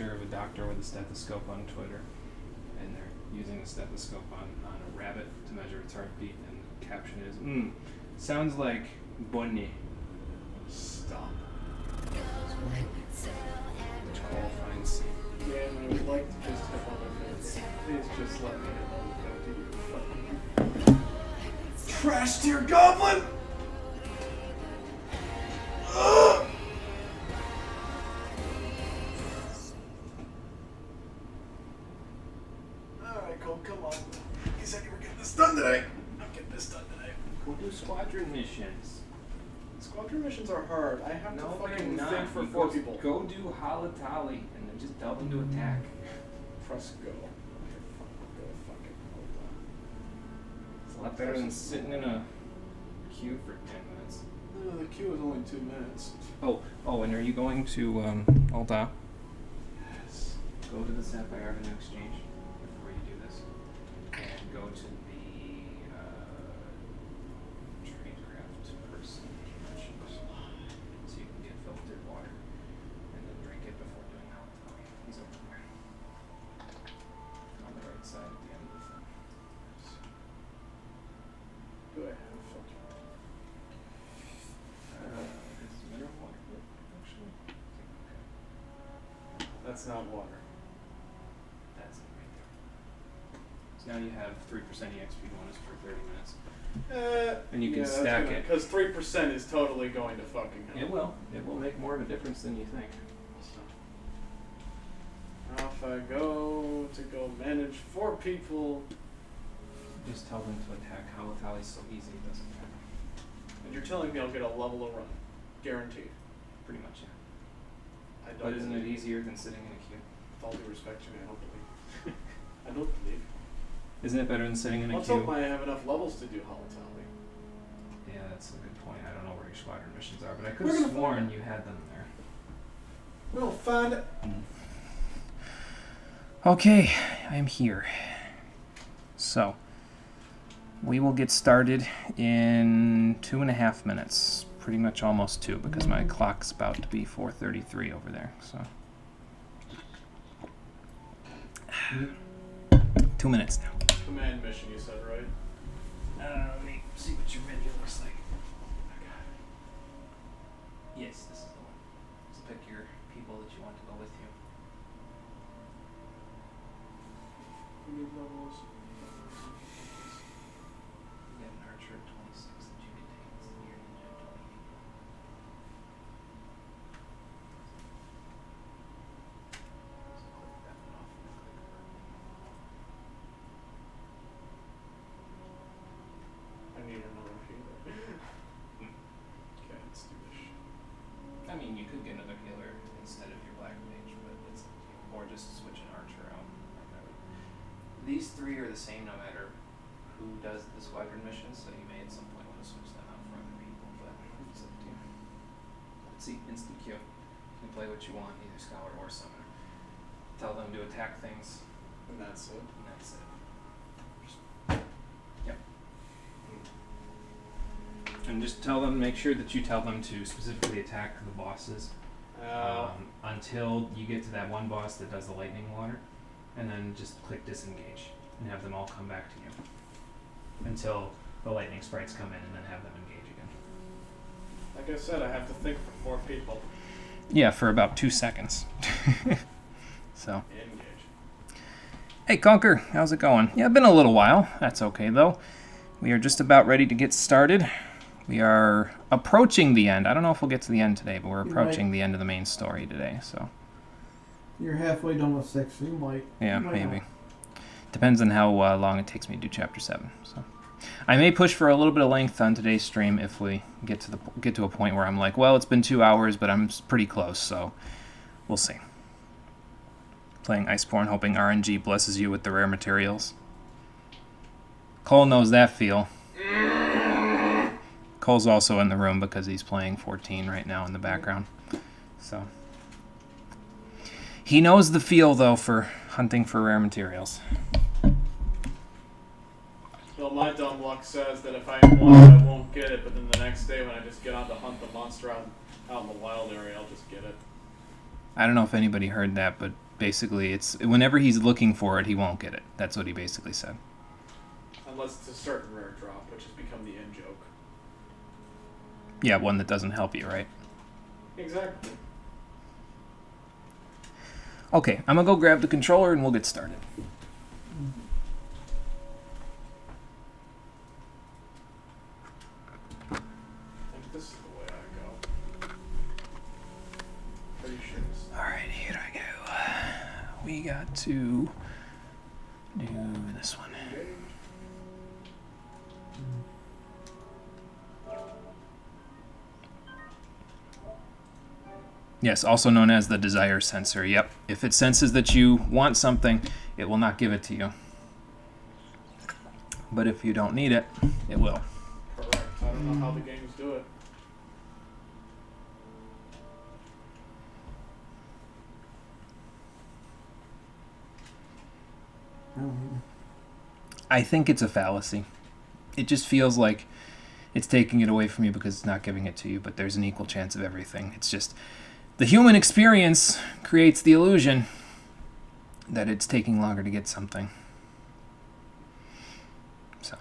picture of a doctor with a stethoscope on Twitter, and they're using a stethoscope on a rabbit to measure its heartbeat, and the caption is, sounds like Bonnie. Stop. Which qualifies. Man, I would like to just have all my minutes. Please just let me have all the trash tier goblin! Ugh! Alright, Cole, come on. You said you were getting this done today. I'm getting this done today. We'll do squadron missions. Squadron missions are hard. I have to fucking think for You 4 people. Go do Halatali and then just tell them to attack. Press go. Okay, fuck it. It's a lot better than sitting in a queue for 10 minutes. No, the queue is only 2 minutes. Oh, and are you going to Alda? Yes. Go to the Sapphire Avenue Exchange before you do this, and go to the tradecraft person merchant, so you can get filtered water, and then drink it before doing Halatali. He's over there, on the right side at the end of the thing. Do I have a filter? It's mineral water, actually. Okay. That's not water. That's it right there. So now you have 3% EXP bonus for 30 minutes. And you can stack it. Because 3% is totally going to fucking help. It will. It will make more of a difference than you think. Now if I go manage 4 people, Just tell them to attack. Halatali's so easy, it doesn't matter. and you're telling me I'll get a level of run. Guaranteed. Pretty much, yeah. I don't But isn't it believe. easier than sitting in a queue? With all due respect to me, I don't believe. I don't believe. Isn't it better than sitting in a Let's queue? hope I have enough levels to do Halatali. Yeah, that's a good point. I don't know where your squadron missions are, but I could We're have gonna sworn you had them there. We'll find it. Okay, I'm here. So, we will get started in 2.5 minutes. Pretty much almost 2 because my clock's about to be 4:33 over there. So, 2 minutes now. Command mission, you said, right? Let me see what your menu looks like. Yes, this is the one. Just pick your people that you want to go with you. We need levels. You got an archer at 26 that you can take. It's your ninja at 28. So click that one off and then click purple. I need another healer. Okay, let's do this. I mean, you could get another healer instead of your black mage, but it's up to you. Or just switch an archer out. These 3 are the same no matter who does the squadron missions, so you may at some point want to switch them out for other people, but it's up to you. Let's see, instant queue. You can play what you want, either scholar or summoner. Tell them to attack things, And that's it. and that's it. Yep. And just tell them, make sure that you tell them to specifically attack the bosses until you get to that one boss that does the lightning water, and then just click disengage and have them all come back to you until the lightning sprites come in, and then have them engage again. Like I said, I have to think for 4 people. Yeah, for about 2 seconds. So. Engage. Hey, Conquer, how's it going? Yeah, been a little while. That's okay, though. We are just about ready to get started. We are approaching the end. I don't know if we'll get to the end today, but we're approaching the end of the main story today, so. You're halfway done with 6, so you might. Yeah, you might maybe. not. Depends on how long it takes me to do Chapter 7. So, I may push for a little bit of length on today's stream if we get to a point where I'm like, well, it's been 2 hours, but I'm pretty close, so we'll see. Playing Iceborne, hoping RNG blesses you with the rare materials. Cole knows that feel. Cole's also in the room because he's playing 14 right now in the background. So he knows the feel, though, for hunting for rare materials. Well, my dumb luck says that if I want it, I won't get it, but then the next day when I just get on to hunt the monster out in the wild area, I'll just get it. I don't know if anybody heard that, but basically, it's whenever he's looking for it, he won't get it. That's what he basically said. Unless it's a certain rare drop, which has become the in joke. Yeah, one that doesn't help you, right? Exactly. Okay, I'm gonna go grab the controller and we'll get started. I think this is the way I go. Pretty sure this. Alright, here I go. We got to do this one. Yes, also known as the desire sensor. Yep. If it senses that you want something, it will not give it to you. But if you don't need it, it will. Correct. I don't know how the games do it. I think it's a fallacy. It just feels like it's taking it away from you because it's not giving it to you, but there's an equal chance of everything. It's just the human experience creates the illusion that it's taking longer to get something. So.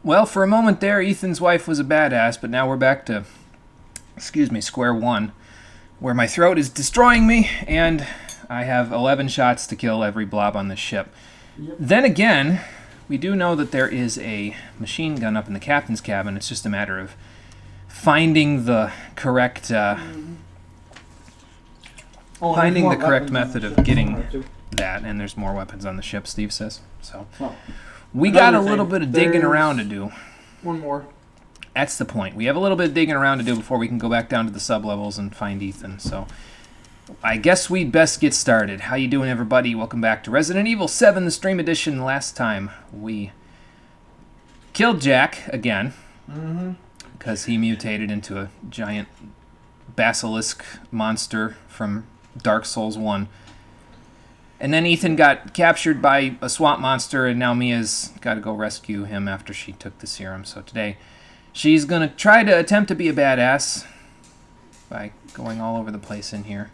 Well, for a moment there, Ethan's wife was a badass, but now we're back to, square one, where my throat is destroying me, and I have 11 shots to kill every blob on this ship. Yep. Then again, we do know that there is a machine gun up in the captain's cabin. It's just a matter of finding the correct, method of getting that, and there's more weapons on the ship, Steve says. So we got a little bit of digging around to do. One more. That's the point. We have a little bit of digging around to do before we can go back down to the sub-levels and find Ethan. So I guess we'd best get started. How you doing, everybody? Welcome back to Resident Evil 7, the Stream Edition. Last time we killed Jack again because he mutated into a giant basilisk monster from Dark Souls 1. And then Ethan got captured by a swamp monster, and now Mia's got to go rescue him after she took the serum. So today, she's going to try to attempt to be a badass by going all over the place in here.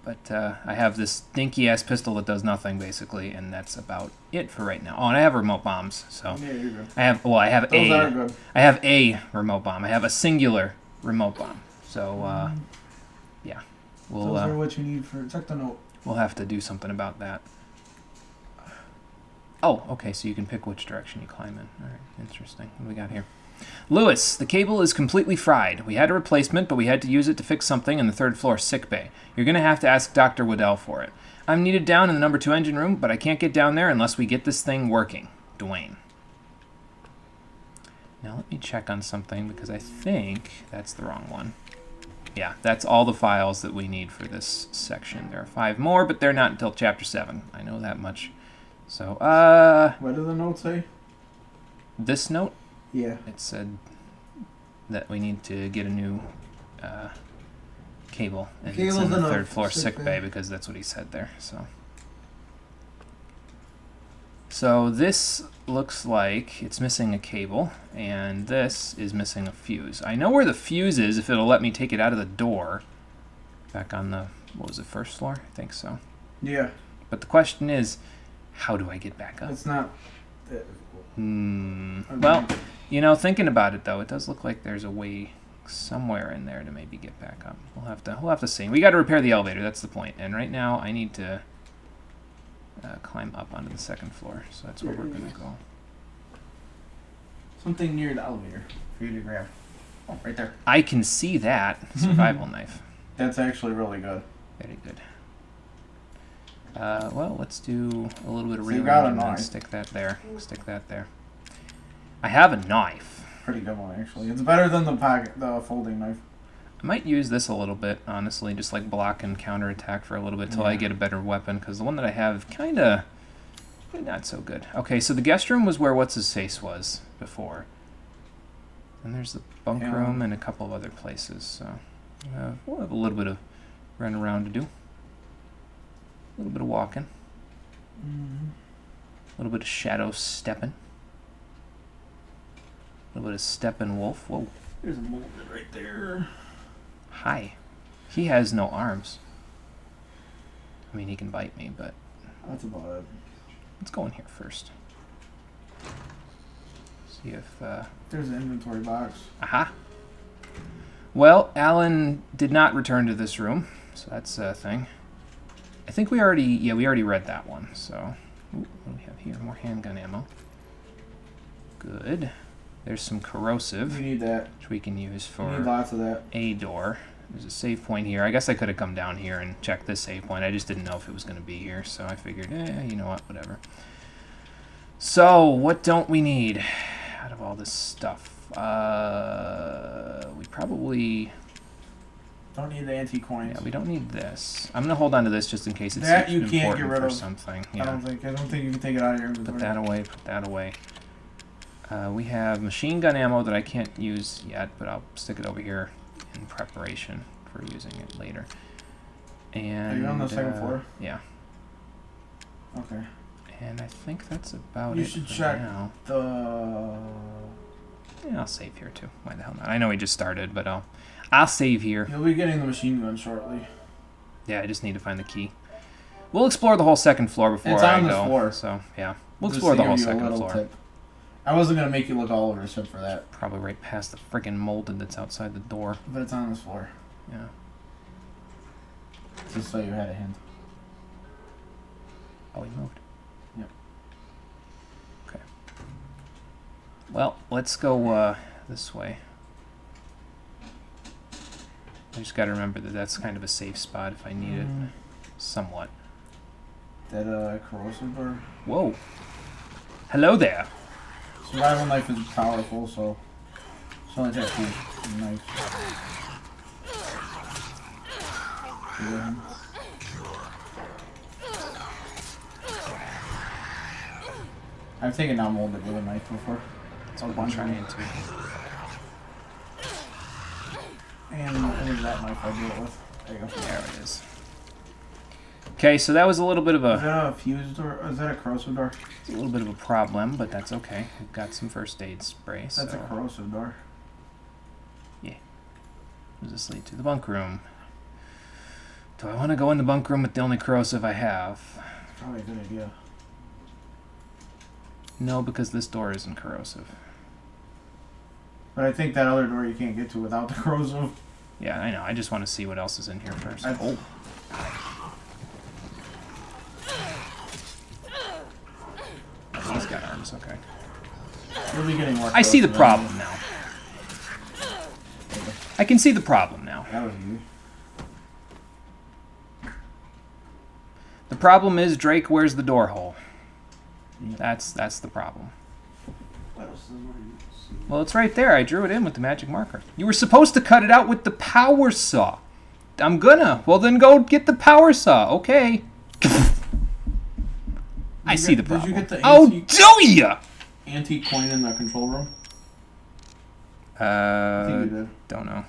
But I have this dinky-ass pistol that does nothing, basically, and that's about it for right now. Oh, and I have remote bombs, so... Yeah, you're good. I have Those are good. I have a remote bomb. I have a singular remote bomb. So, yeah. Those are what you need for... Check the note. We'll have to do something about that. Oh, okay, so you can pick which direction you climb in. All right, interesting. What do we got here? Lewis, the cable is completely fried. We had a replacement, but we had to use it to fix something in the 3rd floor sickbay. You're going to have to ask Dr. Waddell for it. I'm needed down in the number 2 engine room, but I can't get down there unless we get this thing working. Dwayne. Now let me check on something, because I think that's the wrong one. Yeah, that's all the files that we need for this section. There are 5 more, but they're not until Chapter 7. I know that much. So, What did the note say? This note? Yeah. It said that we need to get a new cable. And it's in the 3rd floor sick bay, because that's what he said there. So this looks like it's missing a cable, and this is missing a fuse. I know where the fuse is if it'll let me take it out of the door. Back on the, what was it, 1st floor? I think so. Yeah. But the question is, how do I get back up? It's not... Well, you know, thinking about it though, it does look like there's a way somewhere in there to maybe get back up. We'll have to see. We got to repair the elevator. That's the point. And right now, I need to climb up onto the 2nd floor. So that's where we're gonna go. Something near the elevator for you to grab. Oh, right there. I can see that survival knife. That's actually really good. Very good. Well, let's do a little bit of So you rearranging got a and then knife. stick that there. Stick that there. I have a knife. Pretty good one, actually. It's better than the folding knife. I might use this a little bit, honestly, just like block and counterattack for a little bit till I get a better weapon, because the one that I have kind of not so good. Okay, so the guest room was where what's-his-face was before. And there's the bunk room and a couple of other places, so we'll have a little bit of running around to do. A little bit of walking. A little bit of shadow stepping. A little bit of stepping wolf. Whoa. There's a molded right there. Hi. He has no arms. I mean, he can bite me, but... That's about it. Let's go in here first. See if... There's an inventory box. Aha. Well, Alan did not return to this room, so that's a thing. I think we already... Yeah, we already read that one, so... Ooh, what do we have here? More handgun ammo. Good. There's some corrosive, You need that. which we can use You need for lots of that. a door. There's a save point here. I guess I could have come down here and checked this save point. I just didn't know if it was going to be here, so I figured, you know what, whatever. So, what don't we need out of all this stuff? We probably... Don't need the antique coins. Yeah, we don't need this. I'm going to hold on to this just in case it's That you important can't get rid for of. something. I Yeah. don't think you can take it out of your inventory. Put that away, put that away. We have machine gun ammo that I can't use yet, but I'll stick it over here in preparation for using it later. And Are you on the second floor? Yeah. Okay. And I think that's about You it should for check now. the. Yeah, I'll save here too. Why the hell not? I know we just started, but I'll save here. You'll be getting the machine gun shortly. Yeah, I just need to find the key. We'll explore the whole second floor before It's I on this go. floor. So yeah, we'll Just explore to the give whole you a second little floor. tip. I wasn't gonna make you look all over except for that, Probably right past the friggin' molded that's outside the door. but it's on this floor. Yeah. Just so you had a hint. Oh, he moved. Yep. Okay. Well, let's go this way. I just gotta remember that that's kind of a safe spot if I need it. Somewhat. That corrosive door. Whoa. Hello there. Survival knife is powerful, so it's only takes two knives. Yeah. I've taken down molded with a knife before. That's what I'm trying to. And it was that knife I do it with. There you go. There it is. Okay, so that was a little bit of Is a that a fuse door? Is that a corrosive door? problem, but that's okay. We've got some first aid spray. That's so. a corrosive door. Does this lead to the bunk room? Do I want to go in the bunk room with the only corrosive I have? It's probably a good idea. No, because this door isn't corrosive. But I think that other door you can't get to without the corrosive. Yeah, I know. I just want to see what else is in here first. Oh. He's got arms, okay. You'll be getting more I see the corrosive problem now. I can see the problem now. That was easy. The problem is Drake wears the door hole. Yeah. That's the problem. What else is there? Well, it's right there. I drew it in with the magic marker. You were supposed to cut it out with the power saw. I'm gonna. Well, then go get the power saw. Okay. I see the problem. Did you get the Oh, antique, do ya? antique coin in the control room? I Uh, think you did. don't know.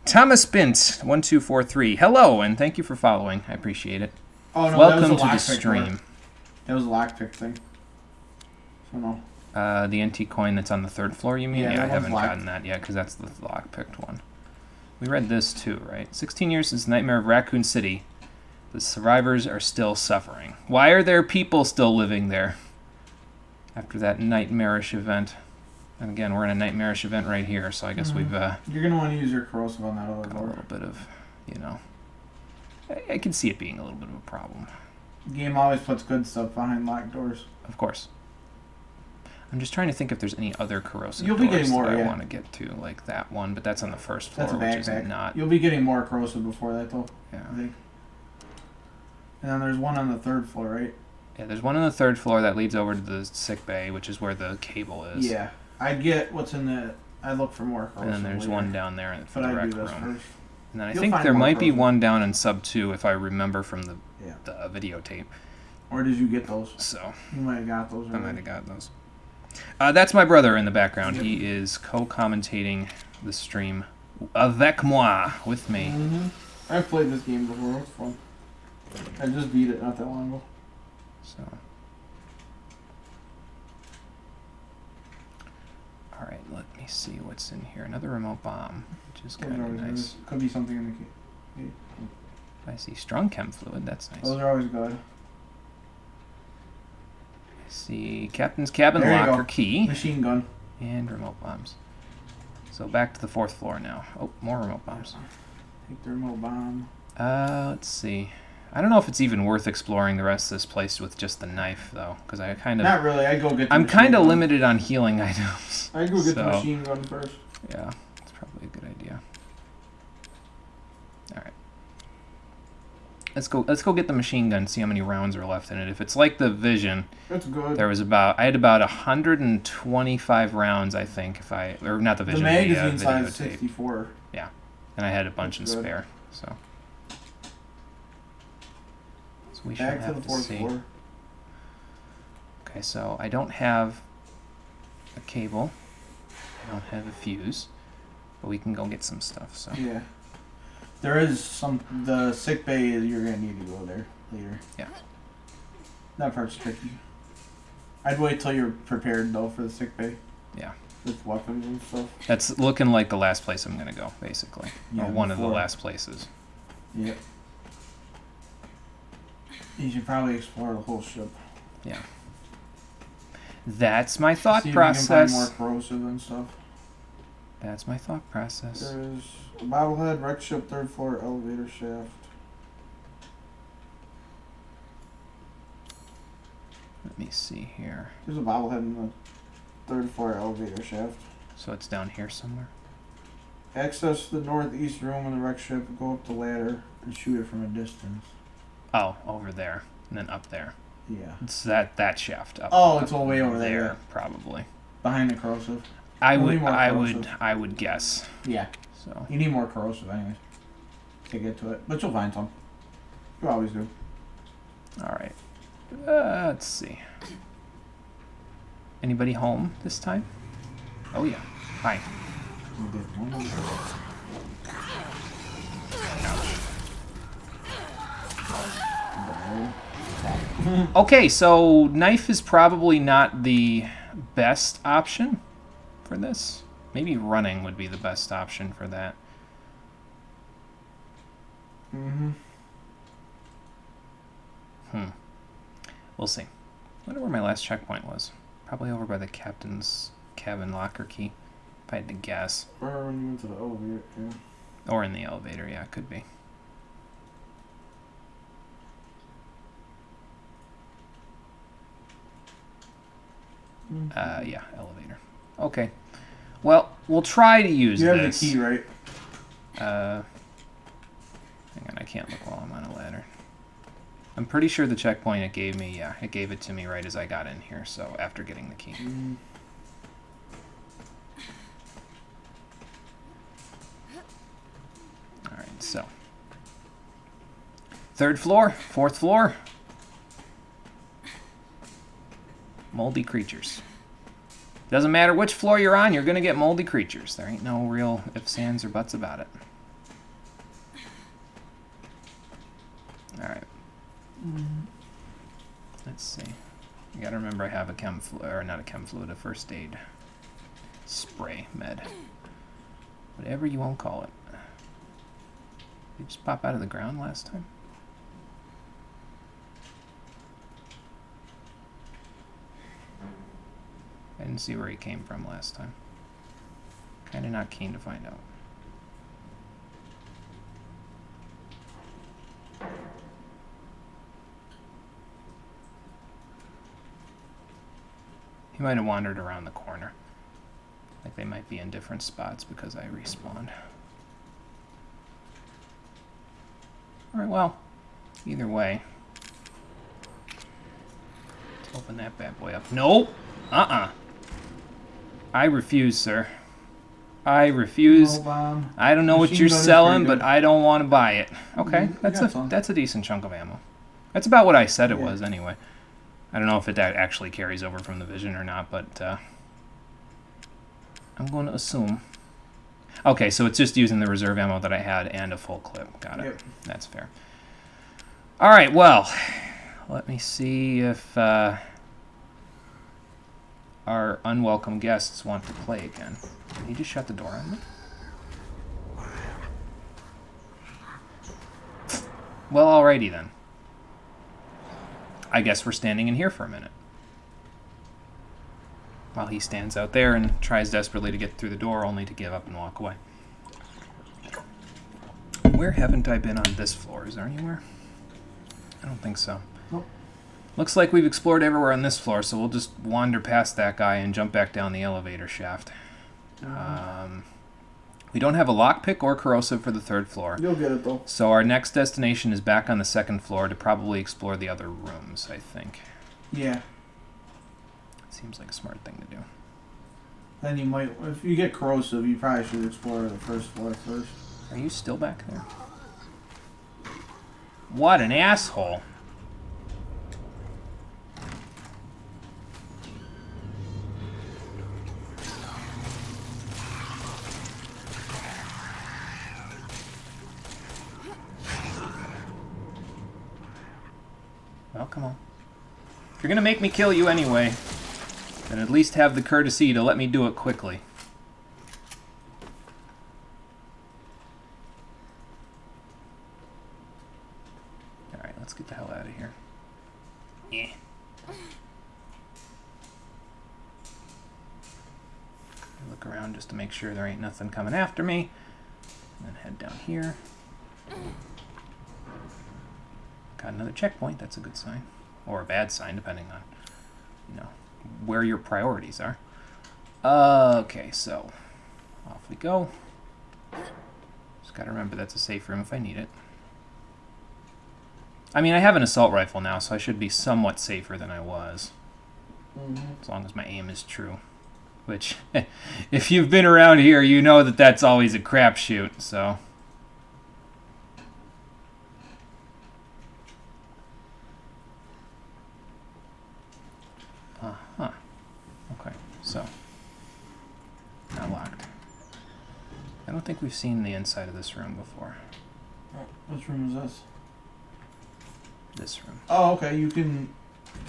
Thomas Bint 1243. Hello, and thank you for following. I appreciate it. Oh no, Welcome that was to a the lockpick stream. door. That was a lockpick thing. So no. The antique coin that's on the third floor, you mean? Yeah, I that one's haven't locked. gotten that yet because that's the lock-picked one. We read this too, right? 16 years since the Nightmare of Raccoon City. The survivors are still suffering. Why are there people still living there after that nightmarish event? And again, we're in a nightmarish event right here, so I guess we've got You're gonna want to use your corrosive on that other a door. little bit of, you know... I can see it being a little bit of a problem. The game always puts good stuff behind locked doors. Of course. I'm just trying to think if there's any other corrosive You'll be doors getting more, that I yeah. want to get to, like that one, but that's on the first floor, That's a which is backpack. not... You'll be getting more corrosive before that though, Yeah. I think. And then there's one on the third floor, right? Yeah, there's one on the third floor that leads over to the sick bay, which is where the cable is. Yeah. I'd get what's in the. I'd look for more. And then there's later. one down there for But the I'd rec do this room. first. And then I You'll think find there more might be corrosive. one down in sub 2 if I remember from the Yeah. videotape. Or did you get those? So You might have got those. I already. might have got those. That's my brother in the background. He is co-commentating the stream avec moi, with me. Mm-hmm. I've played this game before. It's fun. I just beat it not that long ago. So. All right, let me see what's in here. Another remote bomb, which is kind of nice. Could be something in the key. I see strong chem fluid. That's nice. Those are always good. I see captain's cabin There you locker go. key Machine gun. and remote bombs. So back to the 4th floor now. Oh, more remote bombs. Take the remote bomb. Let's see. I don't know if it's even worth exploring the rest of this place with just the knife, though, because I kind of. Not really. I'd go get. The I'm machine kind of gun. limited on healing items. I'd go get the so, machine gun first. Yeah, it's probably a good idea. All right. Let's go get the machine gun. See how many rounds are left in it. If it's like the Vision, That's good. there was I had about 125 rounds, I think. Or not the The Vision. magazine size is videotape. 64. And I had a bunch in That's good. spare. So we Back shall to have the to 4th see. floor. Okay, so I don't have a cable. I don't have a fuse, but we can go get some stuff. So Yeah. There is some. The sick bay is you're gonna need to go there later. yeah. That part's tricky. I'd wait till you're prepared though for the sick bay. Yeah. With weapons and stuff. That's looking like the last place I'm gonna go, basically. Yeah, or one of the before. last places. Yep. You should probably explore the whole ship. Yeah. That's my thought See if you can process. find more corrosive and stuff. That's my thought process. There is a bobblehead, wreck ship, 3rd floor, elevator shaft. Let me see here. There's a bobblehead in the 3rd floor elevator shaft. So it's down here somewhere. Access the northeast room in the wreck ship, go up the ladder, and shoot it from a distance. Oh, over there, and then up there. Yeah. It's that shaft up. Oh, it's all way over there, there. probably. Behind the corrosive. I Only would, more I corrosive. would, I would guess. Yeah. So You need more corrosive anyways to get to it. But you'll find some. You always do. all right. Let's see. Anybody home this time? Oh yeah. Hi. You did one. Okay, so knife is probably not the best option for this. Maybe running would be the best option for that. Mm-hmm. We'll see. I wonder where my last checkpoint was. Probably over by the captain's cabin locker key, if I had to guess. Or when you went to the elevator, yeah. Or in the elevator, yeah, it could be. Yeah, elevator. Okay. Well, we'll try to use You have this. the key, right? Hang on, I can't look while I'm on a ladder. I'm pretty sure the checkpoint it gave me, yeah, it gave it to me right as I got in here, so after getting the key. Mm. Alright, so. 3rd floor, 4th floor. Moldy creatures. Doesn't matter which floor you're on, you're gonna get moldy creatures. There ain't no real ifs, ands, or buts about it. Alright. Let's see. You gotta remember I have a chem fluid, or not a chem fluid, a first aid spray med. Whatever you won't call it. Did it just pop out of the ground last time? I didn't see where he came from last time. Kinda not keen to find out. He might have wandered around the corner. Like they might be in different spots because I respawned. Alright, well, either way. Let's open that bad boy up. No! I refuse, sir. I refuse. No bomb. I don't know what Machine you're gun is selling, pretty but good. I don't want to buy it. Okay, I got some. that's a decent chunk of ammo. That's about what I said it Yeah. was anyway. I don't know if it actually carries over from the Vision or not, but I'm going to assume. Okay, so it's just using the reserve ammo that I had and a full clip. Got it. Yep. That's fair. All right, well, let me see if our unwelcome guests want to play again. Did he just shut the door on me? Well, alrighty then. I guess we're standing in here for a minute. While he stands out there and tries desperately to get through the door, only to give up and walk away. Where haven't I been on this floor? Is there anywhere? I don't think so. Nope. Looks like we've explored everywhere on this floor, so we'll just wander past that guy and jump back down the elevator shaft. We don't have a lockpick or corrosive for the 3rd floor. You'll get it though. So our next destination is back on the 2nd floor to probably explore the other rooms, I think. Yeah. Seems like a smart thing to do. Then you might, if you get corrosive, you probably should explore the 1st floor first. Are you still back there? What an asshole. Well, come on. If you're gonna make me kill you anyway, then at least have the courtesy to let me do it quickly. Alright, let's get the hell out of here. Yeah. Look around just to make sure there ain't nothing coming after me. And then head down here. Got another checkpoint, that's a good sign. Or a bad sign, depending on, you know, where your priorities are. Okay, so off we go. Just gotta remember that's a safe room if I need it. I mean, I have an assault rifle now, so I should be somewhat safer than I was. As long as my aim is true. Which, if you've been around here, you know that that's always a crapshoot, so... Uh-huh. Okay, so... Not locked. I don't think we've seen the inside of this room before. Which room is this? This room. Oh, okay. You can.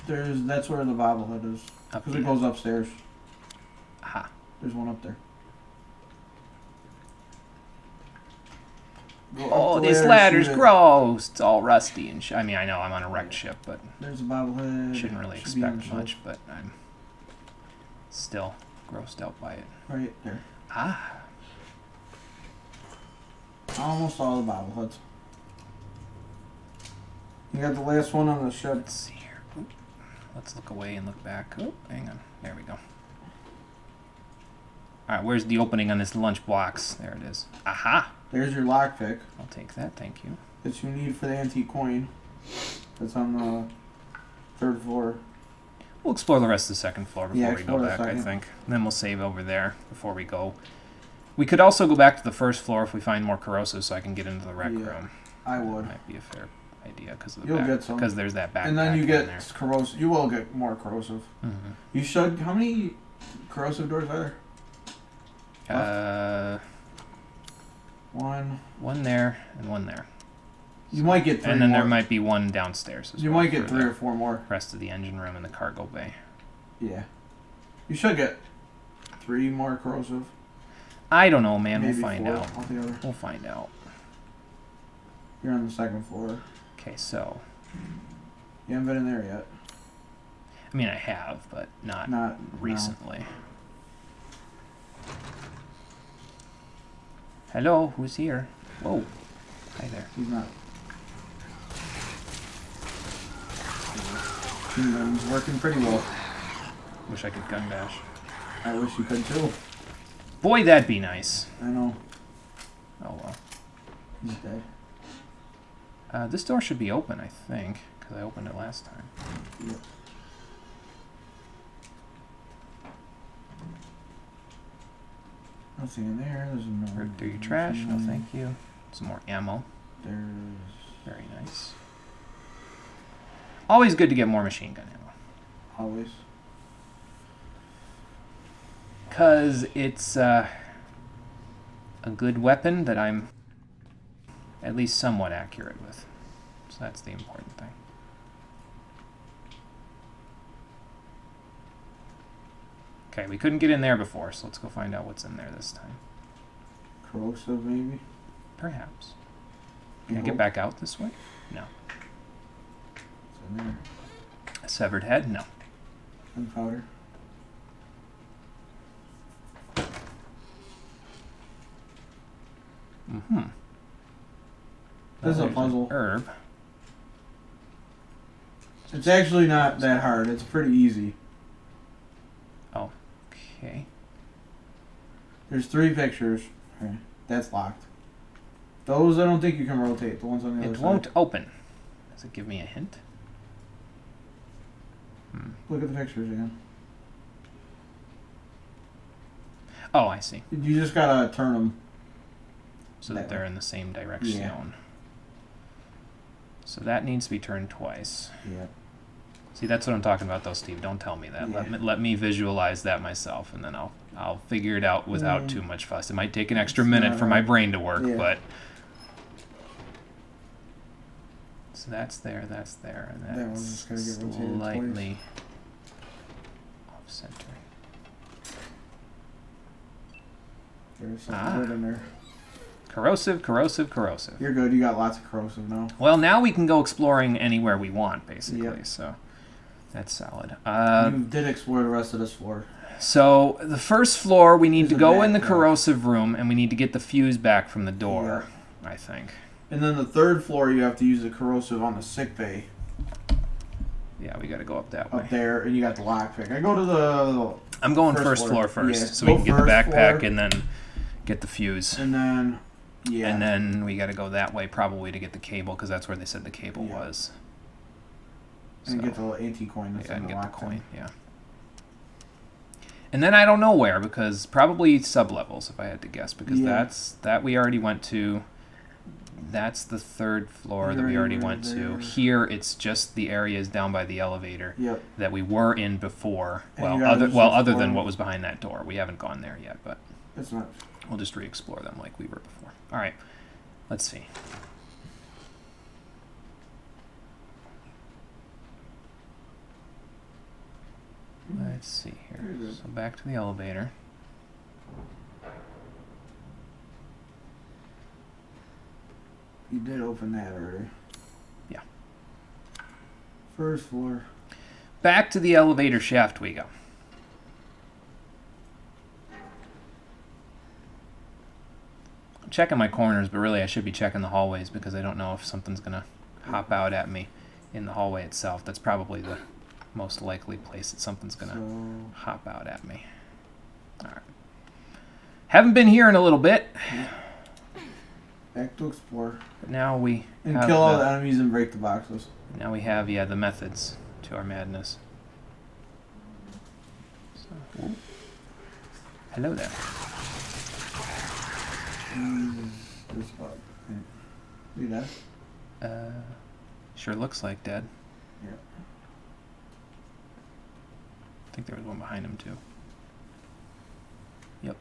That's where the bobblehead is. Up Because it here. goes upstairs. Aha. There's one up there. Go up Oh, the this ladder, ladder's shoot it. gross. It's all rusty and I mean, I know I'm on a wrecked ship, but There's a bobblehead. shouldn't really Should be on the expect shelf. much, but I'm still grossed out by it. Right there. Ah. Almost all the bobbleheads. You got the last one on the ship. Let's see here. Oop. Let's look away and look back. Oh, hang on. There we go. Alright, where's the opening on this lunchbox? There it is. Aha! There's your lockpick I'll take that, thank you. that you need for the antique coin. That's on the 3rd floor. We'll explore the rest of the 2nd floor before Yeah, we go explore the back, I second. think. And then we'll save over there before we go. We could also go back to the 1st floor if we find more corrosive so I can get into the rec Yeah, room. I would. Might be a fair idea because of the You'll back, get some. because there's that backpack And then you in get there. corrosive. You will get more corrosive. Mm-hmm. You should. How many corrosive doors are there? One. One there and one there. You might get 3 And then more. there might be one downstairs as You well might get for 3 the or 4 more. rest of the engine room and the cargo bay. Yeah. You should get 3 more corrosive. I don't know, man. Maybe We'll find 4 out. altogether. We'll find out. You're on the 2nd floor. Okay, so You haven't been in there yet. I mean, I have, but not Not recently. Hello, who's here? Whoa. Hi there. No, he's not. Machine gun's working pretty well. Wish I could gun bash. I wish you could too. Boy, that'd be nice. I know. Oh well. He's dead. This door should be open, I think, because I opened it last time. Yep. Nothing in there. There's no. Rip through your trash. No, thank you. Some more ammo. There's. Very nice. Always good to get more machine gun ammo. Always. Because it's a good weapon that I'm at least somewhat accurate with. So that's the important thing. Okay, we couldn't get in there before, so let's go find out what's in there this time. Corrosive, maybe? Perhaps. Can I You get hope. back out this way? No. It's in there. A severed head? No. Gunpowder. Mm-hmm. This is a There's an puzzle. herb. It's actually not that hard. It's pretty easy. Okay. There's 3 pictures. Okay. That's locked. Those I don't think you can rotate. The ones on the other It side. won't open. Does it give me a hint? Hmm. Look at the pictures again. Oh, I see. You just gotta turn them. So that That they're way. in the same direction. Yeah. So that needs to be turned twice. Yeah. See, that's what I'm talking about, though, Steve. Don't tell me that. Yeah. Let me visualize that myself, and then I'll figure it out without Mm. too much fuss. It might take an extra It's minute not for my hard. brain to work, Yeah. but so that's there, and that's That one's just gonna get rotated slightly off center. There's something Ah. good in there. Corrosive, corrosive, corrosive. You're good. You got lots of corrosive now. Well, now we can go exploring anywhere we want, basically. Yep. So that's solid. You did explore the rest of this floor. So the first floor, we need There's to a go in the back door. corrosive room, and we need to get the fuse back from the door. I think. And then the 3rd floor, you have to use the corrosive on the sick bay Yeah, we got to go up that way. up there, and you got the lockpick. I go to the, I'm going First first floor floor. first, Yeah, so we go can get the first backpack floor. and then get the fuse. and then yeah, And then we got to go that way probably to get the cable, because that's where they said the cable Yeah. was. and So, get the little anti coin that's yeah, in and the get the lock coin. thing. Yeah. And then I don't know where, because probably sub levels if I had to guess, because Yeah. that we already went to. That's the 3rd floor You that we already already went were to. there. Here it's just the areas down by the elevator Yep. that we were in before. And Well, you gotta just other explore than them. what was behind that door. We haven't gone there yet, but It's not. we'll just re-explore them like we were before. All right, let's see. Let's see here. Very good. So back to the elevator. You did open that already. Yeah. 1st floor. Back to the elevator shaft we go. I'm checking my corners, but really I should be checking the hallways because I don't know if something's gonna hop out at me in the hallway itself. That's probably the most likely place that something's gonna So hop out at me. All right. Haven't been here in a little bit, back to explore but now we and have kill all the enemies and break the boxes. now we have the methods to our madness. So, ooh. Hello there. There's a bug. You dead? Sure looks like dead. Yeah. I think there was one behind him too. Yep.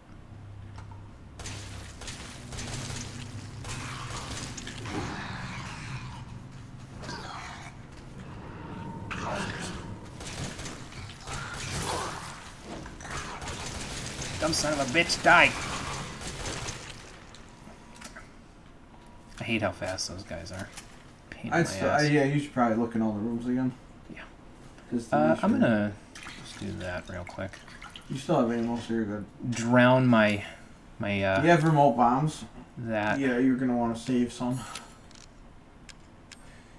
Dumb son of a bitch, die! I hate how fast those guys are. Pain in my ass. Yeah, you should probably look in all the rooms again. Yeah. Just to be I'm sure. gonna just do that real quick. You still have ammo, so you're good. Drown my you have remote bombs. that. Yeah, you're gonna want to save some.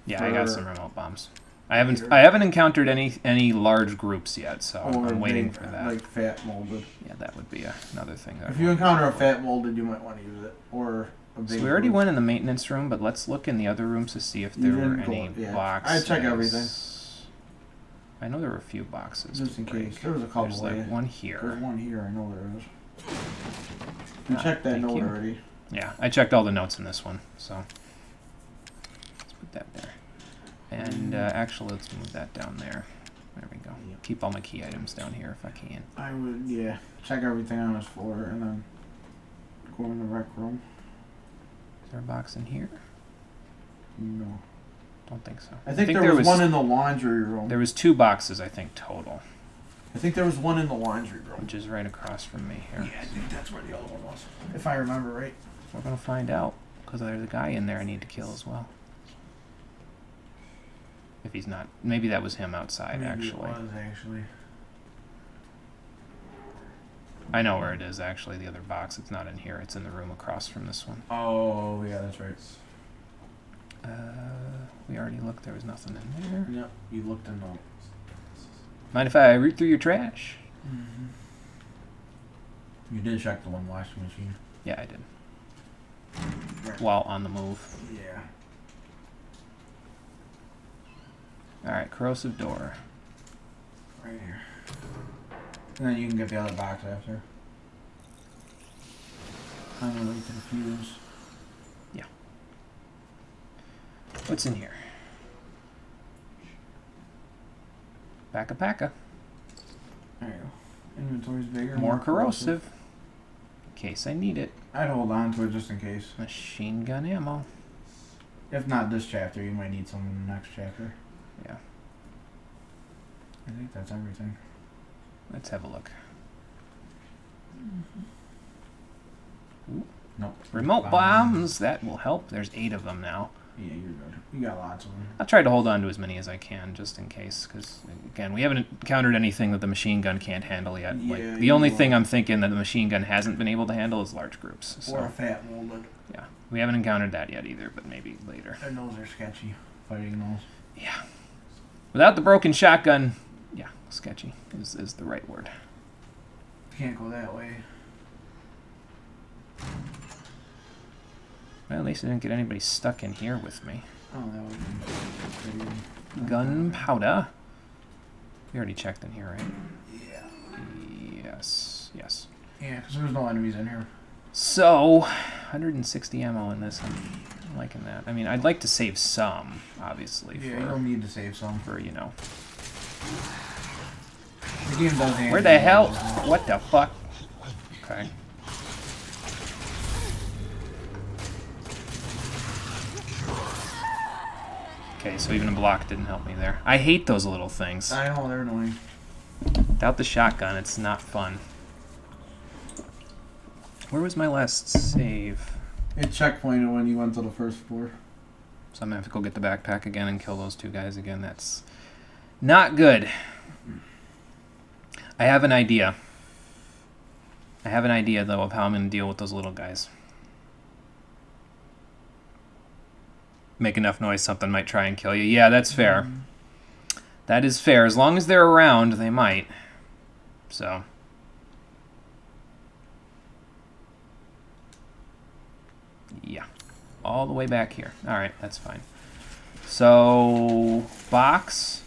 Yeah, I got for some remote bombs. later. I haven't encountered any large groups yet, so Or I'm waiting big, for that. Like fat molded. Yeah, that would be another thing. That If I'd you want. encounter a fat molded, you might want to use it. Or a big So we already group. went in the maintenance room, but let's look in the other rooms to see if You there were didn't go- any yeah. boxes. I check everything. I know there were a few boxes. Just to in break. case. There was a couple. There's like yeah. one There's here. one here. I know there is. You checked that thank note you. already. Yeah, I checked all the notes in this one, so let's put that there. And actually, let's move that down there. There we go. Yep. Keep all my key items down here if I can. I would, yeah, check everything on this floor and then go in the rec room. Is there a box in here? No. Don't think so. I think there was one in the laundry room. There was 2 boxes, I think, total, I think there was one in the laundry room. which is right across from me here. Yeah, I think that's where the other one was. If I remember right. We're gonna find out, because there's a guy in there I need to kill as well. If he's not, maybe that was him outside, Maybe actually. It was actually. I know where it is, actually, the other box. It's not in here. It's in the room across from this one. Oh yeah, that's right. We already looked. There was nothing in there. Yep, you looked in the. Mind if I root through your trash? Mm-hmm. You did check the one washing machine. Yeah, I did. Right. While on the move. Yeah. Alright, Corrosive door. right here. And then you can get the other box after. I'm gonna wait to the fuse. What's in here? Packa. There you go. Inventory's bigger. More corrosive. In case I need it. I'd hold on to it just in case. Machine gun ammo. If not this chapter, you might need some in the next chapter. Yeah. I think that's everything. Let's have a look. Nope. Remote bombs. That will help. There's 8 of them now. Yeah, you're good. You got lots of them. I'll try to hold on to as many as I can, just in case, because, again, we haven't encountered anything that the machine gun can't handle yet. Yeah, Like, the you only will. thing I'm thinking that the machine gun hasn't been able to handle is large groups. So, Or a fat molded. yeah. We haven't encountered that yet either, but maybe later. And those are sketchy. Fighting those. Yeah. Without the broken shotgun, yeah, sketchy is the right word. Can't go that way. Well, at least I didn't get anybody stuck in here with me. Oh, that would be pretty. Gunpowder. We already checked in here, right? Yeah. Yes. Yes. Yeah, because there's no enemies in here. So, 160 ammo in this. I'm liking that. I mean, I'd like to save some, obviously. Yeah, you don't need to save some. For, you know. The game does hand Where you the hell? those. What the fuck? Okay. Okay, so even a block didn't help me there. I hate those little things. I know, they're annoying. Without the shotgun, it's not fun. Where was my last save? It checkpointed when you went to the first floor. So I'm gonna have to go get the backpack again and kill those 2 guys again. That's not good. I have an idea. I have an idea, though, of how I'm gonna deal with those little guys. Make enough noise, something might try and kill you. Yeah, that's fair. That is fair. As long as they're around, they might. So. Yeah. All the way back here. Alright, that's fine. So, box.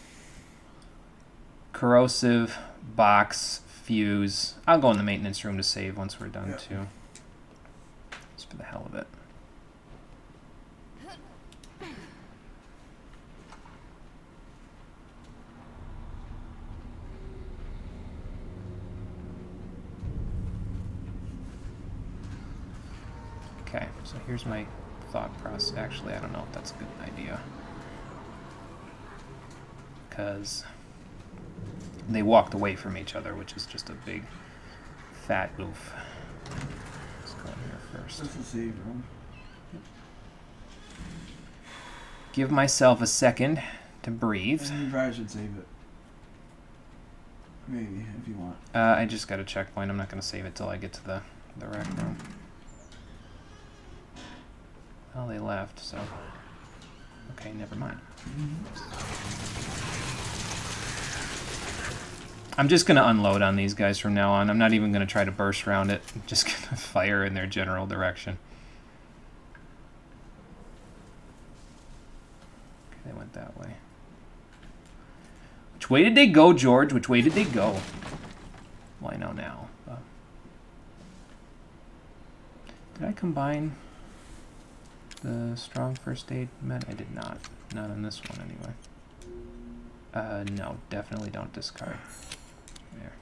Corrosive. Box. Fuse. I'll go in the maintenance room to save once we're done, too. Just for the hell of it. Okay, so here's my thought process. Actually, I don't know if that's a good idea. Because they walked away from each other, which is just a big, fat oof. Let's go in here first. This is save room. Give myself a second to breathe. And you probably should save it. Maybe, if you want. I just got a checkpoint. I'm not going to save it till I get to the rec room. Well, they left, so... Okay, never mind. I'm just going to unload on these guys from now on. I'm not even going to try to burst around it. I'm just going to fire in their general direction. Okay, they went that way. Which way did they go, George? Which way did they go? Well, I know now. Did I combine the strong first aid med? I did not. Not on this one anyway. No, definitely don't discard. There.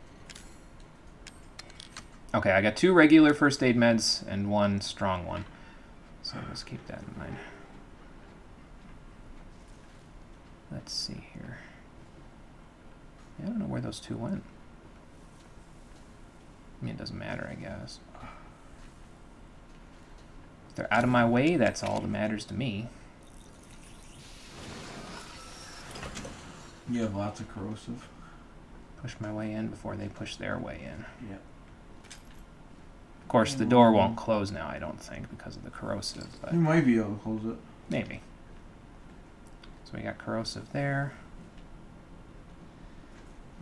Okay, I got 2 regular first aid meds and 1 strong one. So let's keep that in mind. Let's see here. Yeah, I don't know where those 2 went. I mean, it doesn't matter, I guess. If they're out of my way, that's all that matters to me. You have lots of corrosive. Push my way in before they push their way in. Yeah. Of course, the door won't close now, I don't think, because of the corrosive, but You might be able to close it. maybe. So we got corrosive there.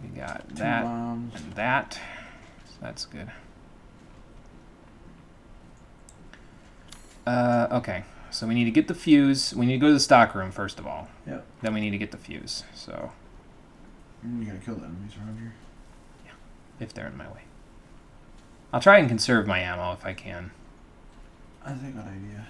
We got 2 that bombs. and that. So that's good. Okay, so we need to get the fuse. We need to go to the stock room first of all. Yep. Then we need to get the fuse. So You gotta kill the enemies around here. if they're in my way, I'll try and conserve my ammo if I can. That's a good idea.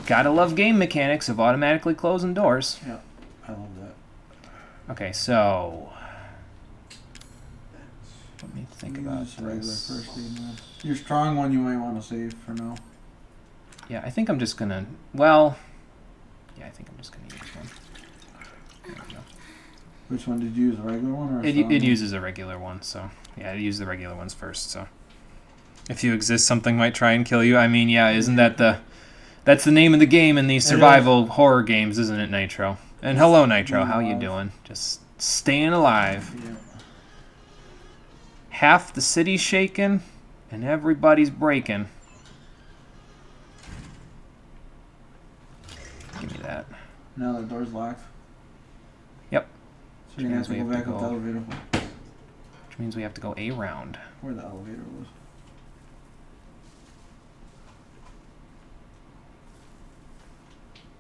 Gotta love game mechanics of automatically closing doors. Yeah, I love that. Okay, so let me think Use about regular this. first aid med. Your strong one you might want to save for now. Yeah, I think I'm just gonna. Well, yeah, I think I'm just gonna use one. There we go. Which one did you use? A regular one or a It strong one? uses a regular one, so yeah, I use the regular ones first. So if you exist, something might try and kill you. I mean, yeah, isn't that that's the name of the game in these It survival horror games, isn't it, Nitro? And hello, Nitro, how you Alive. doing? Just staying alive. Yeah. Half the city's shaking, and everybody's breaking. Give me that. Now the door's locked. Yep. So you're gonna have to We go have to back up the go- elevator. Which means we have to go around. Where the elevator was.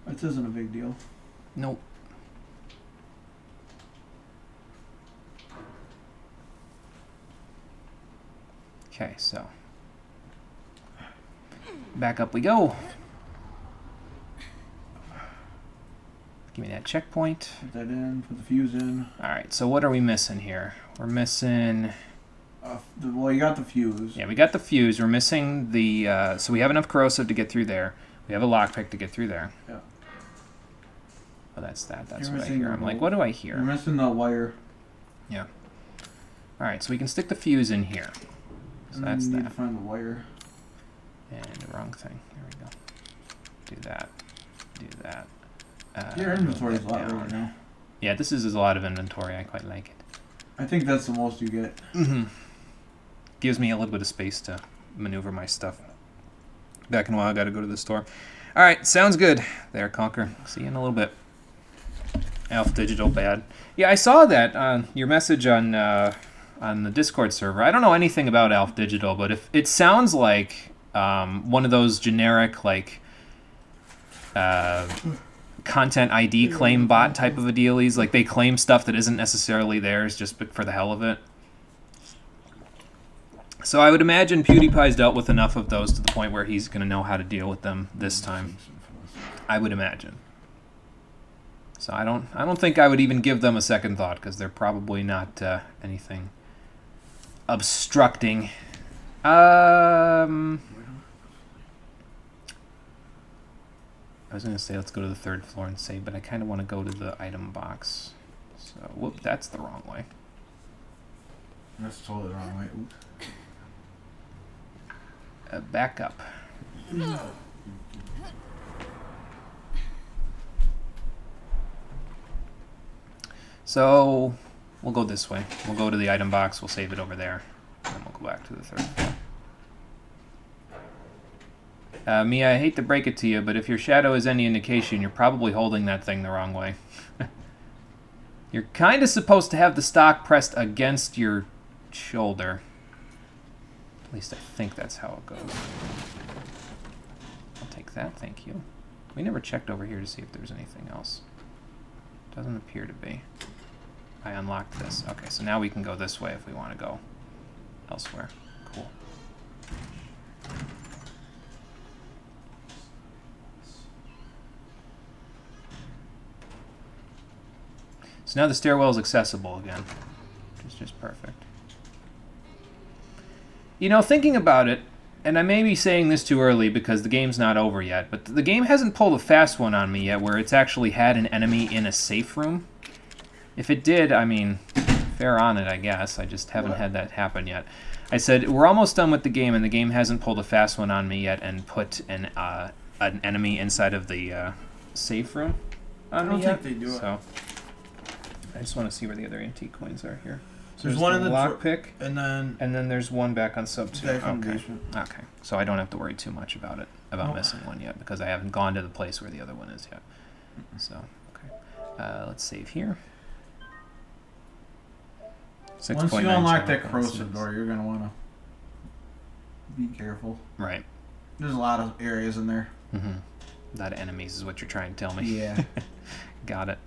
This isn't a big deal. Nope. Okay, so back up we go. Give me that checkpoint. Put that in. Put the fuse in. All right, so what are we missing here? We're missing. Well, you got the fuse. Yeah, we got the fuse. We're missing the. So we have enough corrosive to get through there. We have a lockpick to get through there. Yeah. Oh, that's that. That's You're what I missing hear. the I'm like, bolt. what do I You're hear? missing the wire. Yeah. All right, so we can stick the fuse in here. So And then that's you need that. to find the wire. And the wrong thing. Here we go. Do that. Do that. Your inventory is a move lot that right down. now. Yeah, this is a lot of inventory. I quite like it. I think that's the most you get. Mm-hmm. Gives me a little bit of space to maneuver my stuff. Back in a while, I gotta go to the store. All right, sounds good. There, Conquer. See you in a little bit. Alpha Digital, bad. Yeah, I saw that your message on the Discord server. I don't know anything about Alpha Digital, but if it sounds like one of those generic like content ID claim bot type of a dealies. Like they claim stuff that isn't necessarily theirs just for the hell of it. So I would imagine PewDiePie's dealt with enough of those to the point where he's going to know how to deal with them this time. I would imagine. So I don't think I would even give them a second thought because they're probably not anything obstructing. I was going to say let's go to the third floor and save, but I kind of want to go to the item box. So, whoop, that's the wrong way. That's totally the wrong way. Oops. Back up. So, we'll go this way. We'll go to the item box, we'll save it over there, and then we'll go back to the third floor. Mia, I hate to break it to you, but if your shadow is any indication, you're probably holding that thing the wrong way. You're kind of supposed to have the stock pressed against your shoulder. At least I think that's how it goes. I'll take that, thank you. We never checked over here to see if there's anything else. Doesn't appear to be. I unlocked this. Okay, so now we can go this way if we want to go elsewhere. Cool. So now the stairwell is accessible again, which is just perfect. You know, thinking about it, and I may be saying this too early because the game's not over yet, but the game hasn't pulled a fast one on me yet where it's actually had an enemy in a safe room. If it did, I mean, fair on it, I guess. I just haven't had that happen yet. I said, we're almost done with the game, and the game hasn't pulled a fast one on me yet and put an enemy inside of the safe room on me yet. I don't think they do it. So, I just want to see where the other antique coins are here. So There's one in the lockpick, and then there's one back on sub 2. back on the Okay. basement. Okay, so I don't have to worry too much about it, about Nope. missing one yet, because I haven't gone to the place where the other one is yet. So, okay. Let's save here. Once you unlock that corrosive door, you're gonna wanna be careful. Right. There's a lot of areas in there. Mm-hmm. A lot of enemies is what you're trying to tell me. Yeah. Got it.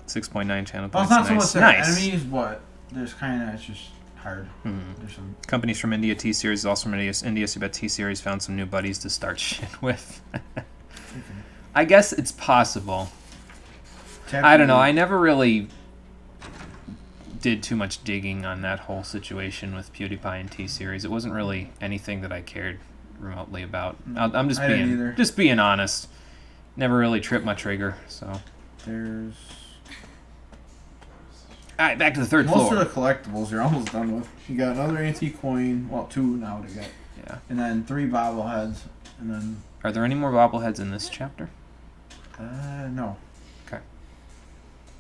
6.9 channel Well, points. it's not so Nice. much that Nice. enemies, but there's kind of, it's just hard. Mhm. There's some. Companies from India, T-Series, also from India, so bet T-Series found some new buddies to start shit with. I guess it's possible. I don't know. I never really did too much digging on that whole situation with PewDiePie and T-Series. It wasn't really anything that I cared remotely about. I'm just I didn't either. being honest. Never really tripped my trigger. So, There's all right, back to the third most floor. of the collectibles you're almost done with. You got another antique coin. Well, 2 now to get. Yeah. And then 3 bobbleheads. And then Are there any more bobbleheads in this chapter? no.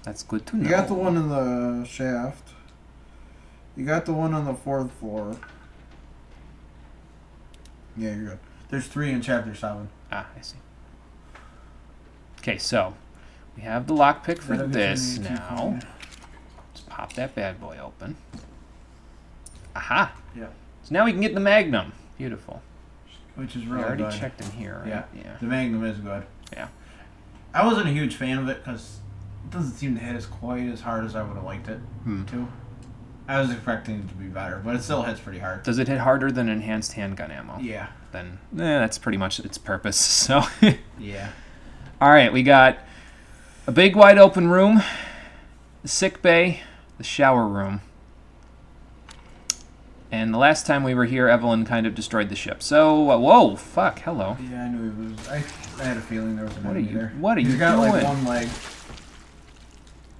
That's good to know. You got the one in the shaft. You got the one on the 4th floor. Yeah, you're good. There's 3 in chapter 7. Ah, I see. Okay, so we have the lockpick for That'll get you an this antique now. coin. Let's pop that bad boy open. Aha! Yeah. So now we can get the Magnum. Beautiful. Which is We really already good. checked in here, right? Yeah. Yeah. The Magnum is good. Yeah. I wasn't a huge fan of it because it doesn't seem to hit as quite as hard as I would have liked it Hmm. to. I was expecting it to be better, but it still hits pretty hard. Does it hit harder than enhanced handgun ammo? Yeah. Then that's pretty much its purpose. So, Yeah. all right, we got a big wide open room, the sick bay, the shower room. And the last time we were here, Evelyn kind of destroyed the ship. So, whoa, fuck, hello. Yeah, I knew it was. I had a feeling there was an What are enemy you- there. what are He's you got like doing? one leg.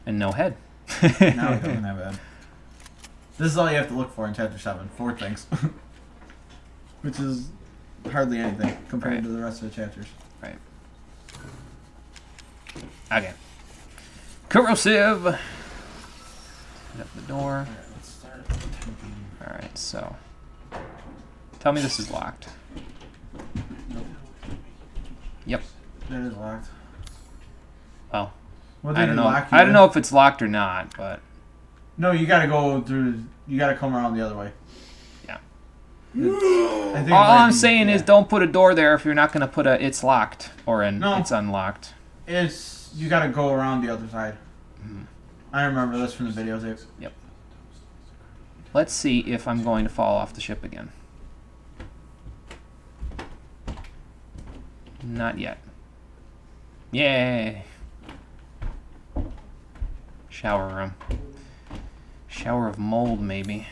And no head. Now he doesn't have a head. This is all you have to look for in chapter 7. 4 things. Which is hardly anything compared Right. to the rest of the chapters. Right. Okay. Corrosive. Open up the door. Alright, let's start attempting. Alright, so. Tell me this is locked. Nope. Yep. That is locked. Well, What I did don't he know. lock you I don't in? know if it's locked or not, but No, you gotta go through. You gotta come around the other way. Yeah. I think it all might I'm be- saying is yeah. don't put a door there if you're not going to put a it's locked or an No. it's unlocked. It's you gotta go around the other side. Mhm. I remember this from the videotape. Let's see if I'm going to fall off the ship again. Not yet. Yay. Shower room. Shower of mold, maybe.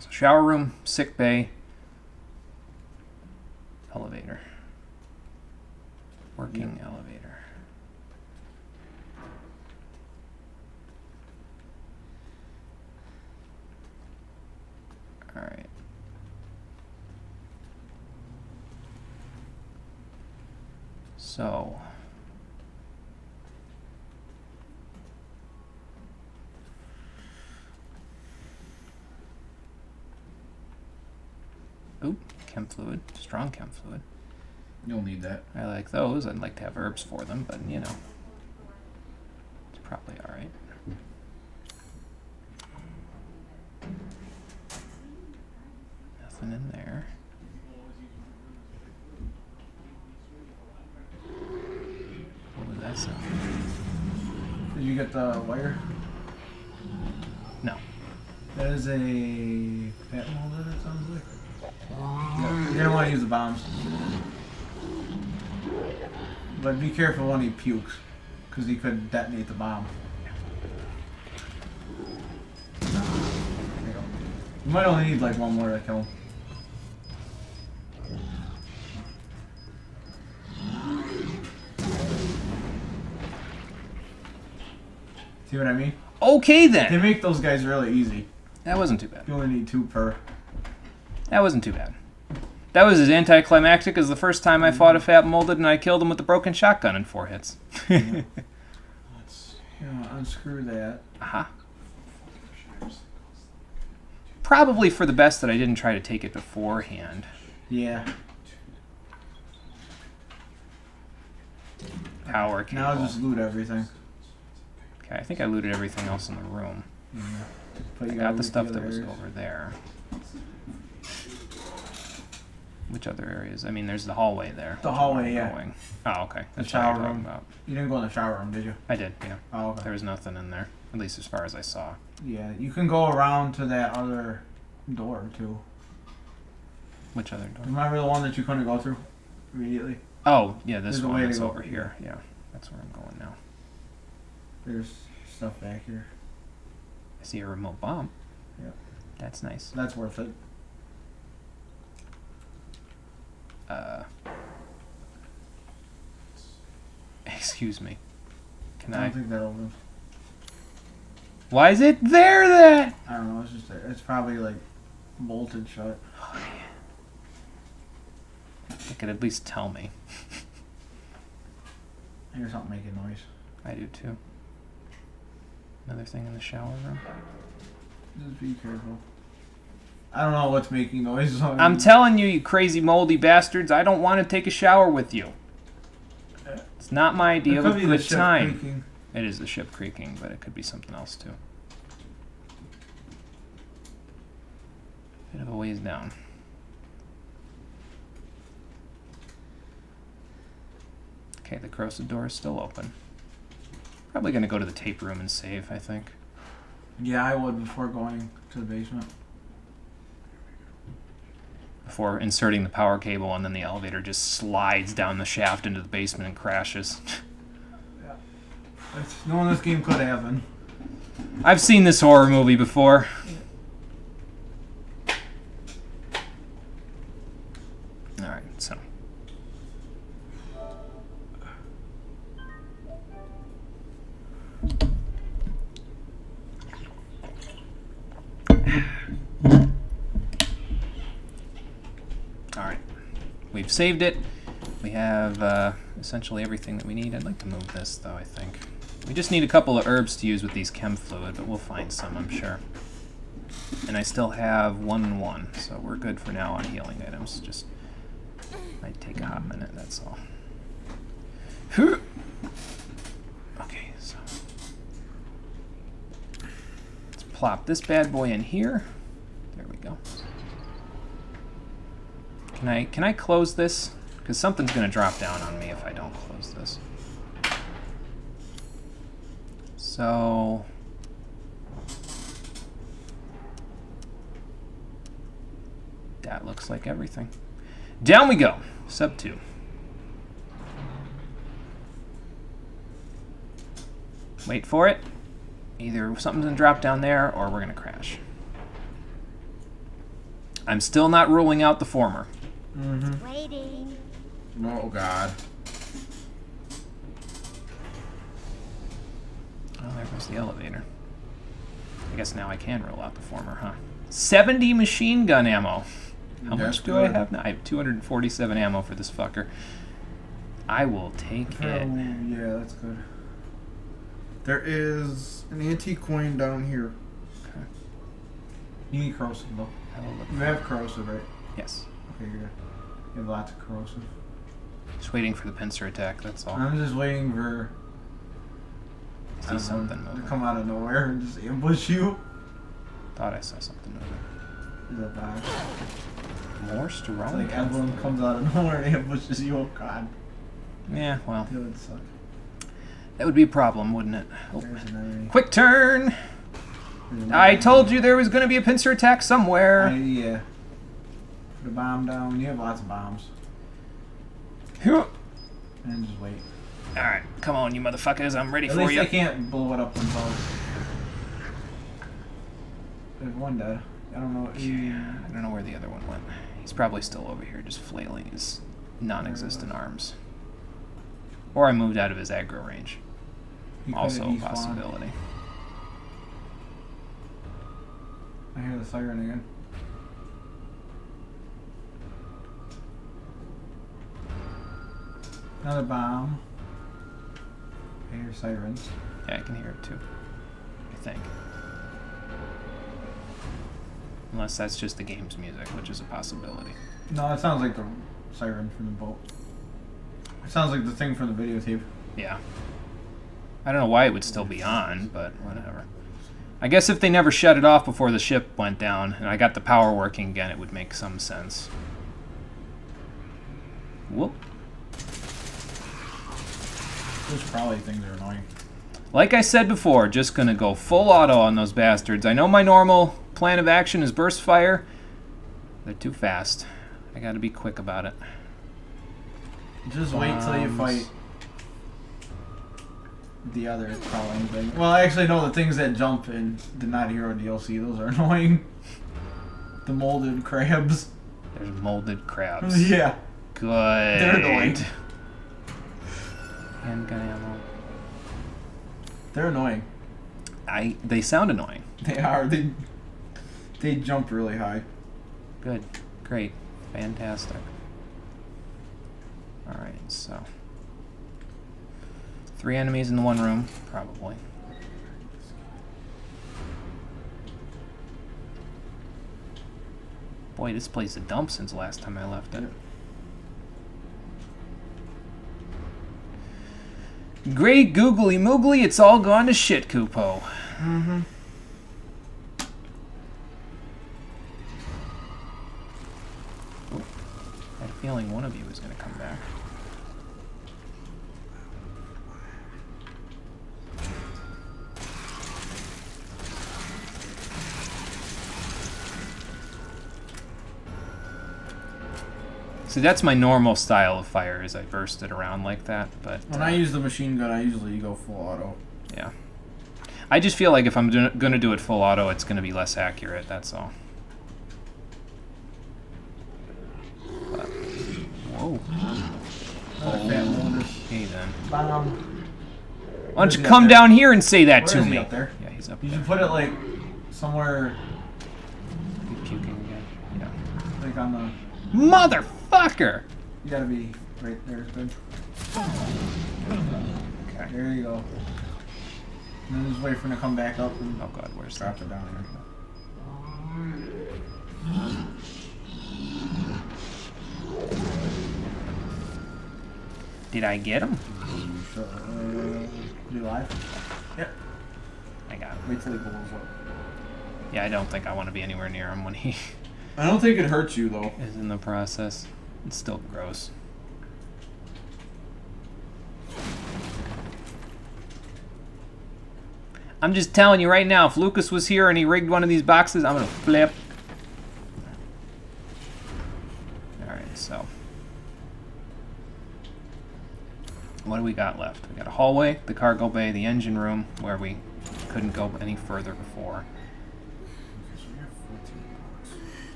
So shower room, sick bay, elevator. Working elevator. All right. So. Oop, chem fluid, strong chem fluid. You'll need that. I like those. I'd like to have herbs for them, but you know, it's probably all right. Nothing in there. What was that sound? Did you get the wire? No. That is a fat molded, it sounds like. You're gonna want to use the bombs. But be careful when he pukes, because he could detonate the bomb. There you go. You might only need like one more to kill him. See what I mean? Okay They then. make those guys really easy. That wasn't too bad. You only need 2 per. That wasn't too bad. That was as anticlimactic as the first time I fought a fat molded and I killed him with a broken shotgun in 4 hits. Let's unscrew that. Aha. Probably for the best that I didn't try to take it beforehand. Yeah. Power cable. Now just loot everything. Okay, I think I looted everything else in the room. Yeah. But I you got gotta the loot stuff other that was areas. over there. Which other areas? I mean, there's the hallway there. The which hallway, I'm yeah. going. Oh, okay. That's shower what you're room. talking about. You didn't go in the shower room, did you? I did, yeah. Oh, okay. There was nothing in there, at least as far as I saw. Yeah, you can go around to that other door too. Which other door? Remember the one that you couldn't go through immediately? Oh, yeah, this There's a one way to that's go. over here. Yeah, that's where I'm going now. There's stuff back here. I see a remote bomb. Yeah. That's nice. That's worth it. Excuse me. Can I I? don't think that opens. Why is it there then? I don't know. It's just there. It's probably like bolted shut. It could at least tell me. I hear something making noise. I do too. Another thing in the shower room. Just be careful. I don't know what's making noise. I'm telling you, you crazy moldy bastards, I don't want to take a shower with you. It's not my idea of a good time. Creaking. It is the ship creaking, but it could be something else too. Bit of a ways down. Okay, the corrosive door is still open. Probably gonna go to the tape room and save, I think. Yeah, I would before going to the basement. Before inserting the power cable, and then the elevator just slides down the shaft into the basement and crashes. Knowing this game could happen. I've seen this horror movie before. Alright, so. Alright. We've saved it. We have essentially everything that we need. I'd like to move this, though, I think. We just need a couple of herbs to use with these chem fluid, but we'll find some, I'm sure. And I still have 1 and 1, so we're good for now on healing items. Just might take a hot minute, that's all. Okay, so let's plop this bad boy in here. There we go. Can I close this? Because something's gonna drop down on me if I don't close this. So that looks like everything. Down we go. Sub 2. Wait for it. Either something's gonna drop down there or we're gonna crash. I'm still not ruling out the former. Mm-hmm. Waiting. Oh God. Oh, there goes the elevator. I guess now I can rule out the former, huh? 70 machine gun ammo. How That's much do I good. have now? I have 247 ammo for this fucker. I will take Oh, it. yeah, that's good. There is an antique coin down here. Okay. You need corrosive though. I will look. You have corrosive, right? Yes. Okay, you're good. You have lots of corrosive. Just waiting for the pincer attack, that's all. I'm just waiting for I I see don't something know, to moving. come out of nowhere and just ambush you. Thought I saw something moving. Is that bad? More It's strong. like everyone comes out of nowhere and ambushes you. Oh God, Yeah, well, that would suck. That would be a problem, wouldn't it? Oh. There's an enemy. Quick turn! There's an I enemy. told you there was going to be a pincer attack somewhere. Yeah. Put a bomb down. You have lots of bombs. Alright, And just wait. come on, you motherfuckers. I'm ready At for least you. they can't blow it up themselves. There's one dead. I don't know. I don't know where the other one went. He's probably still over here, just flailing his non-existent arms. Or I moved out of his aggro range. He could've Also a despawned. possibility. I hear the siren again. Another bomb. I hear sirens. Yeah, I can hear it too. I think. Unless that's just the game's music, which is a possibility. No, it sounds like the siren from the boat. It sounds like the thing from the videotape. Yeah. I don't know why it would still be on, but whatever. I guess if they never shut it off before the ship went down, and I got the power working again, it would make some sense. Whoop. Those probably things are annoying. Like I said before, just gonna go full auto on those bastards. I know my normal plan of action is burst fire. They're too fast. I gotta be quick about it. Just wait till you Bombs. fight the other crawling thing. Well, actually, no, the things that jump in the Not Hero DLC, those are annoying. The molded crabs. There's molded crabs. Yeah. Good. They're annoying. Handgun ammo. They're annoying. They sound annoying. They are. They jump really high. Good. Great. Fantastic. Alright, so 3 enemies in the one room, probably. Boy, this place is a dump since the last time I left it. Great googly moogly, it's all gone to shit, Kupo. Mm-hmm. I had a feeling one of you was going to come back. See, that's my normal style of fire, is I burst it around like that, but... When I use the machine gun, I usually go full auto. Yeah. I just feel like if I'm going to do it full auto, it's going to be less accurate, that's all. But, whoa. Another fat molder. Okay, then. Bomb. Why don't Where's you he come up there? down here and say that Where to is he me? up there? Yeah, he's up You there. should put it like somewhere You puking again? Yeah. like on the. Motherfucker! You gotta be right there. Good. Okay. There you go. And then just wait for him to come back up and Oh god, where's drop that? it down Did I get him? there. You live? Yep. I got him. Wait till he blows up. Yeah, I don't think I want to be anywhere near him when he I don't think it hurts you though. is in the process. It's still gross. I'm just telling you right now, if Lucas was here and he rigged one of these boxes, I'm gonna flip. Alright, so. What do we got left? We got a hallway, the cargo bay, the engine room, where we couldn't go any further before.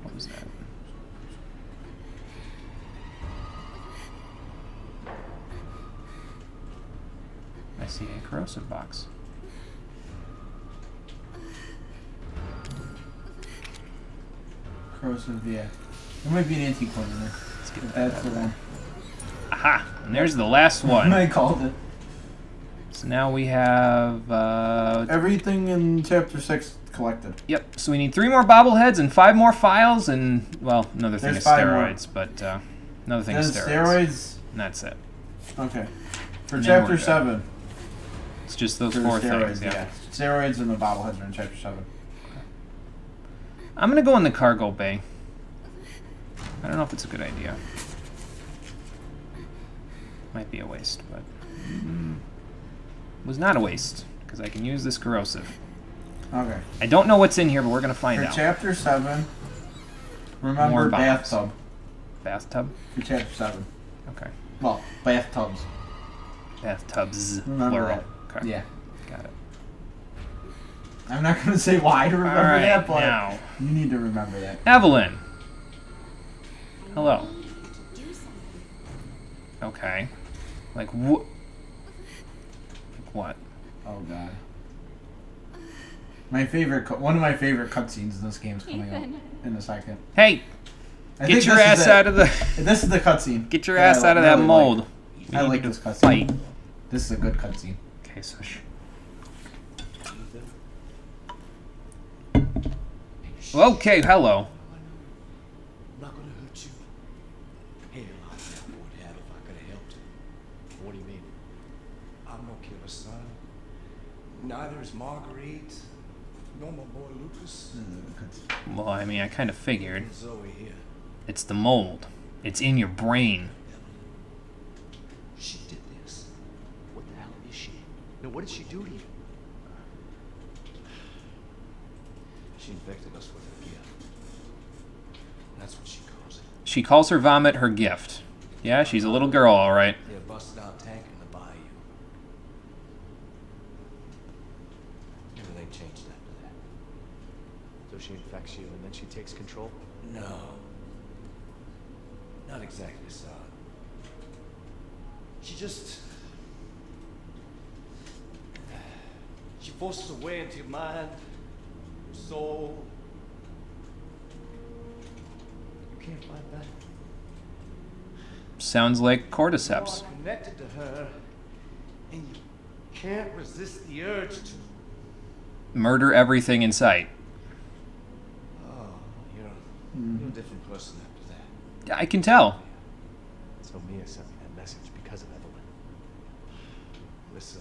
What was that? I see a corrosive box. Corrosive, yeah. There might be an antique one in there. Let's get But that that's out the of there. one. Aha! And there's the last one. I called it. So now we have, Everything in chapter 6 collected. yep, so we need 3 more bobbleheads and 5 more files and, well, another thing There's is 5 more. steroids, but, another thing Then is steroids. steroids. And that's it. Okay. For And then chapter we're good. 7. It's just those For the 4 steroids, things, yeah. Steroids and the bobbleheads are in chapter 7. I'm gonna go in the cargo bay. I don't know if it's a good idea. Might be a waste, but Was not a waste, because I can use this corrosive. Okay. I don't know what's in here, but we're going to find For out. chapter 7, More remember bombs. bathtub. Bathtub? For chapter 7. Okay. Well, bathtubs. Bathtubs, Remember plural. that. Okay. Yeah. Got it. I'm not going to say why to remember Alright, that, but now. you need to remember that. Evelyn. Hello. Okay. Like what? Like what? Oh god. My favorite, one of my favorite cutscenes in this game is coming up in a second. Hey, I get think your this is ass it. out of the. This is the cutscene. Get your that ass I out of that really mold. Like. We I need like to this cutscene. fight. This is a good cutscene. Okay, so okay, hello. I'm not gonna hurt you. Hell, I never would have if I could have helped you. What do you mean? I'm no killer, son. Neither is Marguerite, nor my boy Lucas, This is a good cutscene. Well, I mean, I kind of figured. and Zoe here. It's the mold. It's in your brain. She did this. What the hell is she? No, what did she do to you? She infected us with her gift. That's what she calls it. She calls her vomit her gift. Yeah, she's a little girl, all right. They busted out tank in the bayou. Everything changed after that. So she infects you and then she takes control? No. Not exactly, son. She just... She forces her way into your mind, your soul. You can't fight back. Sounds like You cordyceps. are connected to her, and you can't resist the urge to... Murder everything in sight. Oh, you're a different person after that. I can tell. So Mia sent me that message because of Evelyn. Listen,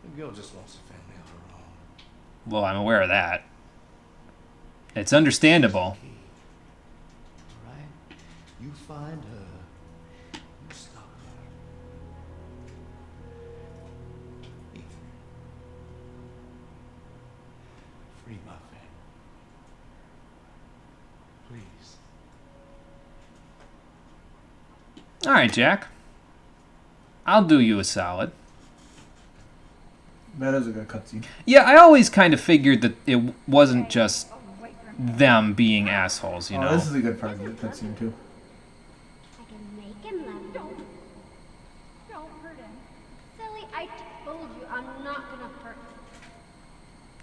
the girl just wants a family of her own. Well, I'm aware of that. It's understandable. All right? You find her. You stop her. Ethan. Free my family. Please. All right, Jack. I'll do you a solid. That is a good cutscene. Yeah, I always kind of figured that it wasn't just them being assholes, you Oh, know. this is a good part of the cutscene too. I can make him laugh. Don't hurt him. Silly, I told you I'm not gonna hurt him.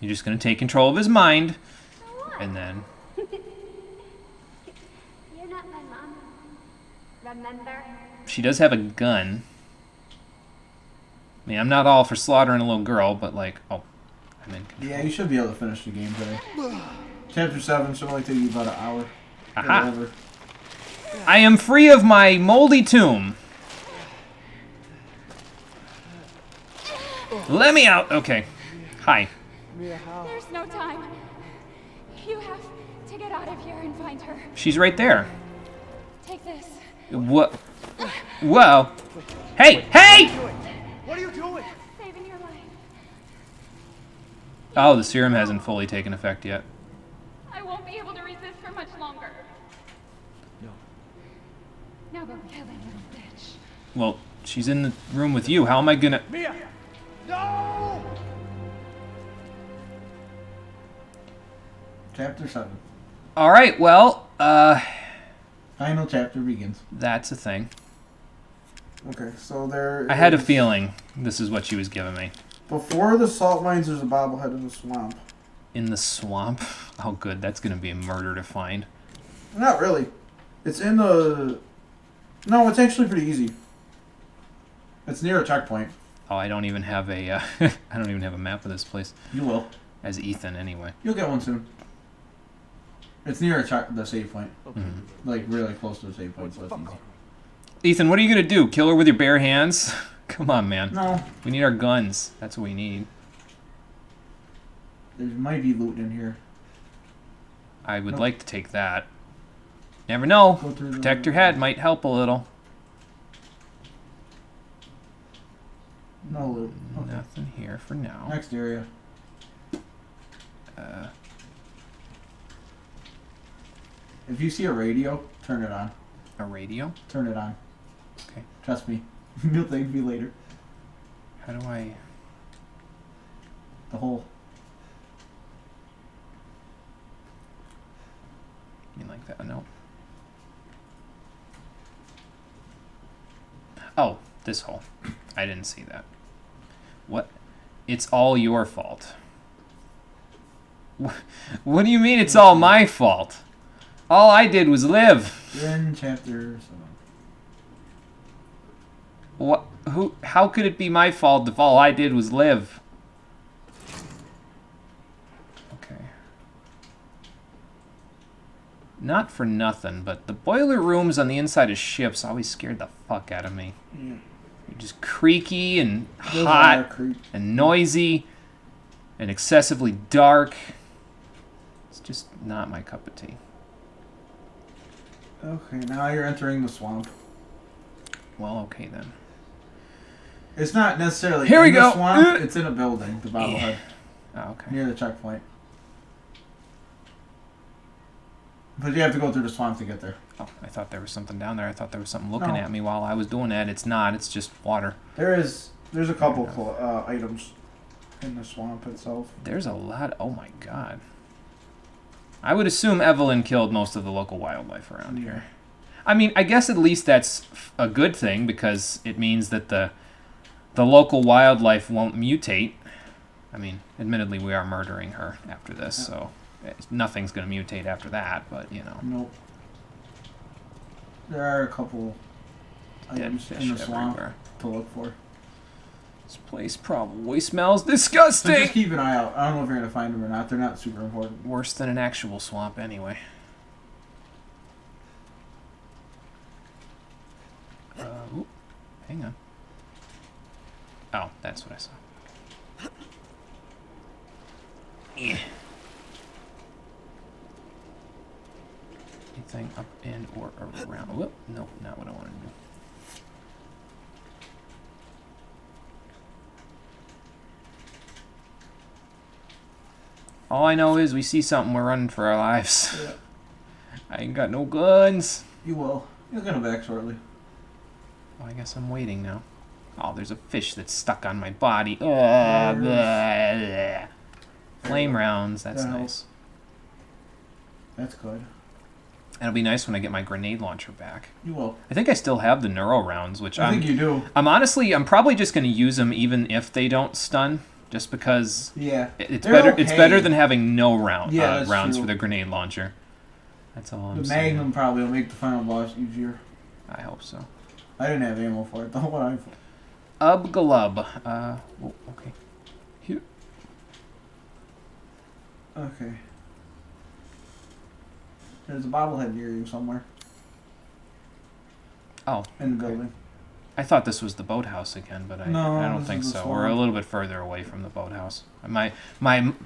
You're just gonna take control of his mind, So what? and then You're not my mom. Remember? she does have a gun. I mean, I'm not all for slaughtering a little girl, but like, oh, I'm in control. Yeah, you should be able to finish the game today. Chapter 7 should only take you about an hour. Get Aha. over. I am free of my moldy tomb. Let me out. Okay. Hi. There's no time. You have to get out of here and find her. She's right there. Take this. What? Whoa. Hey! Hey! What are you doing? Saving your life. Oh, the serum hasn't fully taken effect yet. I won't be able to resist for much longer. No. Now go kill that little bitch. Well, she's in the room with you. How am I gonna... Mia! No! Chapter 7. Alright, well, Final chapter begins. that's a thing. Okay, so there. I had a is- feeling this is what she was giving me. Before the salt mines, there's a bobblehead in the swamp. In the swamp? Oh, good. That's gonna be a murder to find. Not really. It's in the. No, it's actually pretty easy. It's near a checkpoint. Oh, I don't even have a, I don't even have a map of this place. You will. As Ethan, anyway. You'll get one soon. It's near the save point. Mhm. Like, really close to the save point, so it's easy. Ethan, what are you gonna do? Kill her with your bare hands? Come on, man. No, We need our guns. That's what we need. there might be loot in here. I would Nope. like to take that. Never know. Go through the- Protect your head might help a little. No loot. Okay. Nothing here for now. Next area. If you see a radio, turn it on. A radio? Turn it on. Okay. Trust me. You'll thank me later. How do I... The whole. You mean like that? No. Oh, this hole. I didn't see that. What? It's all your fault. What do you mean it's all my fault? All I did was live. You're in chapter 7. What? Who? How could it be my fault if all I did was live? Okay. Not for nothing, but the boiler rooms on the inside of ships always scared the fuck out of me. Yeah. They're just creaky and Those are hot creep. and noisy and excessively dark. It's just not my cup of tea. Okay, now you're entering the swamp. Well, okay then. It's not necessarily Here we in go. the swamp. It's in a building, the bobblehead, Oh, okay. near the checkpoint. But you have to go through the swamp to get there. Oh, I thought there was something down there. I thought there was something looking No. at me while I was doing that. It's not. It's just water. There's a couple items in the swamp itself. There's a lot. Oh my god. I would assume Evelyn killed most of the local wildlife around here. I mean, I guess at least that's a good thing because it means that the local wildlife won't mutate. I mean, admittedly, we are murdering her after this, so nothing's going to mutate after that, but, you know. Nope. There are a couple Dead items fish in the swamp everywhere. to look for. This place probably smells So disgusting! just keep an eye out. I don't know if you're going to find them or not. They're not super important. Worse than an actual swamp, anyway. Ooh, hang on. Oh, that's what I saw. Yeah. Anything up and or around? Whoop, nope, not what I wanted to do. All I know is we see something, we're running for our lives. Yeah. I ain't got no guns. You will. You'll get them back shortly. Oh, I guess I'm waiting now. Oh, there's a fish that's stuck on my body. Flame rounds, that's That nice. helps. That's good. It'll be nice when I get my grenade launcher back. You will. I think I still have the neuro rounds, which I think you do. I'm probably just going to use them even if they don't stun, just because Yeah. it's They're better. okay. It's better than having no Yeah, that's rounds true. for the grenade launcher. That's all I'm The saying. Magnum probably will make the final boss easier. I hope so. I didn't have ammo for it though. What I Ubgalub. Oh, okay. Here. Okay. There's a bobblehead near you somewhere Oh, in the okay. building. I thought this was the boathouse again, but No, I don't this think is the so. We're a swamp. little bit further away from the boathouse. My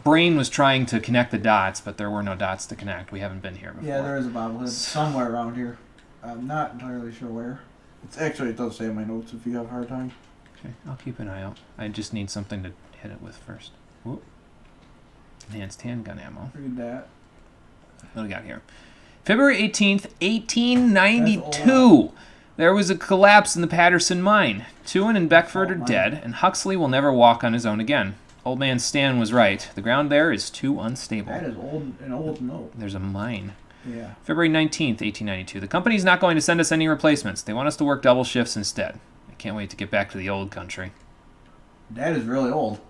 brain was trying to connect the dots, but there were no dots to connect. We haven't been here before. Yeah, there is a bobblehead somewhere around here. I'm not entirely sure where. It's actually, it does say in my notes if you have a hard time. Okay, I'll keep an eye out. I just need something to hit it with first. Whoop. Enhanced handgun ammo. Read that. What do we got here? February 18th, 1892. That's There was a collapse in the Patterson mine. Tewin and Beckford are mine. dead, and Huxley will never walk on his own again. Old man Stan was right. The ground there is too unstable. That is an old note. There's a mine. Yeah. February 19th, 1892. The company's not going to send us any replacements. They want us to work double shifts instead. I can't wait to get back to the old country. That is really old.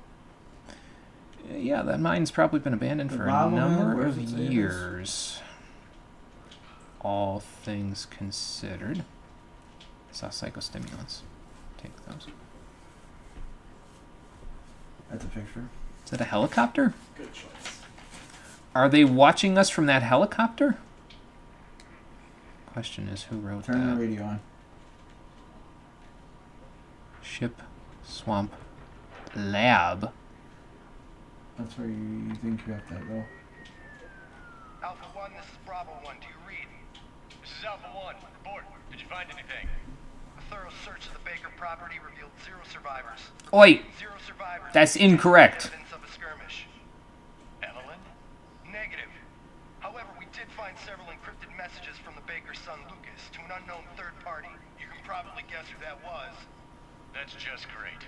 Yeah, that mine's probably been abandoned The for a Bible, number where of does it say it is? years. All things considered. I saw psychostimulants. Take those. That's a picture. Is that a helicopter? Good choice. Are they watching us from that helicopter? Question is, who wrote Turn the that? radio on. Ship, swamp, lab. That's where you think you have to go. Alpha 1, this is Bravo 1. Do you read? This is Alpha 1. Report. Did you find anything? thorough search of the Baker property revealed 0 survivors. Oi! 0 survivors. That's incorrect. Evidence of a skirmish. Evelyn? Negative. However, we did find several encrypted messages from the Baker's son Lucas to an unknown third party. You can probably guess who that was. That's just great.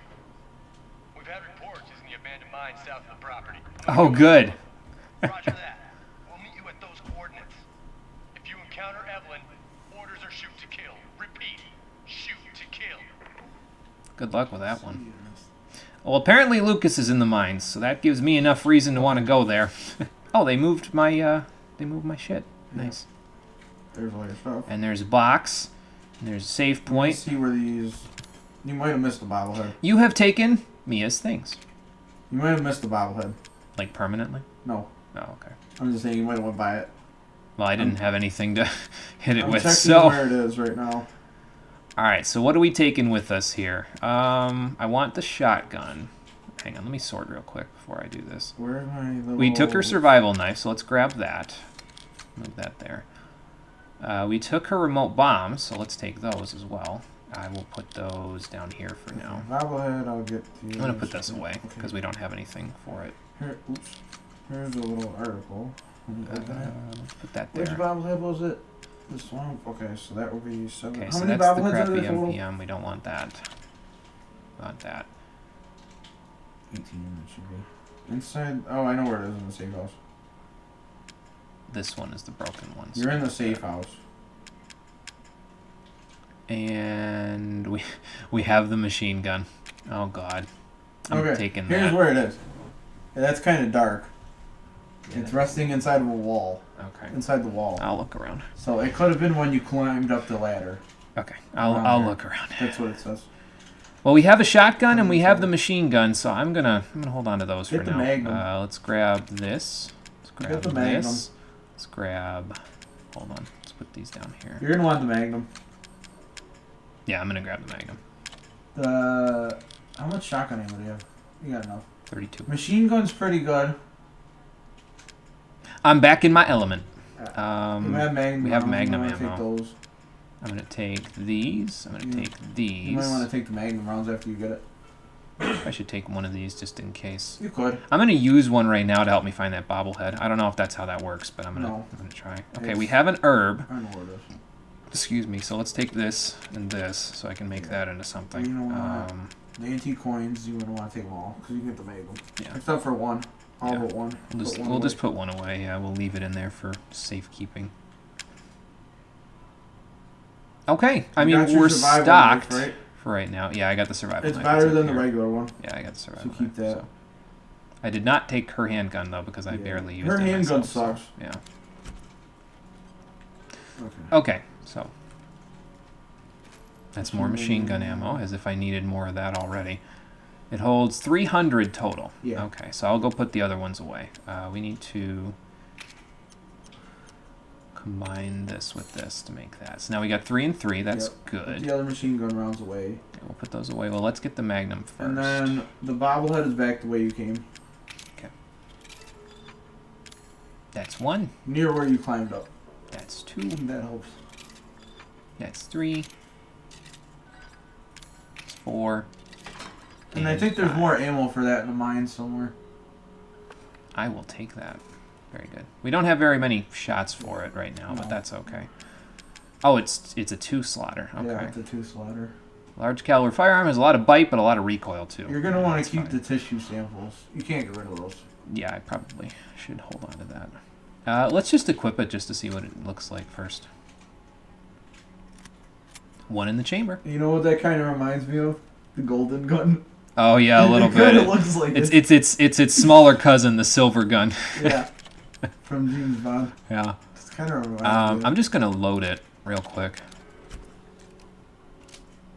We've had reports using the abandoned mine south of the property. Oh, good. Roger that. We'll meet you at those coordinates. If you encounter Evelyn, orders are shoot to kill. Repeat, shoot to kill. Good luck with that one. Well, apparently Lucas is in the mines, so that gives me enough reason to want to go there. Oh, they moved my shit. Nice. There's all your stuff. And there's a box. And there's a save Let's point. see where these... You might have missed the bobblehead. You have taken Mia's things. You might have missed the bobblehead. Like permanently? No. Oh, okay. I'm just saying you might have went by it. Well, I didn't have anything to hit it I'm with, checking so... where it is right now. Alright, so what are we taking with us here? I want the shotgun. Hang on, let me sort real quick before I do this. Where's my little... We took her survival knife, so let's grab that. Move that there. We took her remote bombs, so let's take those as well. I will put those down here for now. Bobblehead, I'll get to... I'm going to put this away, because we don't have anything for it. Here, oops. Here's a little article. Let's put that Which there. bobblehead was it? This one? Okay, so that would be 7. Okay, How so many that's the bobbleheads are crappy there total? MPM. We don't want that. We want that. 18 it should be. Inside... Oh, I know where it is in the safe house. This one is the broken one. so You're in the put safe that. house. And we have the machine gun. Oh god. I'm Okay, taking here's that. where it is. Yeah, that's kind of dark. It's resting inside of a wall. Okay. Inside the wall. I'll look around. So it could have been when you climbed up the ladder. Okay. Around I'll there. look around. That's what it says. Well, we have a shotgun and we have the machine gun, so I'm gonna hold on to those Get for the now. Magnum. Let's grab this. Let's Get grab the Magnum. this. Let's grab. Hold on. Let's put these down here. You're gonna want the Magnum. Yeah, I'm gonna grab the Magnum. How much shotgun ammo do you have? You got enough. 32. Machine gun's pretty good. I'm back in my element. We have Magnum. we have rounds. Magnum You might wanna ammo. Take those. I'm gonna take these. I'm gonna take these. You might want to take the Magnum rounds after you get it. I should take one of these just in case. You could. I'm gonna use one right now to help me find that bobblehead. I don't know if that's how that works, but I'm gonna try. Okay, we have an herb. I know where it is. Excuse me. So let's take this and this, so I can make that into something. You know what? The antique coins, you wouldn't want to take them all because you get the Magnum. Yeah. Except for one. All Yeah. but one. We'll just put one away. Yeah, we'll leave it in there for safekeeping. Okay, I You mean got your we're survival stocked knife, right? for right now. Yeah, I got the survival. It's knife. better up than the here. regular one. Yeah, I got the survival. So keep knife, that. so. I did not take her handgun though because I barely used Her it handgun myself, sucks. So, yeah. Okay. Okay, so that's more machine gun ammo, as if I needed more of that already. It holds 300 total. Yeah. Okay, so I'll go put the other ones away. We need to combine this with this to make that. So now we got 3 and 3. That's Yep. Put good. the other machine gun rounds away. Okay, we'll put those away. Well, let's get the Magnum first. And then the bobblehead is back the way you came. Okay. That's 1. Near where you climbed up. That's 2. That helps. That's 3. That's 4. And I think there's 5. more ammo for that in the mine somewhere. I will take that. Very good. We don't have very many shots for it right now, but No. that's okay. Oh, it's a 2-slotter. Okay. Yeah, it's a 2-slotter. Large caliber firearm has a lot of bite, but a lot of recoil too. You're gonna Yeah, want that's to keep fine. the tissue samples. You can't get rid of those. Yeah, I probably should hold on to that. Let's just equip it just to see what it looks like first. 1 in the chamber. You know what that kind of reminds me of? The golden gun. Oh yeah, a little It bit. kinda looks like it's its smaller cousin, the silver gun. Yeah. From James Bond. Yeah. It's kind of reminds me of I'm just gonna load it real quick.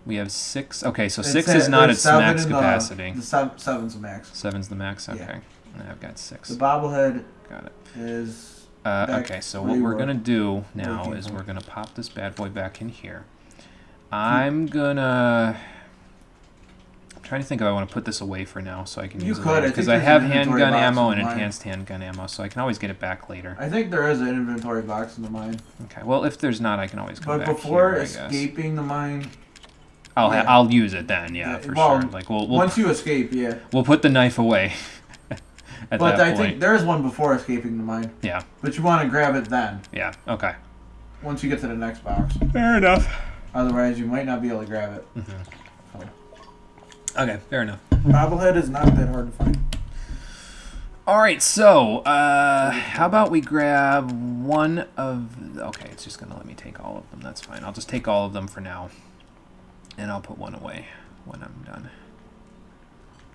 We have 6. Okay, so 6 is not its max capacity. The 7's the max. 7's the max. Okay, Yeah. and I've got 6. The bobblehead Got it. is. back Okay, so where what you we're were. gonna do now Making is one. we're gonna pop this bad boy back in here. I'm gonna. I'm trying to think if I want to put this away for now so I can You use it could, I later think because I there's have an inventory handgun box ammo in and mine. enhanced handgun ammo, so I can always get it back later. I think there is an inventory box in the mine. Okay, well if there's not, I can always come But back before here, I guess. escaping the mine, I'll use it then. Yeah, for well, sure. Like we'll once you escape, yeah. we'll put the knife away. At But that I point. think there's one before escaping the mine. Yeah. But you want to grab it then. Yeah. Okay. Once you get to the next box. Fair enough. Otherwise, you might not be able to grab it. Okay. Fair enough. Bobblehead is not that hard to find. All right, so how about we grab one of... Okay, it's just going to let me take all of them. That's fine. I'll just take all of them for now, and I'll put one away when I'm done.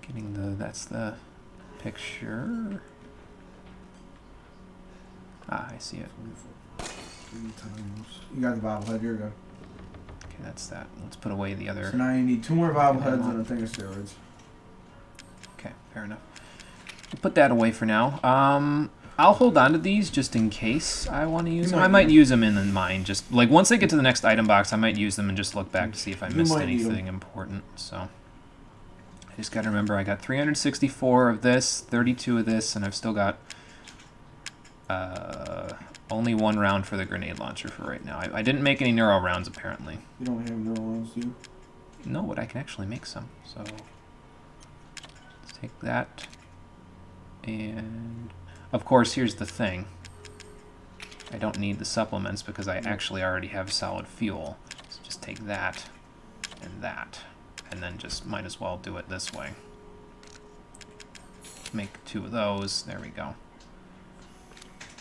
Getting the... That's the picture. Ah, I see it. 3 times. You got the bobblehead. You're good. Okay, that's that. Let's put away the other... So now you need 2 more bobbleheads and a thing of steroids. Okay, fair enough. We'll put that away for now. I'll hold on to these just in case I want to use them. I might use them in the mine. Just like once I get to the next item box, I might use them and just look back to see if I missed anything important. So I just got to remember I got 364 of this, 32 of this, and I've still got only 1 round for the grenade launcher for right now. I didn't make any neuro rounds apparently. You don't have neuro rounds, do you? No, but I can actually make some. So let's take that. And of course, here's the thing. I don't need the supplements because I actually already have solid fuel. So just take that, and then just might as well do it this way. Make 2 of those. There we go.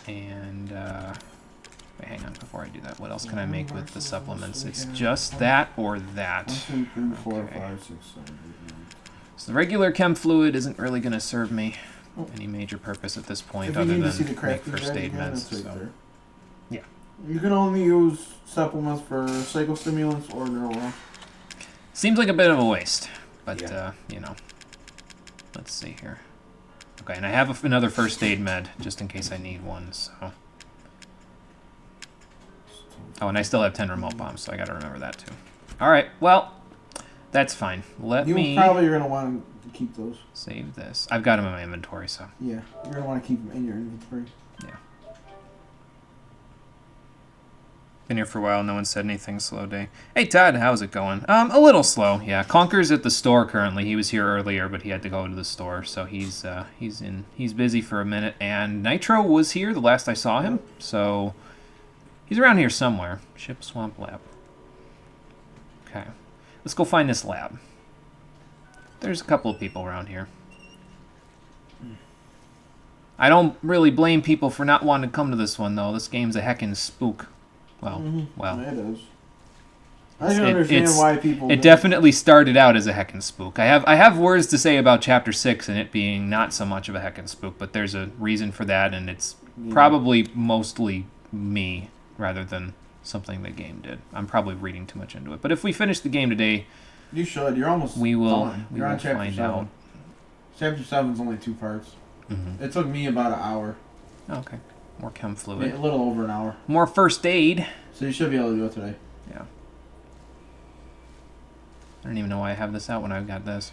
And wait, hang on before I do that. What else can I make with the supplements? It's just that or that. 1, 2, 3, 4, Okay. 5, 6, 7, 8, 9. So the regular chem fluid isn't really going to serve me any major purpose at this point, If you other need to see than the make crafting first guide aid again, meds. it's right So. there. Yeah. You can only use supplements for psychostimulants or neuro. Seems like a bit of a waste, but Yeah. you know. Let's see here. Okay, and I have another first aid med just in case I need one. So. Oh, and I still have 10 remote bombs, so I got to remember that too. All right. Well, that's fine. Let me Probably you're gonna want to keep those. save this. I've got them in my inventory, so. Yeah, you're gonna want to keep them in your inventory. Yeah. Been here for a while. No one said anything. Slow day. Hey Todd, how's it going? A little slow. Yeah, Conker's at the store currently. He was here earlier, but he had to go to the store, so he's busy for a minute. And Nitro was here the last I saw him, so he's around here somewhere. Ship Swamp Lab. Okay, let's go find this lab. There's a couple of people around here. I don't really blame people for not wanting to come to this one, though. This game's a heckin' spook. Well, well. It is. I can understand why people. It definitely started out as a heckin' spook. I have words to say about Chapter 6 and it being not so much of a heckin' spook, but there's a reason for that, and it's probably mostly me rather than something the game did. I'm probably reading too much into it. But if we finish the game today, you should. You're almost. We will. Done. We You're will on chapter find 7. out. Chapter 7's only 2 parts. Mm-hmm. It took me about an hour. Okay. More chem fluid. A little over an hour. More first aid. So you should be able to do it today. Yeah. I don't even know why I have this out when I've got this.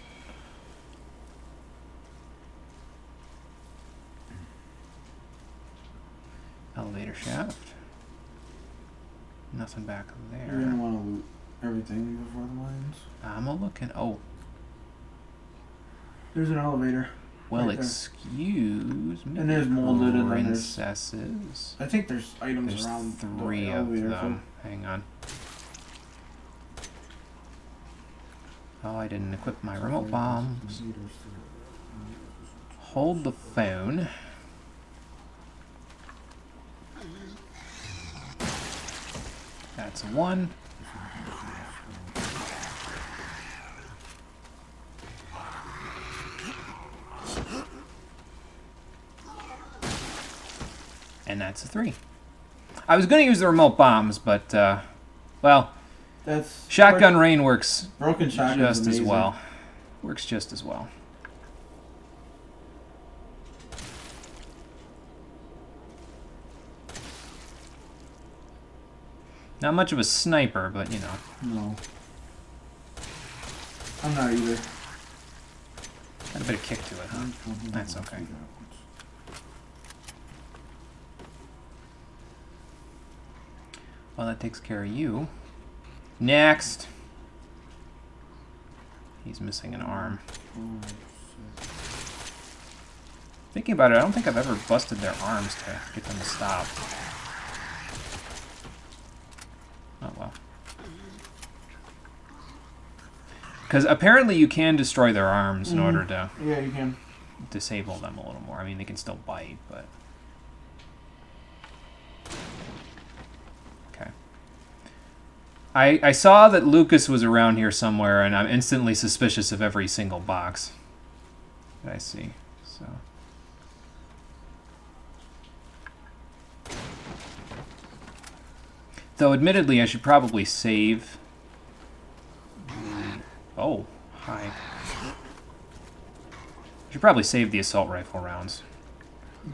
Elevator shaft. Nothing back there. You're gonna want to loot everything before the mines. I'm looking. Oh. There's an elevator. Well, right there. Excuse me. And there's molded and then there's. Princesses. I think there's items There's around 3 the of elevator them. Hang on. Oh, I didn't equip my remote bombs. Hold the phone. That's a 1. And that's a 3. I was going to use the remote bombs, but, well, That's shotgun rain works broken shotgun's just as amazing. well. Works just as well. Not much of a sniper, but you know. No. I'm not either. Got a bit of kick to it, huh? That's okay. Well, that takes care of you. Next. He's missing an arm. Thinking about it, I don't think I've ever busted their arms to get them to stop. Oh well. Because apparently you can destroy their arms in order to Yeah, you can. disable them a little more. I mean, they can still bite, but... Okay. I saw that Lucas was around here somewhere, and I'm instantly suspicious of every single box that I see. So... Though, admittedly, I should probably save... Oh, hi. I should probably save the assault rifle rounds.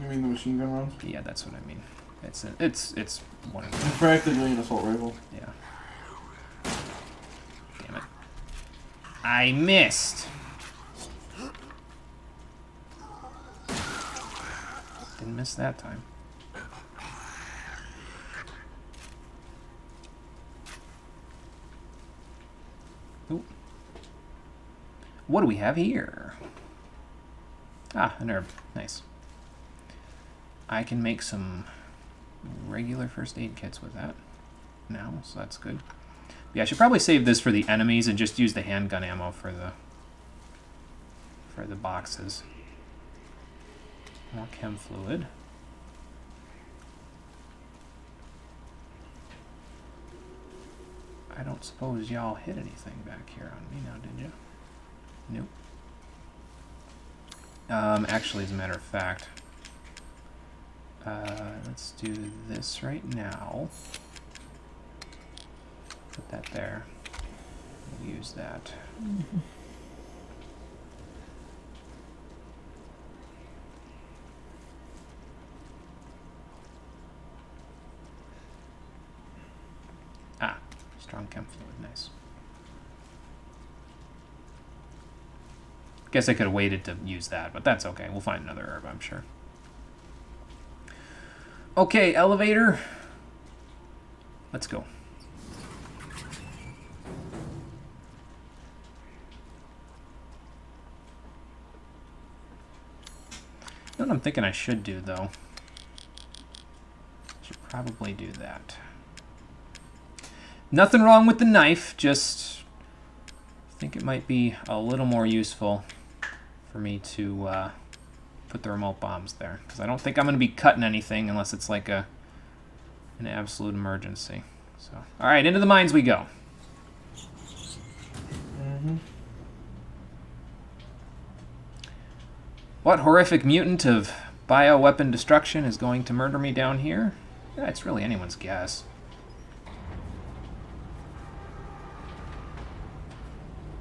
You mean the machine gun rounds? Yeah, that's what I mean. It's one of It's them. practically an assault rifle. Yeah. Damn it. I missed! Didn't miss that time. Ooh. What do we have here? Ah, an herb. Nice. I can make some regular first aid kits with that now, so that's good. Yeah, I should probably save this for the enemies and just use the handgun ammo for the boxes. More chem fluid. I don't suppose y'all hit anything back here on me now, did you? Nope. Actually, as a matter of fact, let's do this right now. Put that there. We'll use that. Ah, strong chem fluid, nice. Guess I could have waited to use that, but that's okay. We'll find another herb, I'm sure. Okay, elevator. Let's go. You know what I'm thinking I should do, though? Should probably do that. Nothing wrong with the knife, just I think it might be a little more useful for me to put the remote bombs there, because I don't think I'm going to be cutting anything unless it's like an absolute emergency. So, all right, into the mines we go. What horrific mutant of bioweapon destruction is going to murder me down here? Yeah, it's really anyone's guess.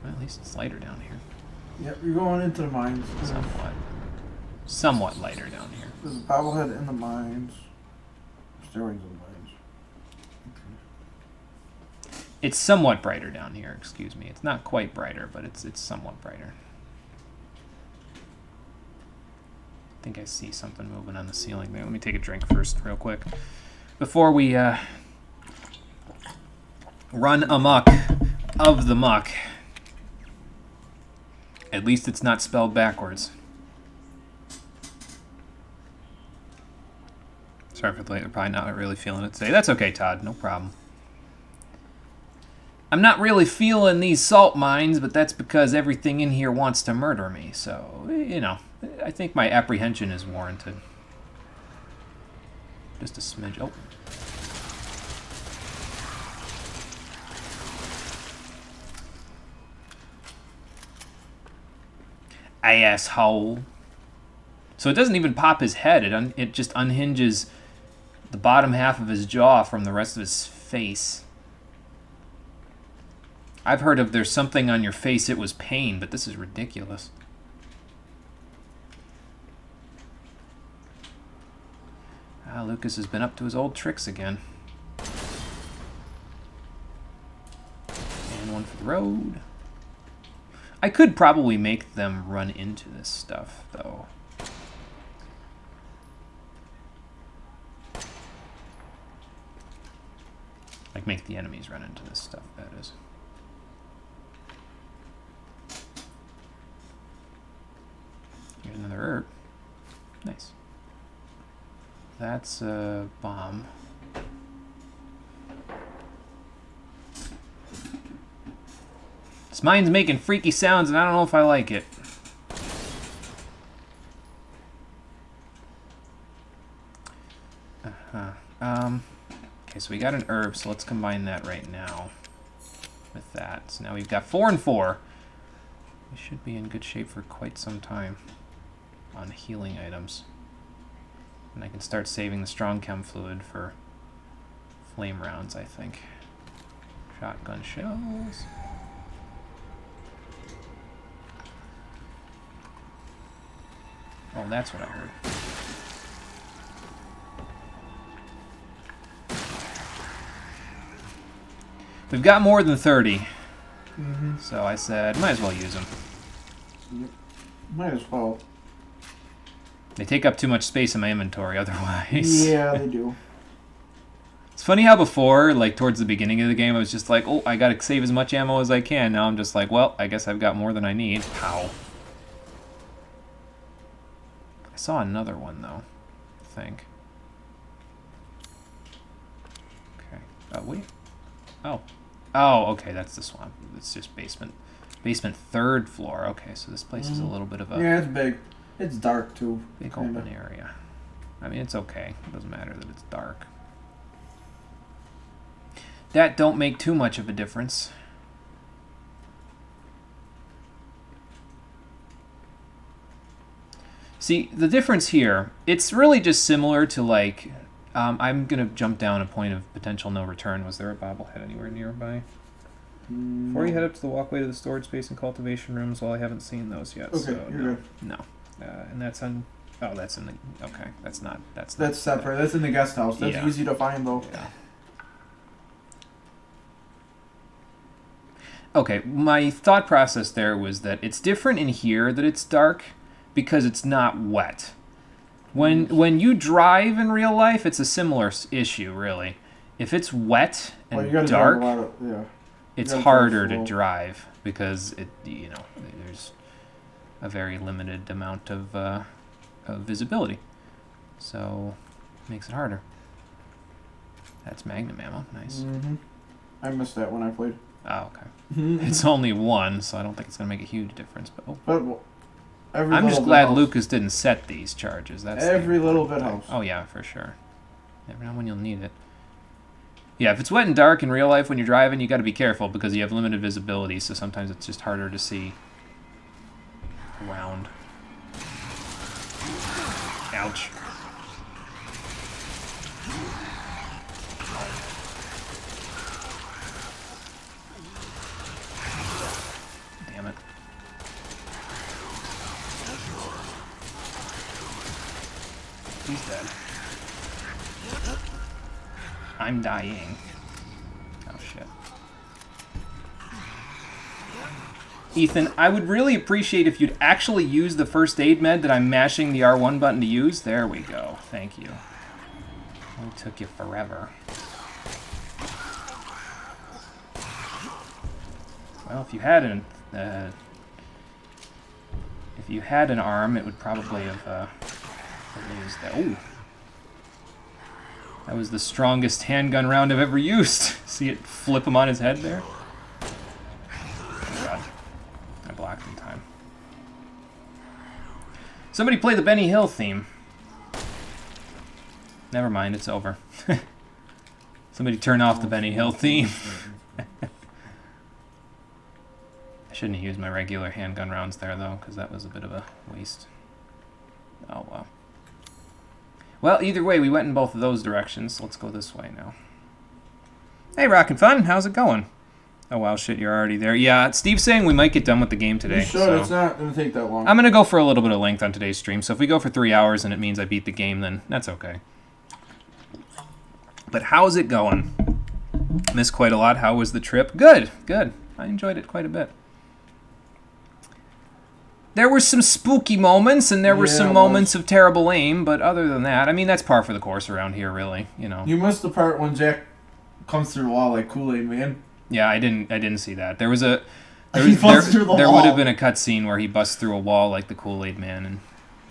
Well, at least it's lighter down here. Yep, you're going into the mines. Somewhat lighter down here. There's a bobblehead in the mines. Steroids in the mines. It's somewhat brighter down here, excuse me. It's not quite brighter, but it's somewhat brighter. I think I see something moving on the ceiling there. Let me take a drink first, real quick. Before we run amok of the muck. At least it's not spelled backwards. Sorry for the late. They're probably not really feeling it today. That's okay, Todd. No problem. I'm not really feeling these salt mines, but that's because everything in here wants to murder me. So, you know, I think my apprehension is warranted. Just a smidge. Oh. Asshole. So it doesn't even pop his head. It just unhinges the bottom half of his jaw from the rest of his face. I've heard of there's something on your face, it was pain, but this is ridiculous. Ah, Lucas has been up to his old tricks again. And one for the road. I could probably make them run into this stuff, though. Like, make the enemies run into this stuff, that is. Nice. That's a bomb. This mine's making freaky sounds, and I don't know if I like it. Okay, so we got an herb, so let's combine that right now with that. So now we've got 4 and 4. We should be in good shape for quite some time on healing items. And I can start saving the strong chem fluid for flame rounds, I think. Shotgun shells. Oh, that's what I heard. We've got more than 30. So I said, might as well use them. Might as well. They take up too much space in my inventory otherwise. Yeah, they do. It's funny how before, like towards the beginning of the game, I was just like, oh, I gotta save as much ammo as I can. Now I'm just like, well, I guess I've got more than I need. Pow. I saw another one, though, I think. Okay. Oh, wait. Oh. Oh, okay, that's the swamp. It's just basement. Basement 3rd floor. Okay, so this place is a little bit of a... Yeah, it's big. It's dark, too. Big open area. I mean, it's okay. It doesn't matter that it's dark. That don't make too much of a difference. See, the difference here, it's really just similar to, like... I'm going to jump down a point of potential no return. Was there a bobblehead anywhere nearby? Before you head up to the walkway to the storage space and cultivation rooms, well, I haven't seen those yet. Okay, so you're good. No. And that's on... Oh, that's in the... Okay, that's not... That's separate. That's in the guest house. That's Yeah. easy to find, though. Yeah. Okay, my thought process there was that it's different in here that it's dark because it's not wet. When you drive in real life, it's a similar issue, really. If it's wet and you gotta dark, drive a lot of, yeah. it's gotta harder drive to slow. drive because there's a very limited amount of visibility, so it makes it harder. That's magnum ammo, nice. I missed that when I played. Oh, okay. It's only 1, so I don't think it's gonna make a huge difference. But I'm just glad Lucas didn't set these charges. That's every little bit helps. Oh yeah, for sure. Never know when you'll need it. Yeah, if it's wet and dark in real life when you're driving, you got to be careful because you have limited visibility. So sometimes it's just harder to see around. Ouch. Damn it. He's dead. I'm dying. Oh shit. Ethan, I would really appreciate if you'd actually use the first aid med that I'm mashing the R1 button to use. There we go. Thank you. It took you forever. Well, if you had an arm, it would probably have used that. Ooh. That was the strongest handgun round I've ever used. See it flip him on his head there? Oh god. I blocked in time. Somebody play the Benny Hill theme. Never mind, it's over. Somebody turn off the Benny Hill theme. I shouldn't have used my regular handgun rounds there, though, because that was a bit of a waste. Oh, well. Well, either way, we went in both of those directions. So let's go this way now. Hey, Rockin' Fun, how's it going? Oh, wow, shit, you're already there. Yeah, Steve's saying we might get done with the game today. You should. So It's not going to take that long. I'm going to go for a little bit of length on today's stream. So if we go for 3 hours and it means I beat the game, then that's okay. But how's it going? Missed quite a lot. How was the trip? Good, good. I enjoyed it quite a bit. There were some spooky moments, and there were some moments of terrible aim, but other than that, I mean, that's par for the course around here, really, you know. You missed the part when Jack comes through the wall like Kool-Aid Man. Yeah, I didn't see that. There was a... He busts through the there wall. would have been a cutscene where he busts through a wall like the Kool-Aid Man, and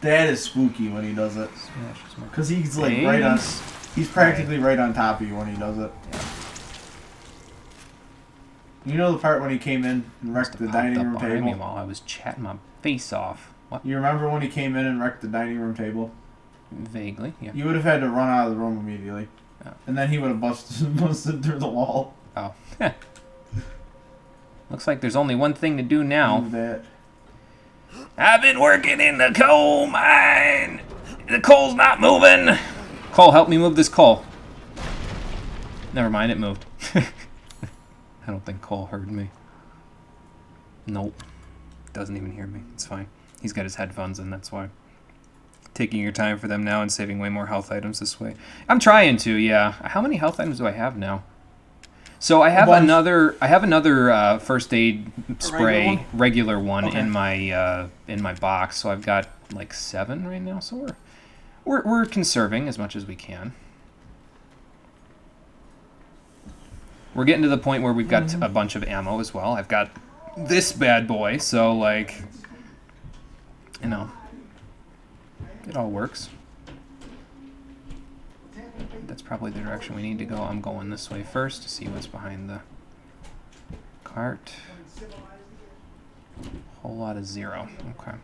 That is spooky when he does it. Smashes my Because he's like right on. face. He's practically right on top of you when he does it. Yeah. You know the part when he came in and wrecked the Popped dining up room behind me table? while I was chatting my face off. What? You remember when he came in and wrecked the dining room table? Vaguely, yeah. You would have had to run out of the room immediately. Oh. And then he would have busted through the wall. Oh. Looks like there's only one thing to do now. Do that. I've been working in the coal mine. The coal's not moving. Cole, help me move this coal. Never mind, it moved. I don't think Cole heard me. Nope. Doesn't even hear me. It's fine. He's got his headphones in, that's why. Taking your time for them now and saving way more health items this way. I'm trying to, yeah. How many health items do I have now? So I have another. I have another first aid spray, regular one Okay. in my box. So I've got like 7 right now. So we're conserving as much as we can. We're getting to the point where we've got a bunch of ammo as well. I've got this bad boy, so like, you know, it all works. That's probably the direction we need to go. I'm going this way first to see what's behind the cart. Whole lot of 0. Okay.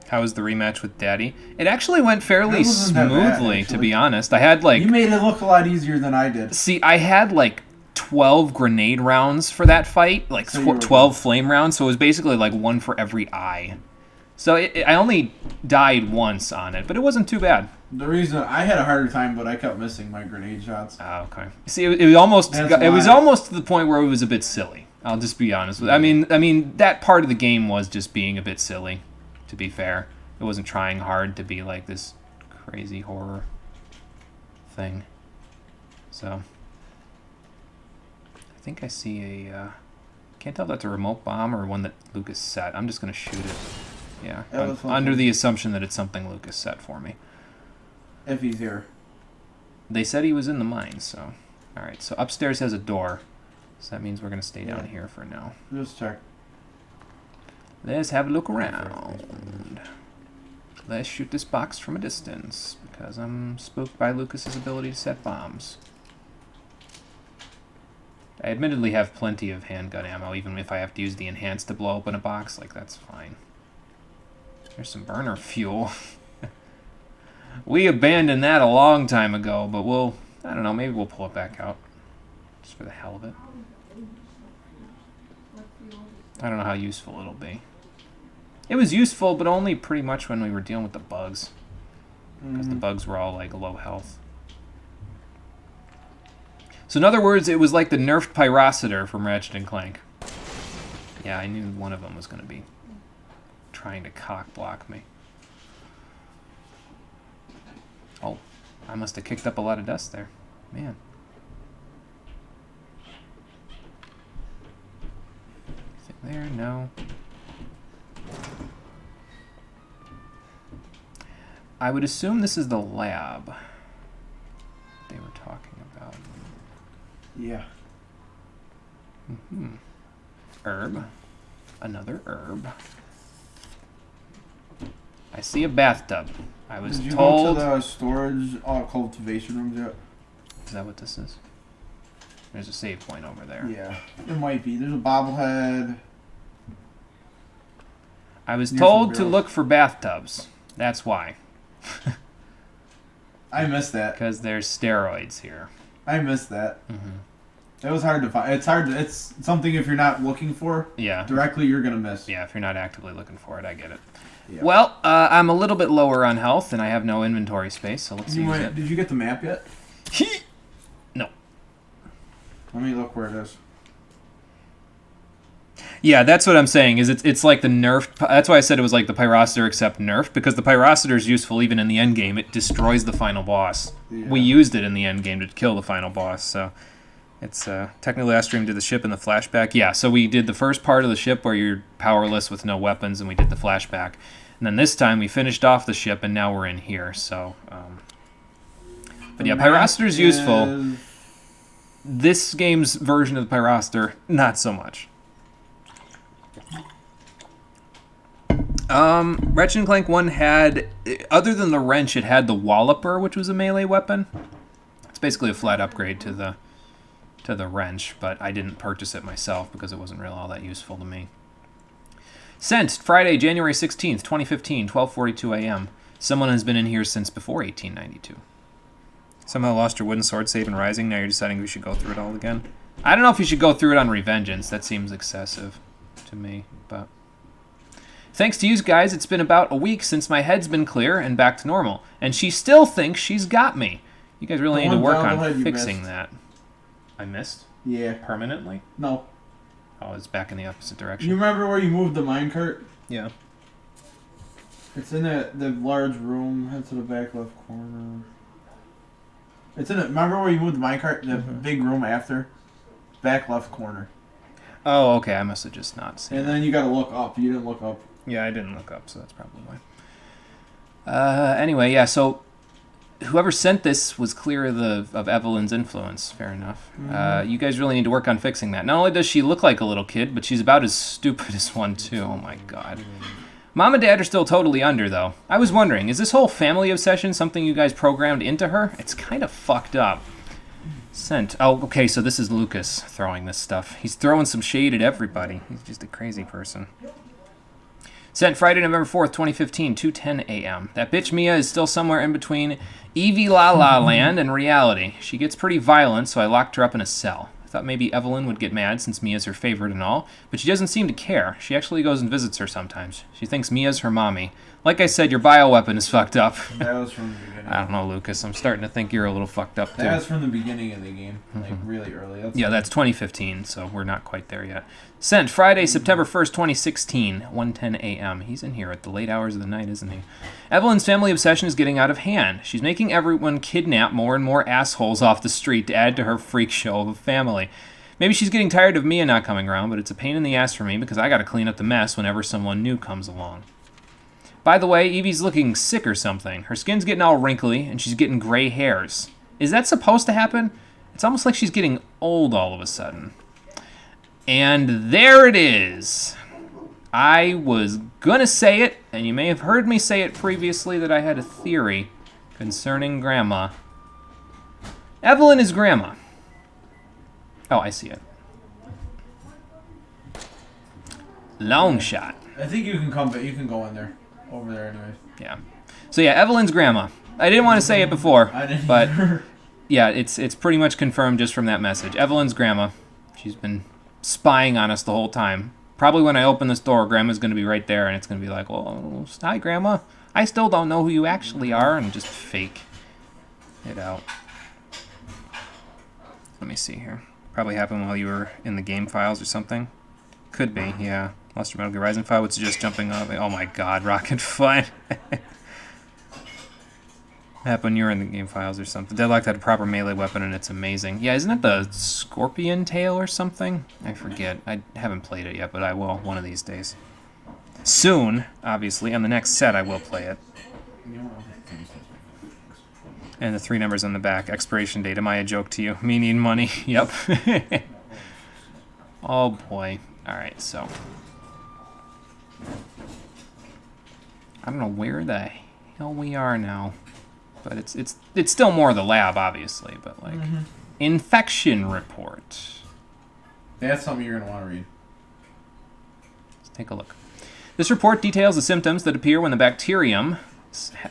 How was the rematch with Daddy? It actually went fairly That wasn't that bad, smoothly, to actually. be honest. I had like... You made it look a lot easier than I did. See, I had like 12 grenade rounds for that fight, like So you were 12 flame rounds, so it was basically like 1 for every eye. So I only died once on it, but it wasn't too bad. The reason I had a harder time, but I kept missing my grenade shots. Oh, okay. See, it was almost That's it was why. almost to the point where it was a bit silly. I'll just be honest with you. I mean that part of the game was just being a bit silly, to be fair. It wasn't trying hard to be like this crazy horror thing. So I think I see a can't tell if that's a remote bomb or one that Lucas set. I'm just going to shoot it. Yeah, That was under something. the assumption that it's something Lucas set for me. If he's here. They said he was in the mine, so... Alright, so upstairs has a door. So that means we're going to stay down Yeah. here for now. Just check. Let's have a look around. Let's shoot this box from a distance, because I'm spooked by Lucas's ability to set bombs. I admittedly have plenty of handgun ammo, even if I have to use the enhanced to blow open a box, like that's fine. There's some burner fuel. We abandoned that a long time ago, but we'll, I don't know, maybe we'll pull it back out. Just for the hell of it. I don't know how useful it'll be. It was useful, but only pretty much when we were dealing with the bugs. Because the bugs were all, like, low health. So in other words, it was like the nerfed Pyrocitor from Ratchet & Clank. Yeah, I knew one of them was going to be trying to cock block me. Oh, I must have kicked up a lot of dust there. Man. Anything there? No. I would assume this is the lab they were talking about. Yeah. Herb. Another herb. I see a bathtub. I was Did you told... go to the storage cultivation rooms yet? Is that what this is? There's a save point over there. Yeah. There might be. There's a bobblehead. I was Near told some to barrels. look for bathtubs. That's why. I missed that. Because there's steroids here. I missed that. It was hard to find. It's hard to, it's something if you're not looking for Yeah. directly, you're going to miss. Yeah, if you're not actively looking for it, I get it. Yeah. Well, I'm a little bit lower on health, and I have no inventory space, so let's You use might, it. did you get the map yet? No. Let me look where it is. Yeah, that's what I'm saying, is it's like the nerfed... That's why I said it was like the Pyrocitor except nerfed, because the Pyrocitor is useful even in the endgame. It destroys the final boss. Yeah. We used it in the endgame to kill the final boss, so... It's technically last stream did the ship and the flashback. Yeah, so we did the first part of the ship where you're powerless with no weapons, and we did the flashback. And then this time we finished off the ship, and now we're in here. So, but yeah, Pyrocitor's useful. This game's version of the Pyrocitor, not so much. Ratchet and Clank 1 had, other than the wrench, it had the Walloper, which was a melee weapon. It's basically a flat upgrade to the wrench, but I didn't purchase it myself because it wasn't really all that useful to me. Sent, Friday, January 16th, 2015, 12:42 a.m. Someone has been in here since before 1892. Somehow lost your wooden sword save in Rising, now you're deciding we should go through it all again. I don't know if you should go through it on Revengeance. That seems excessive to me, but... Thanks to you guys, it's been about a week since my head's been clear and back to normal, and she still thinks she's got me. You guys really need to work on fixing that. I missed? Yeah. Permanently? No. Oh, it's back in the opposite direction. You remember where you moved the minecart? Yeah. It's in the large room. Head to the back left corner. It's in it. Remember where you moved the minecart? The big room after? Back left corner. Oh, okay. I must have just not seen it. And then you gotta look up. You didn't look up. Yeah, I didn't look up, so that's probably why. Anyway, yeah, so whoever sent this was clear of Evelyn's influence. Fair enough. You guys really need to work on fixing that. Not only does she look like a little kid, but she's about as stupid as one, too. Oh, my God. Mom and Dad are still totally under, though. I was wondering, is this whole family obsession something you guys programmed into her? It's kind of fucked up. Sent. Oh, okay, so this is Lucas throwing this stuff. He's throwing some shade at everybody. He's just a crazy person. Sent Friday, November 4th, 2015, 2:10 a.m. That bitch Mia is still somewhere in between Evie La La Land and reality. She gets pretty violent, so I locked her up in a cell. I thought maybe Evelyn would get mad since Mia's her favorite and all, but she doesn't seem to care. She actually goes and visits her sometimes. She thinks Mia's her mommy. Like I said, your bioweapon is fucked up. That was from the beginning. I don't know, Lucas. I'm starting to think you're a little fucked up, too. That was from the beginning of the game. Like, really early. That's 2015, so we're not quite there yet. Sent Friday, September 1st, 2016, 1:10 a.m. He's in here at the late hours of the night, isn't he? Evelyn's family obsession is getting out of hand. She's making everyone kidnap more and more assholes off the street to add to her freak show of a family. Maybe she's getting tired of Mia not coming around, but it's a pain in the ass for me because I gotta clean up the mess whenever someone new comes along. By the way, Evie's looking sick or something. Her skin's getting all wrinkly, and she's getting gray hairs. Is that supposed to happen? It's almost like she's getting old all of a sudden. And there it is. I was gonna say it, and you may have heard me say it previously that I had a theory concerning Grandma. Evelyn is Grandma. Oh, I see it. Long shot. I think you can come, but you can go in there. Over there anyway. Yeah. So yeah, Evelyn's Grandma. I didn't want to say it before, but yeah, it's pretty much confirmed just from that message. Evelyn's Grandma. She's been spying on us the whole time. Probably when I open this door, Grandma's going to be right there, and it's going to be like, well, hi, Grandma. I still don't know who you actually are, and just fake it out. Let me see here. Probably happened while you were in the game files or something. Could be, yeah. Lost your Metal Gear Rising file, which is just jumping up. Oh my god, Rocket Fight. Happened when you were in the game files or something. Deadlock had a proper melee weapon and it's amazing. Yeah, isn't that the Scorpion Tail or something? I forget. I haven't played it yet, but I will one of these days. Soon, obviously. On the next set, I will play it. And the 3 numbers on the back. Expiration date. Am I a joke to you? Me need money. Yep. Oh boy. Alright, so. I don't know where the hell we are now. But it's still more the lab, obviously, but like infection report. That's something you're gonna want to read. Let's take a look. This report details the symptoms that appear when the bacterium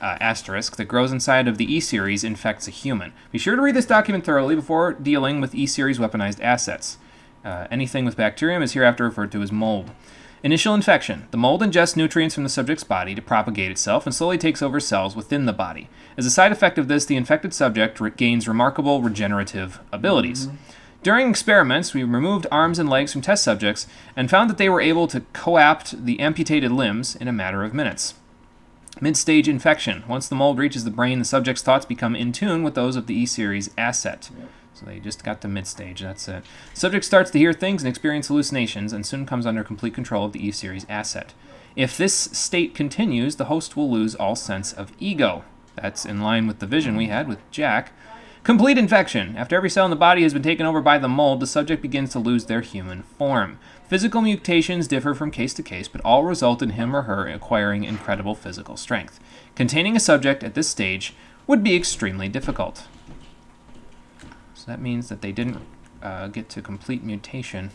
asterisk that grows inside of the E-Series infects a human. Be sure to read this document thoroughly before dealing with E-Series weaponized assets. Anything with bacterium is hereafter referred to as mold. Initial infection. The mold ingests nutrients from the subject's body to propagate itself and slowly takes over cells within the body. As a side effect of this, the infected subject gains remarkable regenerative abilities. During experiments, we removed arms and legs from test subjects and found that they were able to coapt the amputated limbs in a matter of minutes. Mid-stage infection. Once the mold reaches the brain, the subject's thoughts become in tune with those of the E-Series asset. So they just got to mid-stage, that's it. The subject starts to hear things and experience hallucinations and soon comes under complete control of the E-Series asset. If this state continues, the host will lose all sense of ego. That's in line with the vision we had with Jack. Complete infection. After every cell in the body has been taken over by the mold, the subject begins to lose their human form. Physical mutations differ from case to case, but all result in him or her acquiring incredible physical strength. Containing a subject at this stage would be extremely difficult. So that means that they didn't get to complete mutation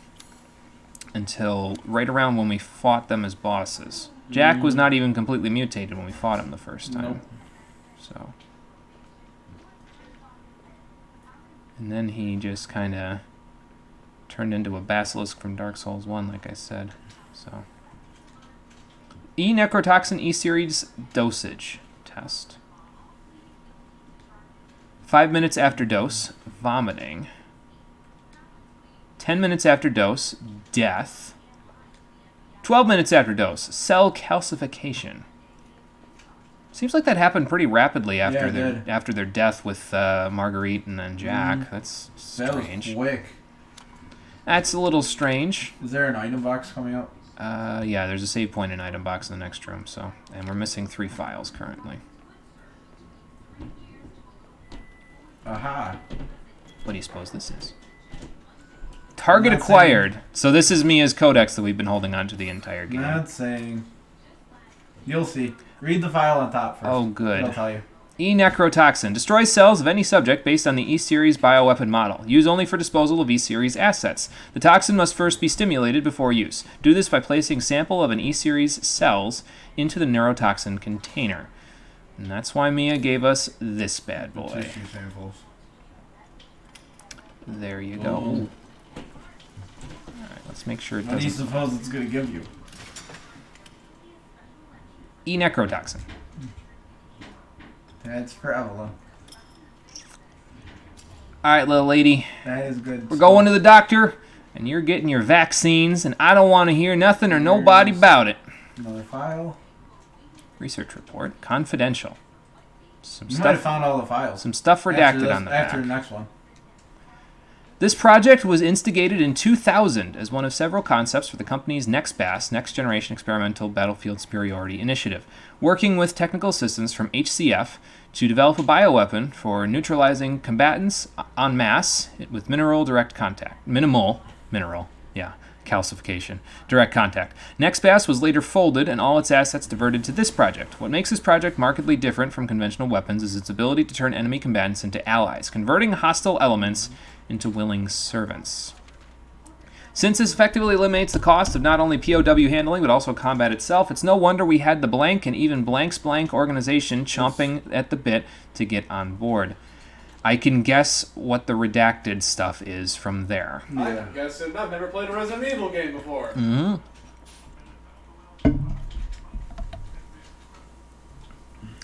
until right around when we fought them as bosses. Jack was not even completely mutated when we fought him the first time. Nope. So, and then he just kind of turned into a basilisk from Dark Souls 1, like I said. So, E-necrotoxin E-series dosage test. 5 minutes after dose, vomiting. 10 minutes after dose, death. 12 minutes after dose, cell calcification. Seems like that happened pretty rapidly after their death with Marguerite and then Jack. That's strange. That was quick. That's a little strange. Is there an item box coming up? Yeah, there's a save point and item box in the next room. So, and we're missing 3 files currently. Aha. What do you suppose this is? Target acquired. So this is Mia's codex that we've been holding on to the entire game. Not saying. You'll see. Read the file on top first. Oh, good. I'll tell you. E-necrotoxin. Destroys cells of any subject based on the E-series bioweapon model. Use only for disposal of E-series assets. The toxin must first be stimulated before use. Do this by placing sample of an E-series cells into the neurotoxin container. And that's why Mia gave us this bad boy. Tissue samples. There you go. Oh. Alright, let's make sure it What do you doesn't... suppose it's going to give you? E-necrotoxin. That's for Evelyn. Alright, little lady. That is good. We're going to the doctor, and you're getting your vaccines, and I don't want to hear nothing or nobody about it. Another file. Research report. Confidential. Some You might have found all the files. Some stuff redacted on the back. After the next one. This project was instigated in 2000 as one of several concepts for the company's NextBAS, Next Generation Experimental Battlefield Superiority Initiative, working with technical assistance from HCF to develop a bioweapon for neutralizing combatants en masse with minimal calcification, direct contact. NextBAS was later folded and all its assets diverted to this project. What makes this project markedly different from conventional weapons is its ability to turn enemy combatants into allies, converting hostile elements into willing servants. Since this effectively eliminates the cost of not only POW handling but also combat itself, it's no wonder we had the Blank and even Blank's Blank organization chomping at the bit to get on board. I can guess what the redacted stuff is from there. I can guess it. I've never played a Resident Evil game before. Mm-hmm.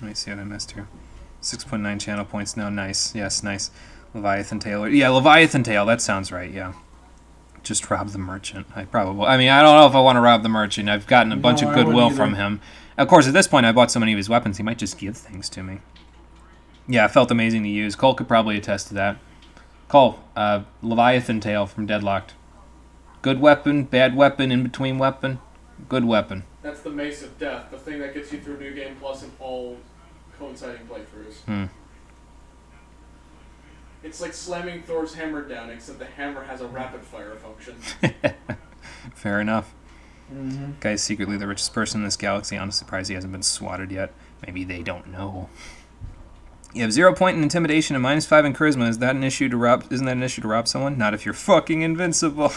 Let me see what I missed here. 6.9 channel points now. Nice. Yes, nice. Leviathan Tail. Yeah, Leviathan Tail. That sounds right, yeah. Just rob the merchant. I don't know if I want to rob the merchant. I've gotten a bunch of goodwill from him. Of course, at this point, I bought so many of his weapons, he might just give things to me. Yeah, it felt amazing to use. Cole could probably attest to that. Cole, Leviathan Tail from Deadlocked. Good weapon, bad weapon, in-between weapon. Good weapon. That's the Mace of Death, the thing that gets you through New Game Plus and all coinciding playthroughs. It's like slamming Thor's hammer down, except the hammer has a rapid-fire function. Fair enough. Guy's secretly the richest person in this galaxy. I'm surprised he hasn't been swatted yet. Maybe they don't know. You have 0 point in intimidation and -5 in charisma. Is that an issue to rob? Isn't that an issue to rob someone? Not if you're fucking invincible.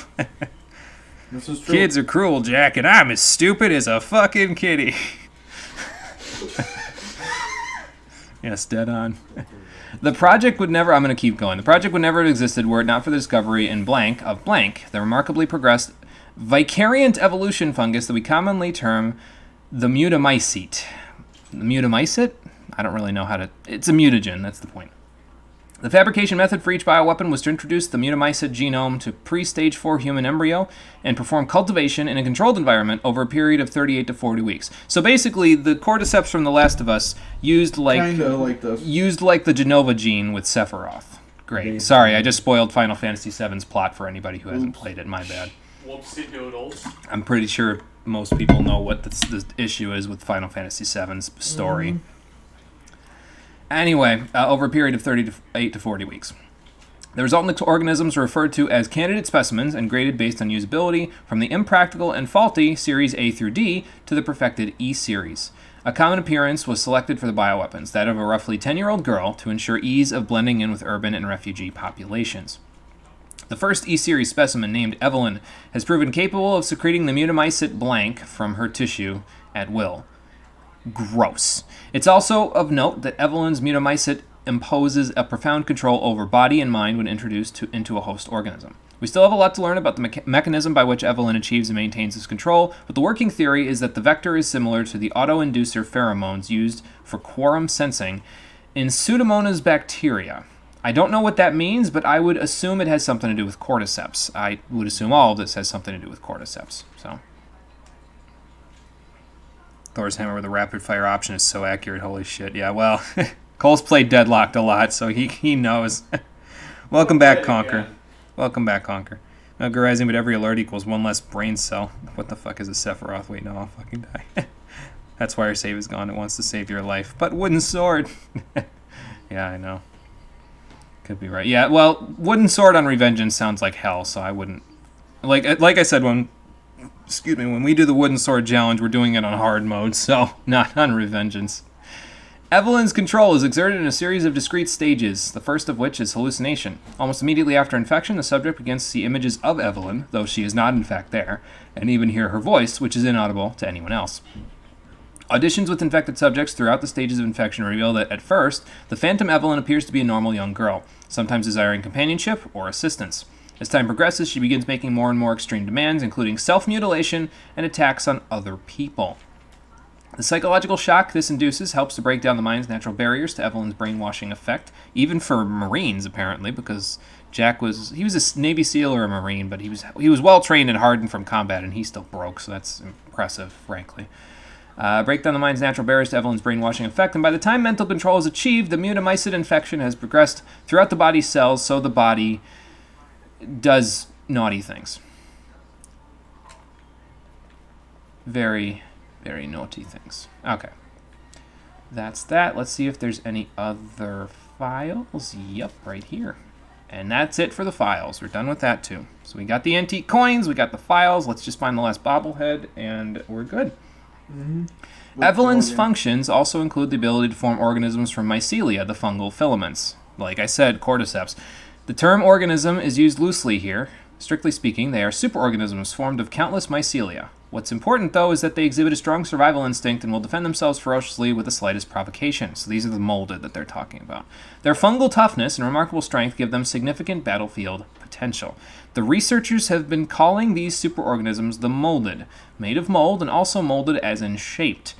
This is true. Kids are cruel, Jack, and I'm as stupid as a fucking kitty. Yes, dead on. The project would never... I'm going to keep going. The project would never have existed were it not for the discovery in Blank of Blank, the remarkably progressed vicariant evolution fungus that we commonly term the mutamycete. The mutamycete? I don't really know how to... It's a mutagen, that's the point. The fabrication method for each bioweapon was to introduce the mutamycete genome to pre-stage 4 human embryo and perform cultivation in a controlled environment over a period of 38 to 40 weeks. So basically, the cordyceps from The Last of Us used like the Genova gene with Sephiroth. Great. Sorry, I just spoiled Final Fantasy VII's plot for anybody who hasn't played it. My bad. Whoopsie doodles. I'm pretty sure most people know what the issue is with Final Fantasy VII's story. Anyway, over a period of 38 to 40 weeks. The resultant organisms are referred to as candidate specimens and graded based on usability from the impractical and faulty series A through D to the perfected E series. A common appearance was selected for the bioweapons, that of a roughly 10-year-old girl, to ensure ease of blending in with urban and refugee populations. The first E-series specimen, named Evelyn, has proven capable of secreting the mutamycete blank from her tissue at will. Gross. It's also of note that Evelyn's mutamycete imposes a profound control over body and mind when introduced into a host organism. We still have a lot to learn about the mechanism by which Evelyn achieves and maintains this control, but the working theory is that the vector is similar to the auto-inducer pheromones used for quorum sensing in Pseudomonas bacteria. I don't know what that means, but I would assume it has something to do with cordyceps. I would assume all of this has something to do with cordyceps. So, Thor's hammer with a rapid-fire option is so accurate. Holy shit. Yeah, well, Cole's played Deadlocked a lot, so he knows. Welcome back, Conquer. Welcome back, Conquer. Memorizing, but every alert equals one less brain cell. What the fuck is a Sephiroth? Wait, no, I'll fucking die. That's why your save is gone. It wants to save your life. But wooden sword. Yeah, I know. Could be right. Yeah, well, wooden sword on Revengeance sounds like hell, so I wouldn't... Like I said, when we do the wooden sword challenge, we're doing it on hard mode, so not on Revengeance. Evelyn's control is exerted in a series of discrete stages, the first of which is hallucination. Almost immediately after infection, the subject begins to see images of Evelyn, though she is not in fact there, and even hear her voice, which is inaudible to anyone else. Auditions with infected subjects throughout the stages of infection reveal that, at first, the phantom Evelyn appears to be a normal young girl, sometimes desiring companionship or assistance. As time progresses, she begins making more and more extreme demands, including self-mutilation and attacks on other people. The psychological shock this induces helps to break down the mind's natural barriers to Evelyn's brainwashing effect, even for Marines, apparently, because Jack was a Navy SEAL or a Marine, but he was well-trained and hardened from combat, and he still broke, so that's impressive, frankly. Break down the mind's natural barriers to Evelyn's brainwashing effect, and by the time mental control is achieved, the mutamycete infection has progressed throughout the body's cells, so the body does naughty things. Very, very naughty things. Okay. That's that. Let's see if there's any other files. Yep, right here. And that's it for the files. We're done with that, too. So we got the antique coins, we got the files. Let's just find the last bobblehead, and we're good. Mm-hmm. Evelyn's functions also include the ability to form organisms from mycelia, the fungal filaments. Like I said, cordyceps. The term organism is used loosely here. Strictly speaking, they are superorganisms formed of countless mycelia. What's important, though, is that they exhibit a strong survival instinct and will defend themselves ferociously with the slightest provocation. So these are the molded that they're talking about. Their fungal toughness and remarkable strength give them significant battlefield potential. The researchers have been calling these superorganisms the molded, made of mold and also molded as in shaped.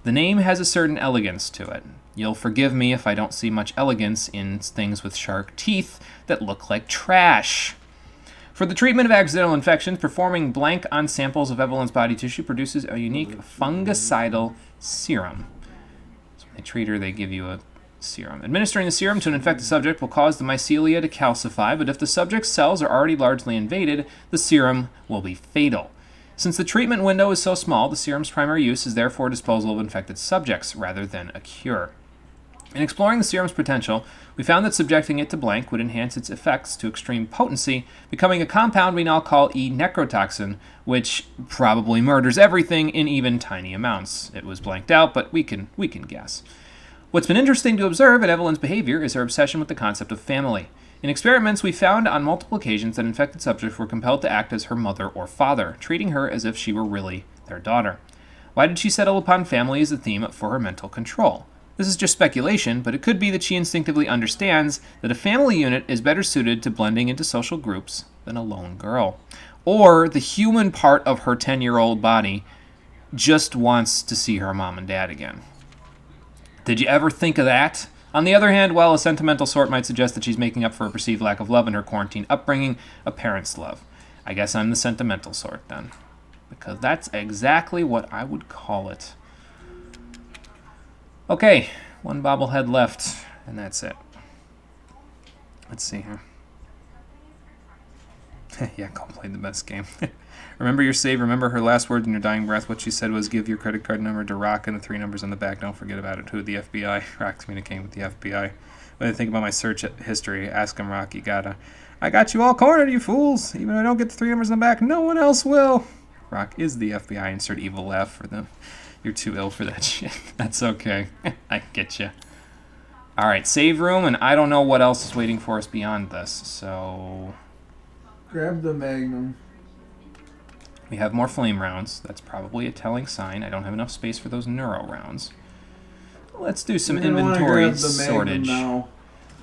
The name has a certain elegance to it. You'll forgive me if I don't see much elegance in things with shark teeth that look like trash. For the treatment of accidental infections, performing blank on samples of Evelyn's body tissue produces a unique fungicidal serum. So when they treat her, they give you a serum. Administering the serum to an infected subject will cause the mycelia to calcify, but if the subject's cells are already largely invaded, the serum will be fatal. Since the treatment window is so small, the serum's primary use is therefore disposal of infected subjects rather than a cure. In exploring the serum's potential, we found that subjecting it to blank would enhance its effects to extreme potency, becoming a compound we now call E-necrotoxin, which probably murders everything in even tiny amounts. It was blanked out, but we can guess. What's been interesting to observe in Evelyn's behavior is her obsession with the concept of family. In experiments, we found on multiple occasions that infected subjects were compelled to act as her mother or father, treating her as if she were really their daughter. Why did she settle upon family as the theme for her mental control? This is just speculation, but it could be that she instinctively understands that a family unit is better suited to blending into social groups than a lone girl. Or the human part of her 10-year-old body just wants to see her mom and dad again. Did you ever think of that? On the other hand, while a sentimental sort might suggest that she's making up for a perceived lack of love in her quarantine upbringing, a parent's love. I guess I'm the sentimental sort then, because that's exactly what I would call it. Okay, one bobblehead left, and that's it. Let's see here. Yeah, Cole played the best game. Remember your save. Remember her last words in your dying breath. What she said was, give your credit card number to Rock and the 3 numbers on the back. Don't forget about it. Who? The FBI. Rock's communicating with the FBI. What do you think about my search history? Ask him, Rocky. I got you all cornered, you fools. Even if I don't get the 3 numbers in the back, no one else will. Rock is the FBI. Insert evil laugh for them. You're too ill for that shit. That's okay. I get you. All right, save room, and I don't know what else is waiting for us beyond this. So Grab the Magnum. we have more flame rounds. That's probably a telling sign. I don't have enough space for those neuro rounds. Let's do some You're gonna wanna inventory grab the Magnum sortage. now.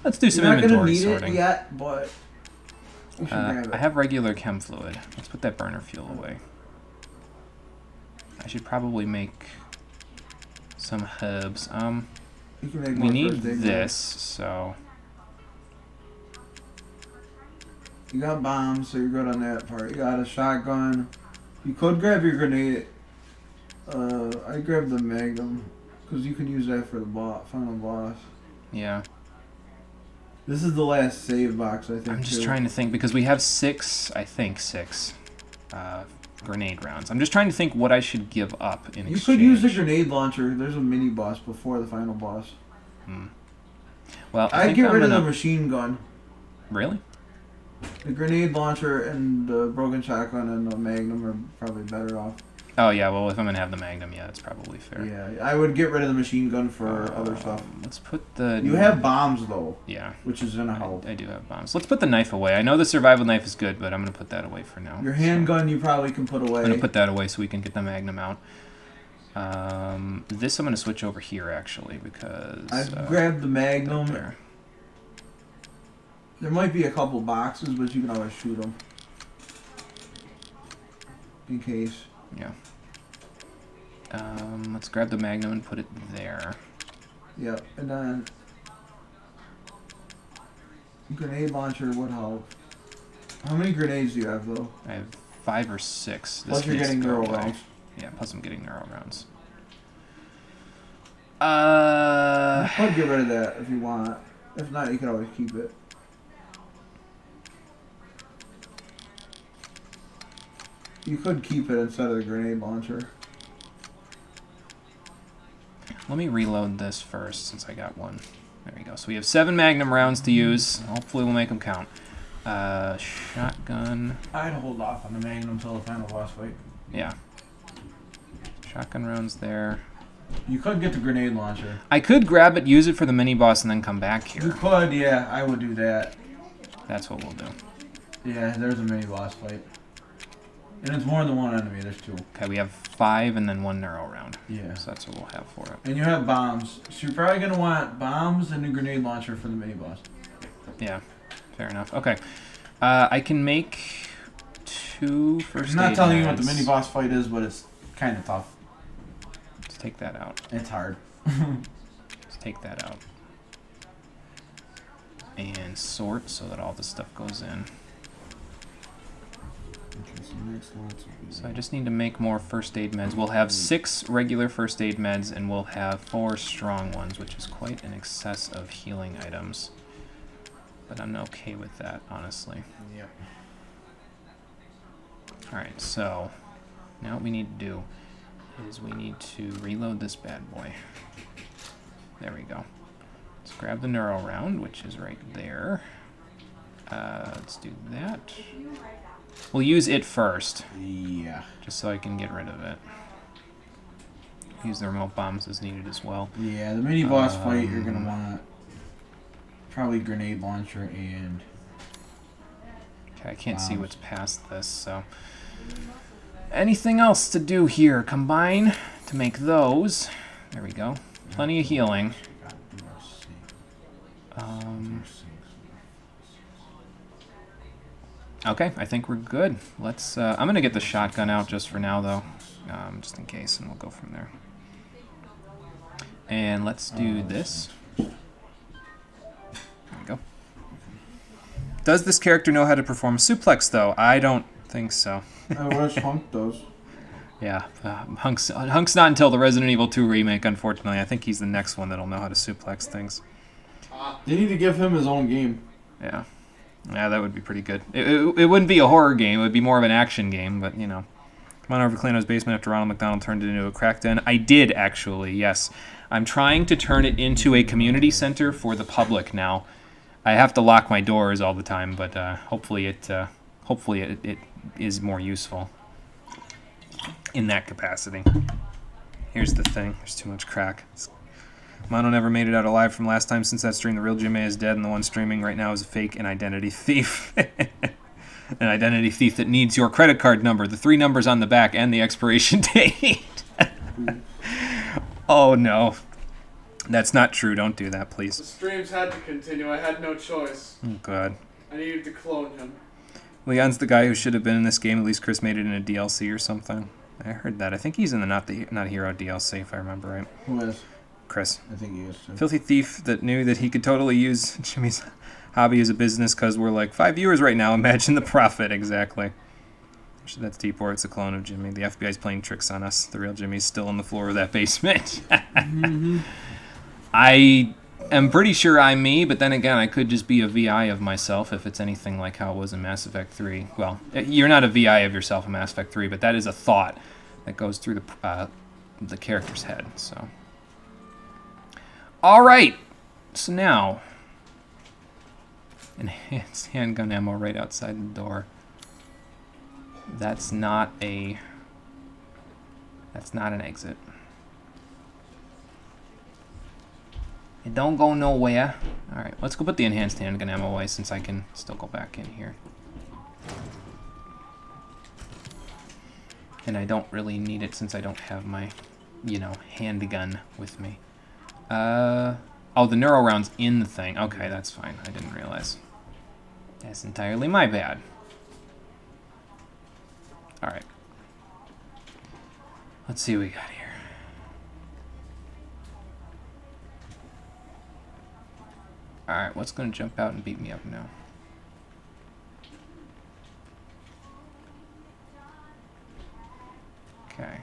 Let's do some You're not gonna inventory need sorting. it yet, but we should grab it. I have regular chem fluid. Let's put that burner fuel away. I should probably make some herbs. You can make We more need first aid this, kits. so You got bombs, so you're good on that part. You got a shotgun. You could grab your grenade. I grabbed the Magnum because you can use that for the final boss. yeah. This is the last save box, I think. I'm just trying to think because we have six grenade rounds. I'm just trying to think what I should give up in You exchange. could use the grenade launcher. There's a mini boss before the final boss. Well, I I'd think get I'm rid of gonna... the machine gun. Really? The grenade launcher and the broken shotgun and the Magnum are probably better off. Oh yeah. Well, if I'm gonna have the Magnum, yeah, that's probably fair. Yeah, I would get rid of the machine gun for other stuff. Let's put the... You have bombs though, Yeah. which is gonna help. I do have bombs. Let's put the knife away. I know the survival knife is good, but I'm going to put that away for now. Your handgun you probably can put away. I'm going to put that away so we can get the Magnum out. This I'm going to switch over here, actually, because... I've grabbed the Magnum. there. There might be a couple boxes, but you can always shoot them. In case. Yeah. Let's grab the Magnum and put it there. Yep, and then... Grenade launcher would help. How many grenades do you have, though? I have 5 or 6. Plus you're needs to getting go neural away. rounds. Yeah, plus I'm getting neural rounds. You could get rid of that if you want. If not, you can always keep it. You could keep it instead of the grenade launcher. Let me reload this first since I got one. There we go. So we have 7 Magnum rounds to use. Hopefully we'll make them count. Shotgun. I'd hold off on the Magnum until the final boss fight. Yeah. Shotgun rounds there. You could get the grenade launcher. I could grab it, use it for the mini boss, and then come back You here. could, yeah, I would do that. That's what we'll do. Yeah, there's a mini boss fight. And it's more than one enemy, there's 2. Okay, we have 5 and then 1 neural round. Yeah. So that's what we'll have for it. And you have bombs. So you're probably going to want bombs and a grenade launcher for the mini boss. Yeah, fair enough. Okay. I can make 2 first I'm not aid telling you what the meds. mini boss fight is, but it's kind of tough. Let's take that out. It's hard. Let's take that out. And sort so that all this stuff goes in. So I just need to make more first aid meds. We'll have 6 regular first aid meds, and we'll have 4 strong ones, which is quite an excess of healing items. But I'm okay with that, honestly. Yep. Alright, so now what we need to do is we need to reload this bad boy. There we go. Let's grab the neural round, which is right there. Let's do that. We'll use it first, Yeah. just so I can get rid of it. Use the remote bombs as needed as well. Yeah, the mini boss fight, you're going to want probably grenade launcher and... Okay, I can't see Bombs. what's past this, so... Anything else to do here? Combine to make those. There we go. Plenty of healing. Okay, I think we're good. Let's. I'm gonna get the shotgun out just for now, though, just in case, and we'll go from there. And let's do this. There we go. Does this character know how to perform a suplex, though? I don't think so. I wish Hunk does. Yeah, Hunk's not until the Resident Evil 2 remake, unfortunately. I think he's the next one that'll know how to suplex things. They need to give him his own game. Yeah. Yeah, that would be pretty good. It wouldn't be a horror game. It would be more of an action game, but, you know. Come on over to Clano's basement after Ronald McDonald turned it into a crack den. I did, actually, yes. I'm trying to turn it into a community center for the public now. I have to lock my doors all the time, but hopefully it is more useful in that capacity. Here's the thing. There's too much crack. Mono never made it out alive from last time since that stream. The real Jimmy is dead, and the one streaming right now is a fake and identity thief. An identity thief that needs your credit card number, the 3 numbers on the back, and the expiration date. Oh, no. That's not true. Don't do that, The please. streams had to continue. I had no choice. Oh, God. I needed to clone him. Leon's the guy who should have been in this game. At least Chris made it in a DLC or something. I heard that. I think he's in the Not Hero DLC, if I remember right. Who is? Chris. I think he is too. Filthy thief that knew that he could totally use Jimmy's hobby as a business because we're like 5 viewers right now. Imagine the profit. Exactly. Actually, that's Deepwater. It's a clone of Jimmy. The FBI's playing tricks on us. The real Jimmy's still on the floor of that basement. I am pretty sure I'm me, but then again, I could just be a VI of myself if it's anything like how it was in Mass Effect 3. Well, you're not a VI of yourself in Mass Effect 3, but that is a thought that goes through the character's head. So, all right. So now, enhanced handgun ammo right outside the door. That's not an exit. It don't go nowhere. Alright, let's go put the enhanced handgun ammo away since I can still go back in here. And I don't really need it since I don't have my, handgun with me. Oh, the neuro round's in the thing. Okay, that's fine. I didn't realize. That's entirely my bad. Alright. Let's see what we got here. Alright, what's going to jump out and beat me up now? Okay.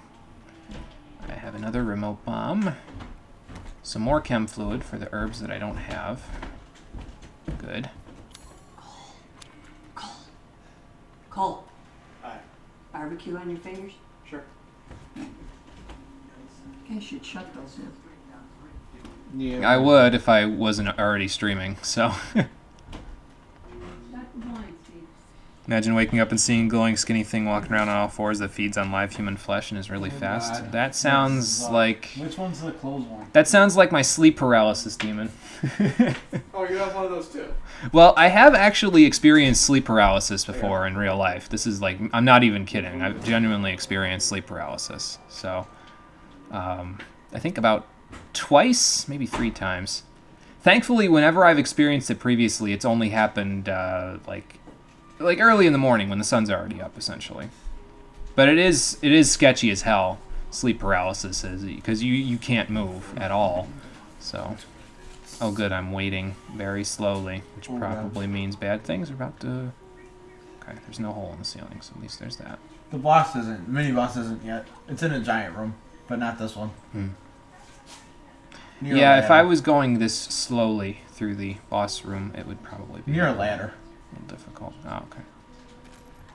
I have another remote bomb. Some more chem fluid for the herbs that I don't have. Good. Cole. Hi. Barbecue on your fingers? Sure. You should shut those in. Yeah. I would if I wasn't already streaming, so. Shut the blinds, Steve. Imagine waking up and seeing a glowing skinny thing walking around on all fours that feeds on live human flesh and is really fast. God. That sounds like... Which one's the closed one? That sounds like my sleep paralysis demon. Oh, you have one of those too? Well, I have actually experienced sleep paralysis before in real life. This is like, I'm not even kidding. I've genuinely experienced sleep paralysis. So, I think about twice, maybe 3 times. Thankfully, whenever I've experienced it previously, it's only happened like early in the morning when the sun's already up, essentially. But it is sketchy as hell, sleep paralysis is, because you can't move at all. So, oh good, I'm waiting very slowly, which probably means bad things are about to... Okay, there's no hole in the ceiling, so at least there's that. The boss isn't. Mini boss isn't yet. It's in a giant room, but not this one. Near Yeah, a if I ladder. was going this slowly through the boss room, it would probably be Near a ladder. a little difficult. Oh, okay.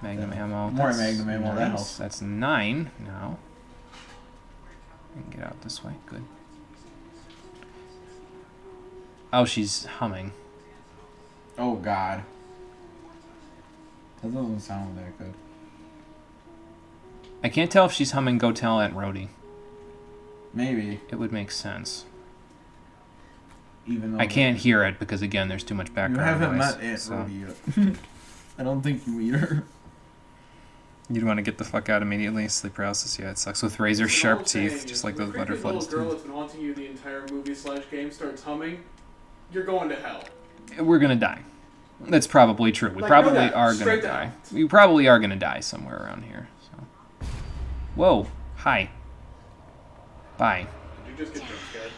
Magnum ammo. More that's magnum ammo, that nice. helps. That's 9 now. I can get out this way. Good. Oh, she's humming. Oh God. That doesn't sound that good. I can't tell if she's humming Go Tell Aunt Rhodey. Maybe. It would make sense. Even though I can't hear it because, again, there's too much You background haven't noise. met Aunt so. Rhodey yet. I don't think you meet her. You'd want to get the fuck out immediately. Sleep paralysis, yeah, it sucks with razor It's an sharp old teeth, saying, just if like the those creepy butterflies little girl do. that's been haunting you the entire movie/game starts humming, you're going to hell. We're gonna die. That's probably true. We Like, probably no doubt. are gonna Straight die. down. We probably are gonna die somewhere around here. So. Whoa! Hi. Bye. Did you just get jump scared?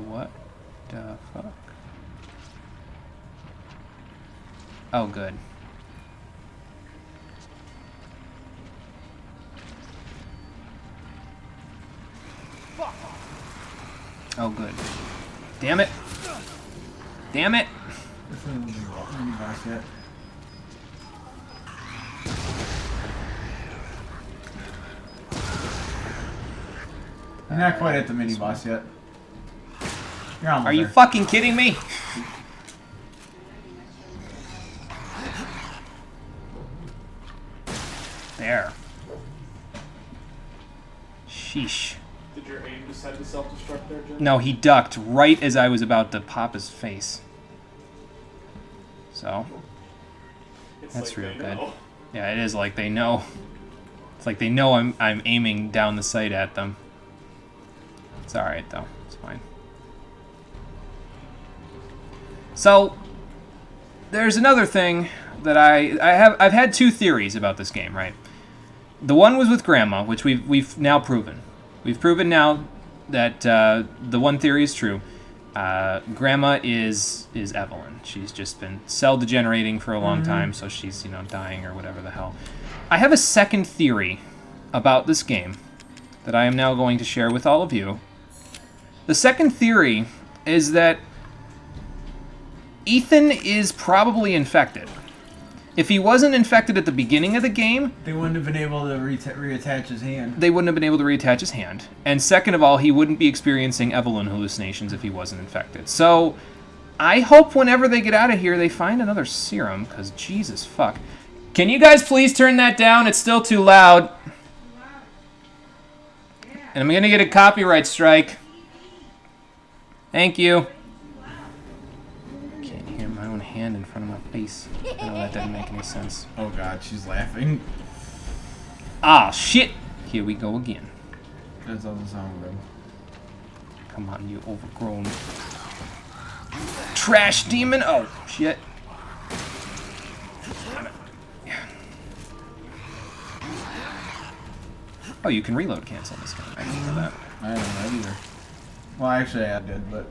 What the fuck? Oh, good. Oh, good. Damn it! Damn it! This isn't mini boss yet. You're not quite at the mini boss yet. You're almost Are you there. fucking kidding me? There. Sheesh. Did your aim decide to self-destruct there, Jen? No, he ducked right as I was about to pop his face. So, It's that's like real they good. know. Yeah, it is like they know. It's like they know I'm aiming down the sight at them. It's alright though. It's fine. So, there's another thing that I've had two theories about this game, right? The one was with Grandma, which we've now proven. We've proven now that the one theory is true. Grandma is Evelyn. She's just been cell degenerating for a long time, so she's, dying or whatever the hell. I have a second theory about this game that I am now going to share with all of you. The second theory is that Ethan is probably infected. If he wasn't infected at the beginning of the game, They wouldn't have been able to reattach his hand. they wouldn't have been able to reattach his hand. And second of all, he wouldn't be experiencing Evelyn hallucinations if he wasn't infected. So, I hope whenever they get out of here, they find another serum, because Jesus fuck. Can you guys please turn that down? It's still too loud. And I'm going to get a copyright strike. Thank you. Can't hear my own hand in front of my face. I know that doesn't make any sense. Oh god, she's laughing. Ah, shit. Here we go again. That doesn't sound good. Come on, you overgrown trash demon. Oh, shit. Oh, you can reload cancel this game. I didn't know that. I don't know either. Well, actually, I did, but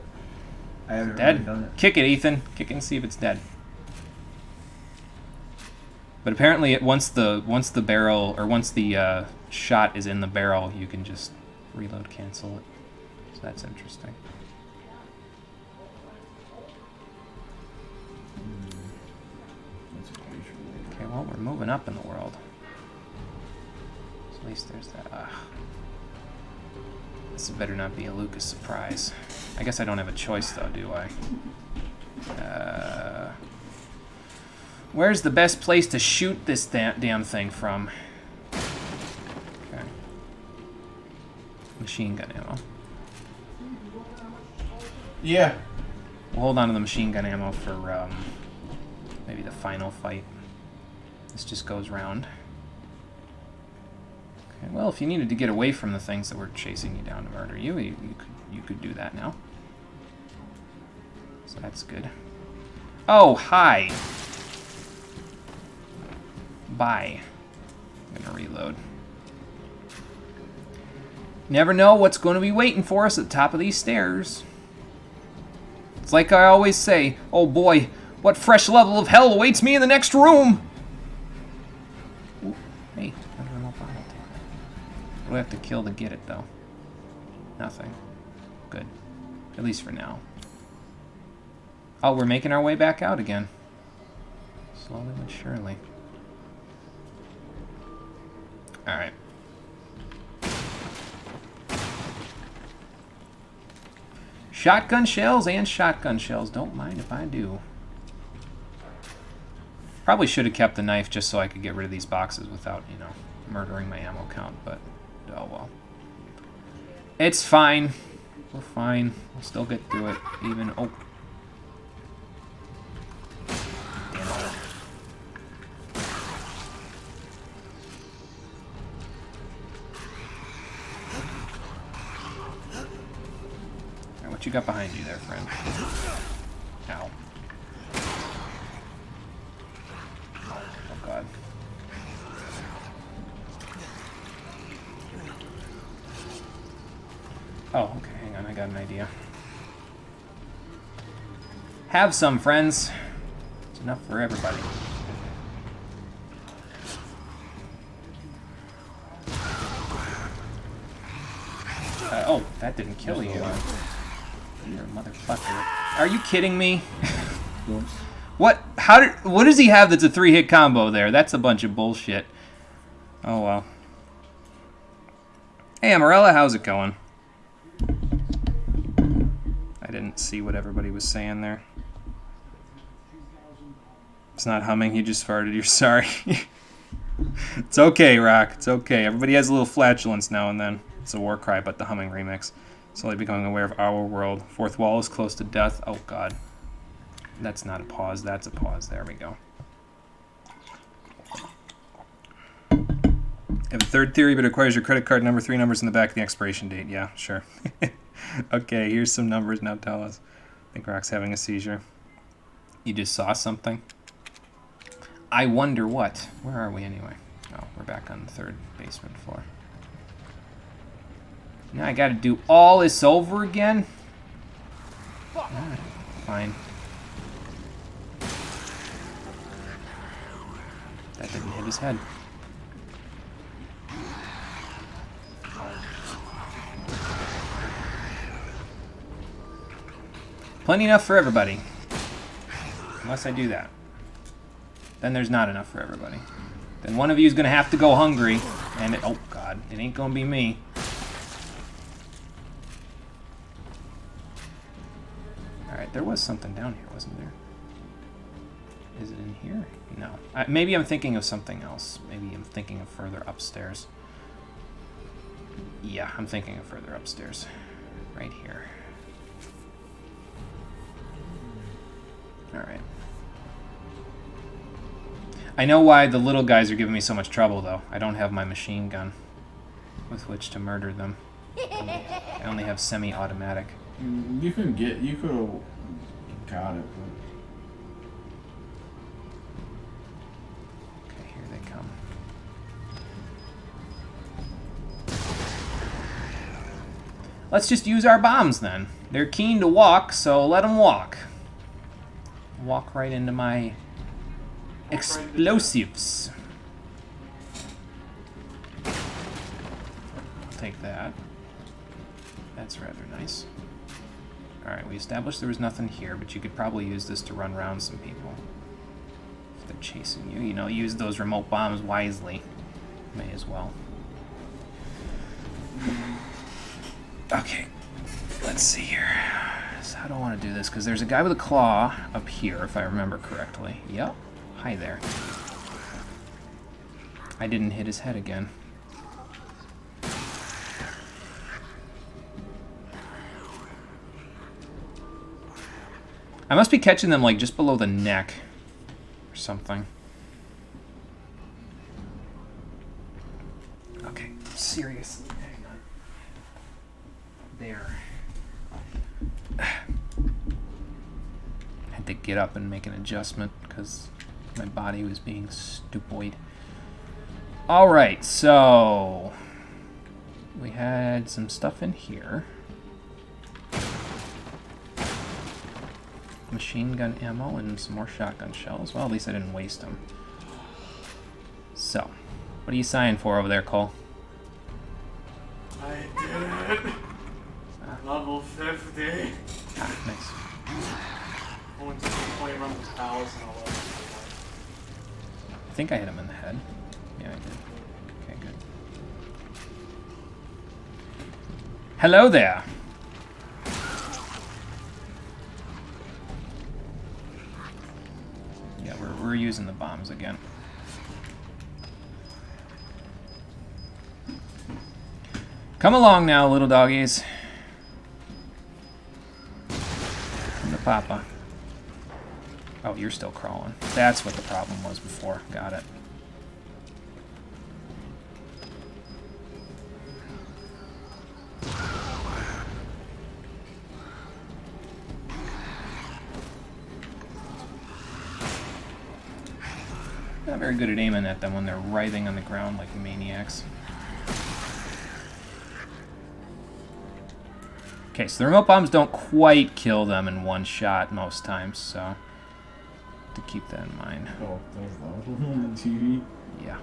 I haven't really done Dead? it. Kick it, Ethan. Kick it and see if it's dead. But apparently, once the barrel, or once the shot is in the barrel, you can just reload cancel it. So that's interesting. Okay, well, we're moving up in the world. So at least there's that. This better not be a Lucas surprise. I guess I don't have a choice, though, do I? Where's the best place to shoot this damn thing from? Okay. Machine gun ammo. Yeah. We'll hold on to the machine gun ammo for maybe the final fight. This just goes round. Okay, well, if you needed to get away from the things that were chasing you down to murder you, you could do that now. So that's good. Oh, hi! Bye. I'm gonna reload. Never know what's going to be waiting for us at the top of these stairs. It's like I always say, oh boy, what fresh level of hell awaits me in the next room? Ooh, hey, another ammo bottle. What do I have to kill to get it, though? Nothing. Good. At least for now. Oh, we're making our way back out again. Slowly but surely. Alright. Shotgun shells and shotgun shells. Don't mind if I do. Probably should have kept the knife just so I could get rid of these boxes without, murdering my ammo count, but oh well. It's fine. We're fine. We'll still get through it. Even, oh. Damn it. Alright, what you got behind you there, friend? Ow. Oh god. Oh, okay, hang on, I got an idea. Have some, friends. It's enough for everybody. Oh, that didn't kill you. You're a motherfucker. Are you kidding me? What does he have that's a 3-hit combo there? That's a bunch of bullshit. Oh well. Hey Amarella, how's it going? I didn't see what everybody was saying there. It's not humming, you just farted, you're sorry. It's okay, Rock, it's okay. Everybody has a little flatulence now and then. It's a war cry, but the humming remix. Slowly becoming aware of our world. Fourth wall is close to death. Oh, God. That's not a pause, that's a pause. There we go. I have a third theory, but it requires your credit card number, 3 numbers in the back, the expiration date. Yeah, sure. Okay, here's some numbers. Now tell us. I think Rock's having a seizure. You just saw something? I wonder what. Where are we anyway? Oh, we're back on the 3rd basement floor. Now I gotta do all this over again? Ah, fine. That didn't hit his head. Plenty enough for everybody. Unless I do that. Then there's not enough for everybody. Then one of you is going to have to go hungry. And it, oh God, it ain't going to be me. Alright, there was something down here, wasn't there? Is it in here? No. Maybe I'm thinking of something else. Maybe I'm thinking of further upstairs. Yeah, I'm thinking of further upstairs. Right here. Alright. I know why the little guys are giving me so much trouble, though. I don't have my machine gun with which to murder them. I only have semi-automatic. You could have got it, but... Okay, here they come. Let's just use our bombs, then. They're keen to walk, so let them walk. Walk right into my explosives. I'll take that. That's rather nice. Alright, we established there was nothing here, but you could probably use this to run around some people. If they're chasing you, you know, use those remote bombs wisely. May as well. Okay, let's see here. So I don't want to do this, because there's a guy with a claw up here, if I remember correctly. Yep. Hi there. I didn't hit his head again. I must be catching them, like, just below the neck. Or something. Okay, seriously. Hang on. There. Had to get up and make an adjustment, because my body was being stupoid. Alright, so... we had some stuff in here. Machine gun ammo and some more shotgun shells. Well, at least I didn't waste them. So, what are you sighing for over there, Cole? I did it! Level 50. Ah, nice. I went to 20 around the house and all that. I think I hit him in the head. Yeah, I did. Okay, good. Hello there! Yeah, we're using the bombs again. Come along now, little doggies. Come to Papa. Oh, you're still crawling. That's what the problem was before. Got it. Not very good at aiming at them when they're writhing on the ground like maniacs. Okay, so the remote bombs don't quite kill them in one shot most times, so to keep that in mind. Oh, there's that on the TV. Yeah.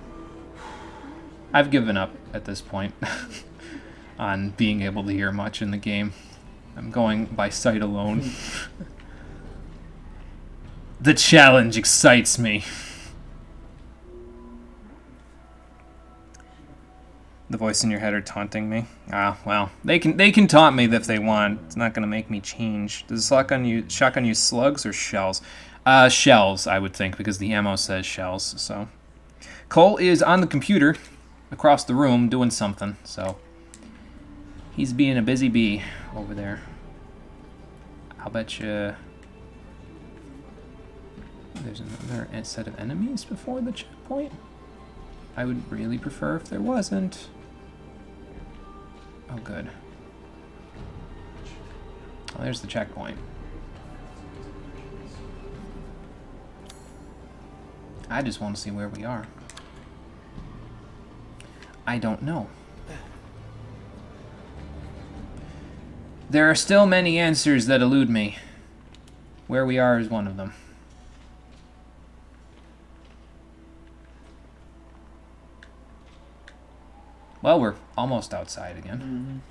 I've given up at this point on being able to hear much in the game. I'm going by sight alone. The challenge excites me. The voice in your head are taunting me. Ah, well, they can taunt me if they want. It's not gonna make me change. Does shotgun use slugs or shells? Shells, I would think, because the ammo says shells. So, Cole is on the computer across the room doing something. So, he's being a busy bee over there. I'll bet you there's another set of enemies before the checkpoint. I would really prefer if there wasn't. Oh, good. Oh, there's the checkpoint. I just want to see where we are. I don't know. There are still many answers that elude me. Where we are is one of them. Well, we're almost outside again.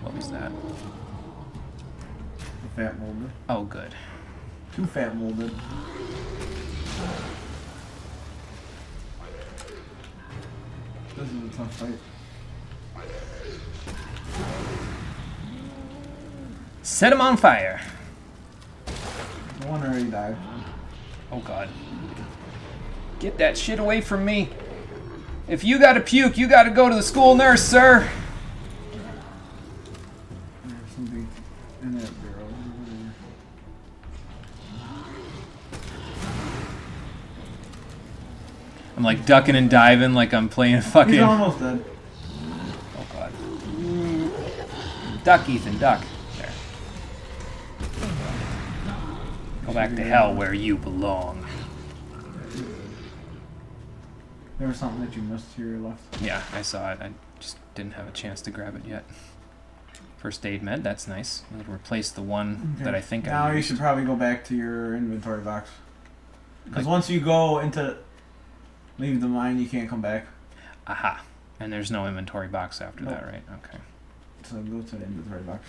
What was that? Fat molded. Oh, good. Too fat molded. This is a tough fight. Set him on fire. The one already died. Oh, God. Get that shit away from me. If you gotta puke, you gotta go to the school nurse, sir. There's something in that barrel. I'm like ducking and diving like I'm playing fucking... He's almost dead. Oh, God. Duck, Ethan, duck. There. Go back to hell where you belong. There was something that you missed to your left. Yeah, I saw it. I just didn't have a chance to grab it yet. First aid med, that's nice. It'll replace the one that I think now I you used. should probably go back to your inventory box. Because once you go into... leave the mine, you can't come back. Aha. And there's no inventory box after Nope. that, right? Okay. So go to the inventory box.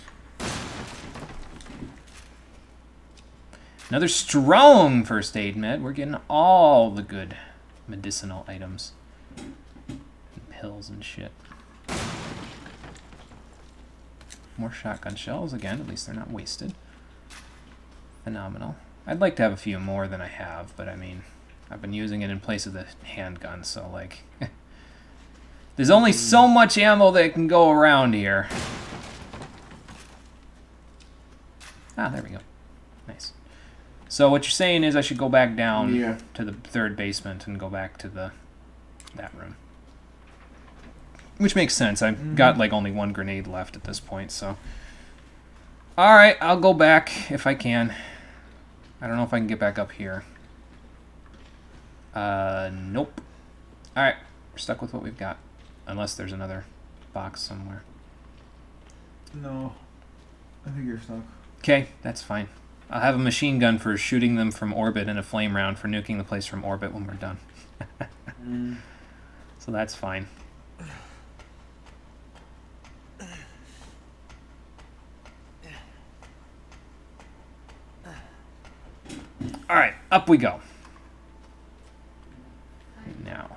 Another strong first aid med. We're getting all the good medicinal items. And pills and shit. More shotgun shells again. At least they're not wasted. Phenomenal. I'd like to have a few more than I have, but I mean, I've been using it in place of the handgun, so like... there's only so much ammo that can go around here. Ah, there we go. Nice. So what you're saying is I should go back down to the third basement and go back to that room. Which makes sense. I've got like only one grenade left at this point, so... Alright, I'll go back if I can. I don't know if I can get back up here. Nope. Alright, we're stuck with what we've got. Unless there's another box somewhere. No. I think you're stuck. Okay, that's fine. I'll have a machine gun for shooting them from orbit and a flame round for nuking the place from orbit when we're done. So that's fine. Alright, up we go. Now.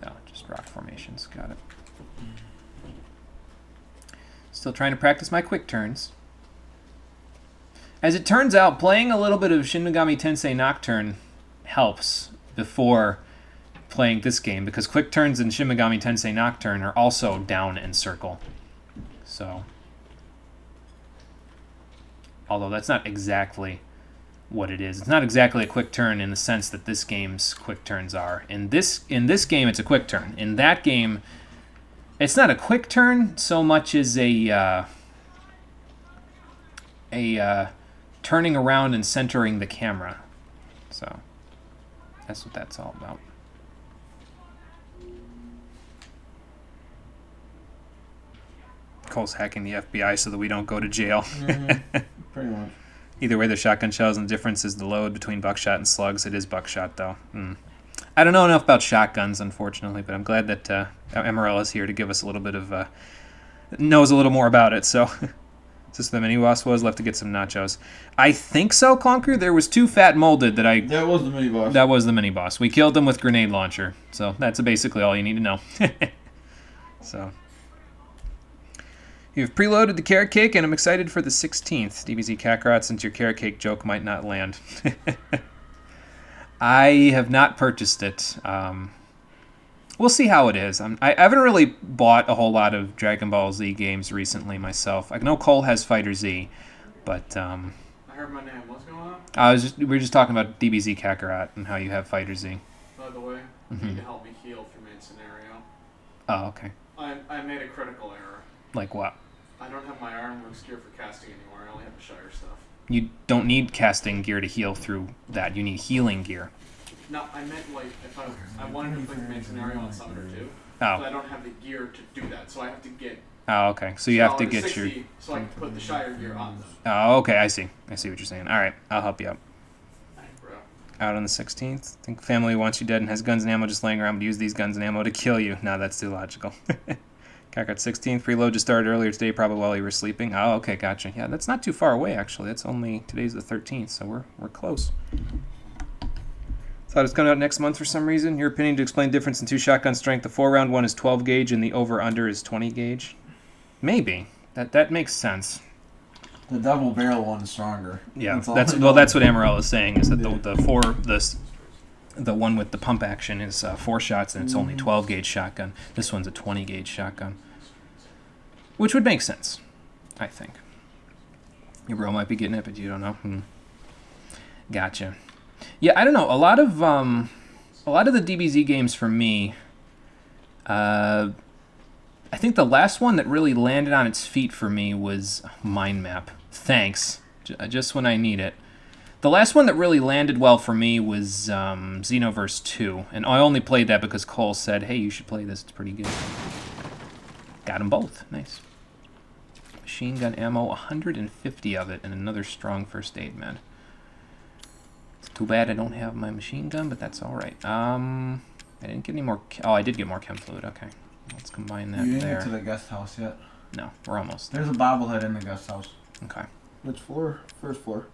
Oh, just rock formations. Got it. Still trying to practice my quick turns. As it turns out, playing a little bit of Shin Megami Tensei Nocturne helps before playing this game, because quick turns in Shin Megami Tensei Nocturne are also down and circle. So, although that's not exactly what it is. It's not exactly a quick turn in the sense that this game's quick turns are. In this game, it's a quick turn. In that game, it's not a quick turn so much as a turning around and centering the camera. So that's what that's all about. Cole's hacking the FBI so that we don't go to jail. Pretty much. Either way, the shotgun shells, and the difference is the load between buckshot and slugs. It is buckshot, though. I don't know enough about shotguns, unfortunately, but I'm glad that Emerald is here to give us a little bit of... knows a little more about it, so Is this the mini boss was? Left to get some nachos. I think so, Clunker. There was 2 fat molded that I... That was the mini boss. That was the mini boss. We killed them with grenade launcher. So that's basically all you need to know. So... You've preloaded the carrot cake, and I'm excited for the 16th. DBZ Kakarot, since your carrot cake joke might not land. I have not purchased it. We'll see how it is. I haven't really bought a whole lot of Dragon Ball Z games recently myself. I know Cole has Fighter Z, but I heard my name. What's going on? we were just talking about DBZ Kakarot and how you have Fighter Z. By the way, you need to help me heal through main scenario. Oh, okay. I made a critical error. Like what? I don't have my Ironworks gear for casting anymore. I only have the Shire stuff. You don't need casting gear to heal through that. You need healing gear. No, I meant like if I wanted to play the main scenario on Summoner 2, Oh. but I don't have the gear to do that, so I have to get. Oh, okay. So you have to solid get 60, your... So I can put the Shire gear on them. Oh, okay. I see. I see what you're saying. All right. I'll help you out. Thanks, bro. Out on the 16th. Think family wants you dead and has guns and ammo just laying around, but use these guns and ammo to kill you. No, that's too logical. Kakarot 16th. Preload just started earlier today, probably while you were sleeping. Oh, okay. Gotcha. Yeah, that's not too far away, actually. That's only... Today's the 13th, so we're close. Thought it was coming out next month for some reason. Your opinion to explain difference in 2 shotgun strength. The 4-round one is 12 gauge and the over-under is 20 gauge. Maybe. That makes sense. The double barrel one is stronger. Yeah, all that's I know. what Amaral is saying, is that the one with the pump action is 4 shots and it's only 12 gauge shotgun. This one's a 20 gauge shotgun. Which would make sense, I think. Your bro might be getting it, but you don't know. Gotcha. Yeah, I don't know. A lot of the DBZ games for me, I think the last one that really landed on its feet for me was Mind Map. Thanks. Just when I need it. The last one that really landed well for me was Xenoverse 2, and I only played that because Cole said, hey, you should play this, it's pretty good. Got them both. Nice. Machine gun ammo, 150 of it, and another strong first aid med. It's too bad I don't have my machine gun, but that's alright. I didn't get any more... Oh, I did get more chem fluid, okay. Let's combine that You didn't there. get to the guest house yet. No, we're almost there. There's a bobblehead in the guest house. Okay. Which floor? First floor.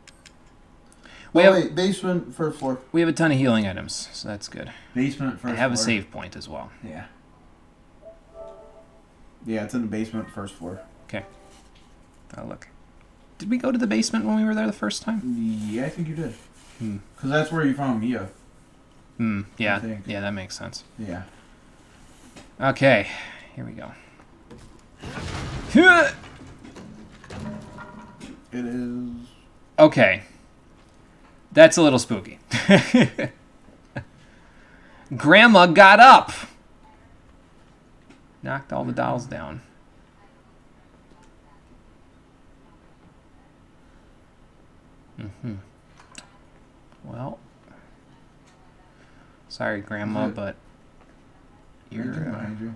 We Oh, have- wait, basement, first floor. We have a ton of healing items, so that's good. Basement, first I have floor. a save point as well. Yeah. Yeah, it's in the basement, first floor. Okay. Oh, look. Did we go to the basement when we were there the first time? Yeah, I think you did. Because that's where you found Mia. I Yeah. think. Yeah, that makes sense. Yeah. Okay. Here we go. It is... Okay. That's a little spooky. Grandma got up! Knocked all the dolls down. Well, sorry, Grandma, but you're behind you.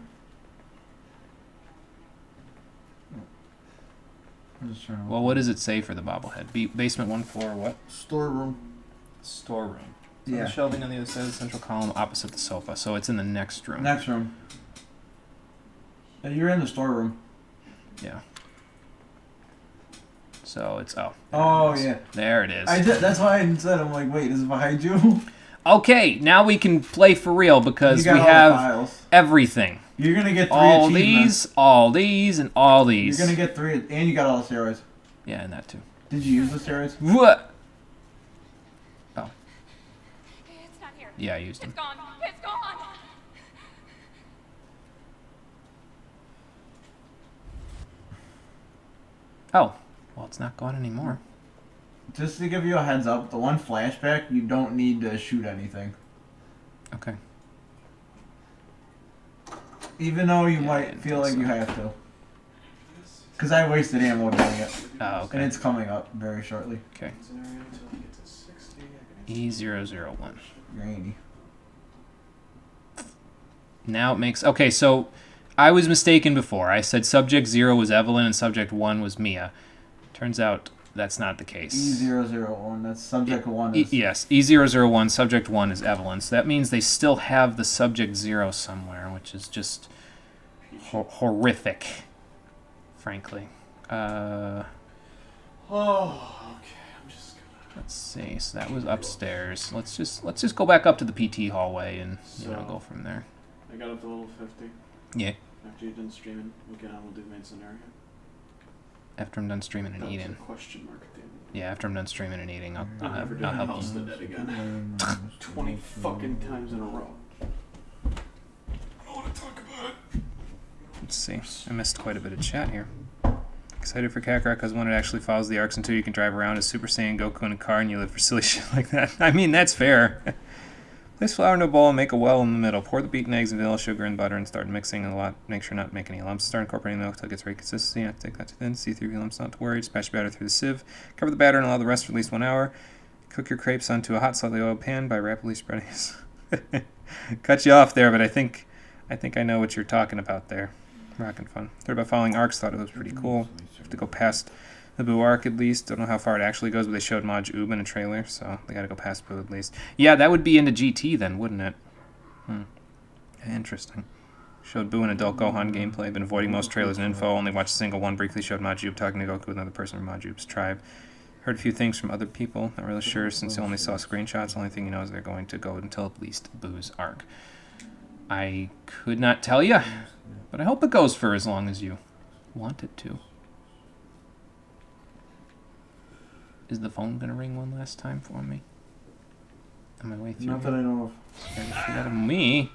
I'm just trying to well. What does it say for the bobblehead? Basement 1 floor. What? Storeroom. Storeroom. So Yeah. the shelving on the other side of the central column, opposite the sofa. So it's in the next room. Next room. You're in the storeroom. Yeah. So it's Oh, there it is. yeah. There it is. I did, that's why I said, I'm like, wait, is it behind you? Okay, now we can play for real because You we got all the have files. everything. You're going to get 3 All achievements. these, all these, and all these. You're going to get 3, and you got all the steroids. Yeah, and that too. Did you use the steroids? What? Oh. It's not here. Yeah, I used them. It's gone. It's gone. Oh, well, it's not gone anymore. Just to give you a heads up, the one flashback, you don't need to shoot anything. Okay. Even though you Yeah, I might didn't feel think like so. you have to. Because I wasted ammo doing it. Oh, okay. And it's coming up very shortly. Okay. Scenario until I get to 60. I can E001. Grainy. Now it makes... Okay, so I was mistaken before. I said subject 0 was Evelyn and subject 1 was Mia. Turns out that's not the case. E001, that's subject 1 is... Yes, E001, subject 1 is Evelyn. So that means they still have the subject 0 somewhere, which is just horrific, frankly. Oh, okay. I'm just gonna. Let's see. So that was upstairs. Let's just go back up to the PT hallway and go from there. I got up to level 50. Yeah. After you're done streaming, we can all do main scenario. After I'm done streaming and That was a eating. question mark at the end. Yeah, after I'm done streaming and eating, I'll Never do help House of you. the Dead again. 20 fucking times in a row. I don't want to talk about it. Let's see. I missed quite a bit of chat here. Excited for Kakarot because one, it actually follows the arcs until you can drive around as Super Saiyan Goku in a car and you live for silly shit like that. I mean, that's fair. Place flour in a bowl and make a well in the middle. Pour the beaten eggs and vanilla sugar and butter and start mixing a lot. Make sure not to make any lumps. Start incorporating milk until it gets right consistency. You have to take that to thin. See through your lumps, not to worry. Just mash the batter through the sieve. Cover the batter and allow the rest for at least 1 hour. Cook your crepes onto a hot, slightly oiled pan by rapidly spreading. Cut you off there, but I think I know what you're talking about there. Rockin' fun. Heard about following arcs. Thought it was pretty cool. Have to go past the Boo arc at least. Don't know how far it actually goes, but they showed Maj Oob in a trailer, so they gotta go past Boo at least. Yeah, that would be into GT then, wouldn't it? Interesting. Showed Boo and adult Gohan gameplay. Been avoiding most trailers and info. Only watched a single one. Briefly showed Maj Oob talking to Goku with another person from Maj Oob's tribe. Heard a few things from other people. Not really sure since you only saw screenshots. The only thing you know is they're going to go until at least Boo's arc. I could not tell you, but I hope it goes for as long as you want it to. Is the phone gonna ring one last time for me? On my way through. Not that I know of. Scared the shit out of me.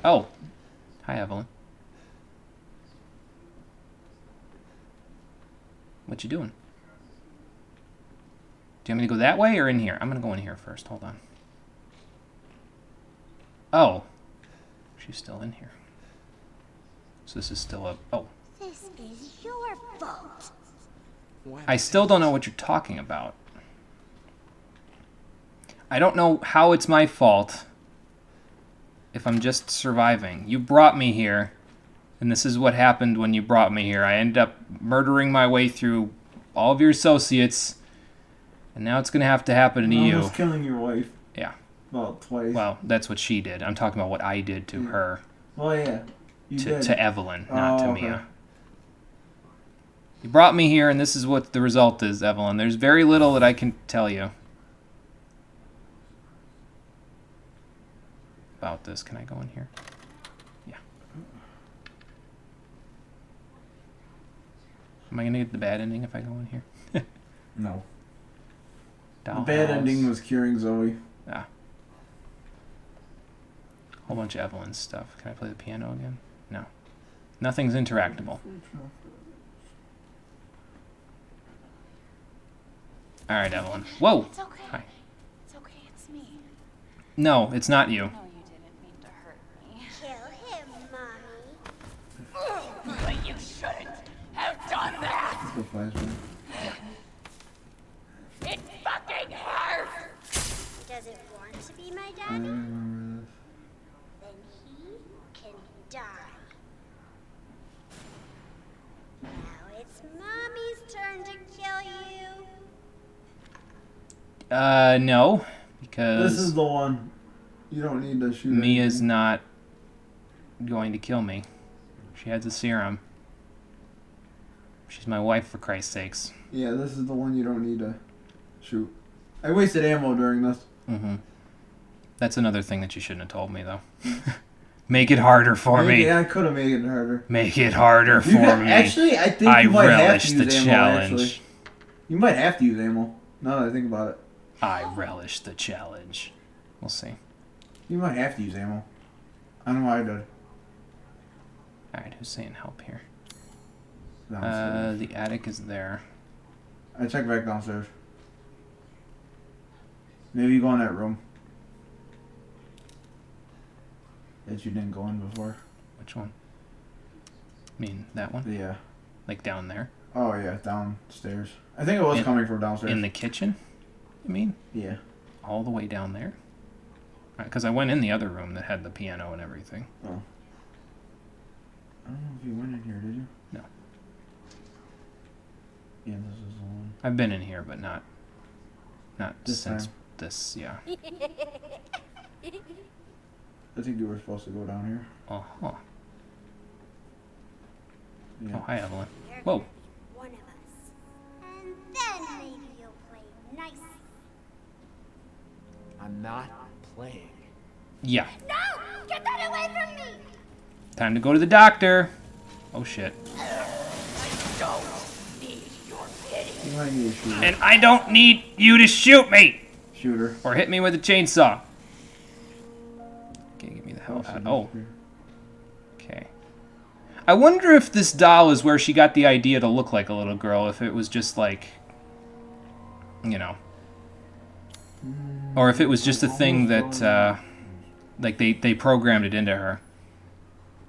Oh. Hi, Evelyn. What you doing? Do you want me to go that way or in here? I'm gonna go in here first. Hold on. Oh. She's still in here. So this is still up. Oh. This is your fault. I still don't know what you're talking about. I don't know how it's my fault if I'm just surviving. You brought me here, and this is what happened when you brought me here. I ended up murdering my way through all of your associates, and now it's going to have to happen to you. Almost killing your wife. Yeah. About twice. Well, that's what she did. I'm talking about what I did to her. Well, yeah. To Evelyn, not to okay. Mia. You brought me here, and this is what the result is, Evelyn. There's very little that I can tell you about this. Can I go in here? Yeah. Am I going to get the bad ending if I go in here? No. The Dollhouse. bad ending was curing Zoe. Ah. Whole bunch of Evelyn's stuff. Can I play the piano again? No. Nothing's interactable. Alright, Evelyn. Whoa! It's okay. Hi. It's okay, it's me. No, it's not you. No, you didn't mean to hurt me. Kill him, Mommy. But you shouldn't have done that! The flashback. It fucking hurts! Does it want to be my I daddy? remember this. Then he can die. Now it's Mommy's turn to kill you. No. Because This is the one. You don't need to shoot Mia's anything. not going to kill me. She has a serum. She's my wife, for Christ's sakes. Yeah, this is the one you don't need to shoot. I wasted ammo during this. Mm-hmm. That's another thing that you shouldn't have told me, though. Make it harder for me. Yeah, I could have made it harder. Make it harder for me. Actually, I think I you might have relish to the use ammo, challenge. actually. You might have to use ammo, now that I think about it. I relish the challenge. We'll see. You might have to use ammo. I know I did. Alright, who's saying help here? Downstairs. The attic is there. I checked back downstairs. Maybe you go in that room that you didn't go in before. Which one? I mean, that one? Yeah. Like down there? Oh yeah, downstairs. I think it was coming from downstairs. In the kitchen? You mean? Yeah. All the way down there? Because I went in the other room that had the piano and everything. Oh. I don't know if you went in here, did you? No. Yeah, this is the one. I've been in here, but not This since time. this, yeah. I think you were supposed to go down here. Oh, huh. Yeah. Oh, hi, Evelyn. Whoa. One of us. And then maybe you'll play nice. I'm not playing. Yeah. No! Get that away from me! Time to go to the doctor. Oh, shit. You might need a shooter. And I don't need you to shoot me! Shooter. Or hit me with a chainsaw. Okay, get me the hell out. Oh. Okay. I wonder if this doll is where she got the idea to look like a little girl, if it was just like, you know. Or if it was just a thing that, like, they programmed it into her.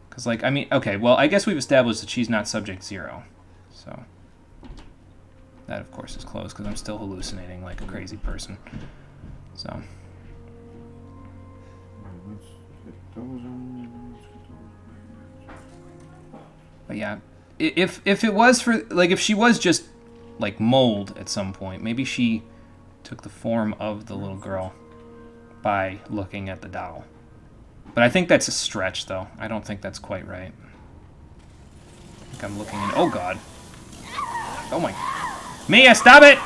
Because, like, I mean, okay, well, I guess we've established that she's not Subject Zero. So, that, of course, is closed, because I'm still hallucinating like a crazy person. So. But yeah, if it was for, like, if she was just, like, mold at some point, maybe she took the form of the little girl by looking at the doll. But I think that's a stretch, though. I don't think that's quite right. I think I'm looking in... Oh, God. Oh, my... Mia, stop it!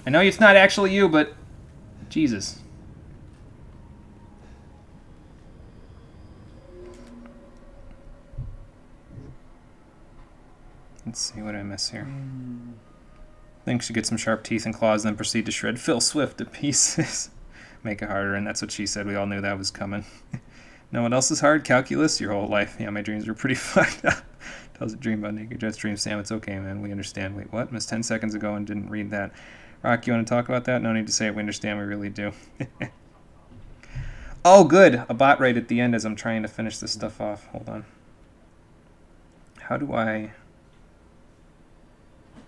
I know it's not actually you, but... Jesus. Let's see what I miss here. I think she gets some sharp teeth and claws, then proceed to shred Phil Swift to pieces. Make it harder, and that's what she said. We all knew that was coming. Know what else is hard? Calculus? Your whole life. Yeah, my dreams were pretty fucked up. Tells a dream about naked Jets. Dream Sam, it's okay, man. We understand. Wait, what? Missed 10 seconds ago and didn't read that. Rock, you want to talk about that? No need to say it. We understand. We really do. Oh, good. A bot right at the end as I'm trying to finish this stuff off. Hold on. How do I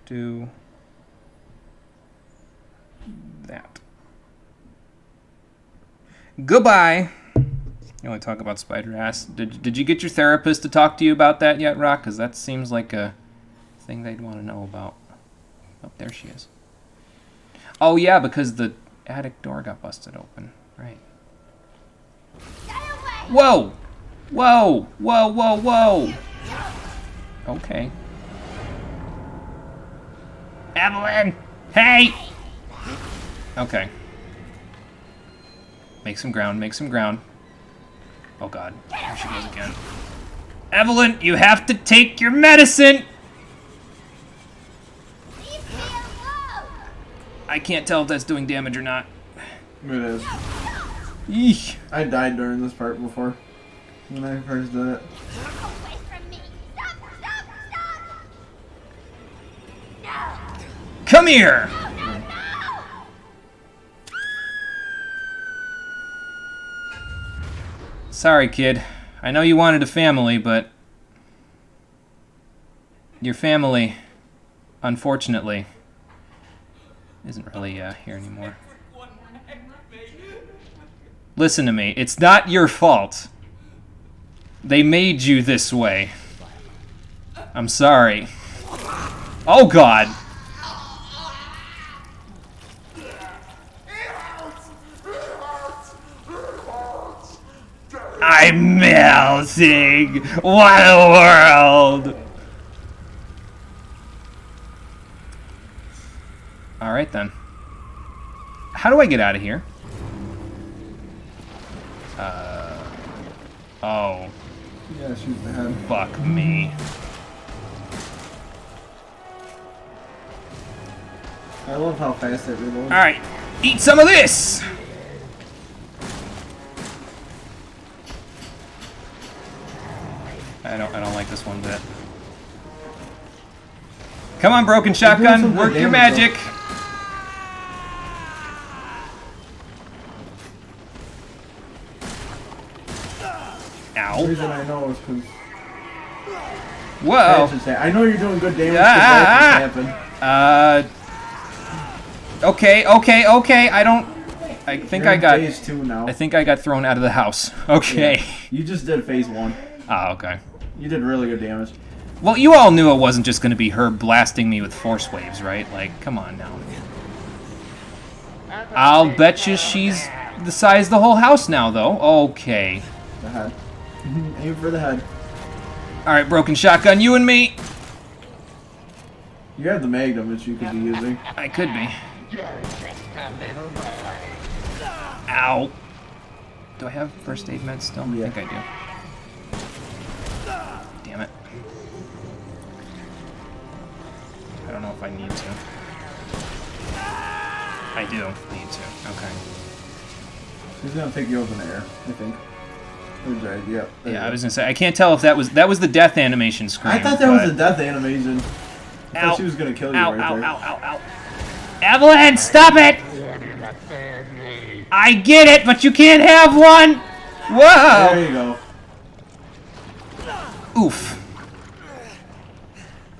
do that? Goodbye. You only talk about spider ass. Did you get your therapist to talk to you about that yet, Rock? Because that seems like a thing they'd want to know about. Oh, there she is. Oh, yeah, because the attic door got busted open. Right. Whoa! Whoa! Whoa, whoa, whoa! Okay. Evelyn! Hey! Okay. Make some ground, make some ground. Oh, God. Here she goes again. Evelyn, you have to take your medicine! I can't tell if that's doing damage or not. It is. Eesh. I died during this part before. When I first did it. Away from me! Stop! Stop! Stop! No! Come here! No! No! No! Sorry, kid. I know you wanted a family, but your family, unfortunately, isn't really here anymore. Listen to me. It's not your fault. They made you this way. I'm sorry. Oh, God. I'm melting. What a world. All right, then. How do I get out of here? Oh. Yeah, shoot the head. Fuck me. I love how fast it reloads. Alright, eat some of this! I don't like this one bit. Come on, Broken Shotgun, work your magic! Ow. The reason I know is because Whoa! I know you're doing good damage because that just happened. Okay. I think I got. phase 2 now. I think I got thrown out of the house. Okay. Yeah. You just did phase 1. Ah, okay. You did really good damage. Well, you all knew it wasn't just going to be her blasting me with force waves, right? Like, come on now. I'll bet you she's the size of the whole house now, though. Okay. The head. Aim for the head. Alright, broken shotgun, you and me. You have the Magnum, which you could be using. I could be. Ow. Do I have first aid meds still? Yeah. I think I do. Damn it. I don't know if I need to. I do need to. Okay. He's gonna take you up in the air, I think. Yep. Yeah, I was gonna say, I can't tell if that was the death animation scream. I thought that was a death animation. I Ow. thought she was gonna kill you Ow, right ow, there. ow, ow, ow. Evelyn, stop it! I get it, but you can't have one! Whoa! There you go. Oof.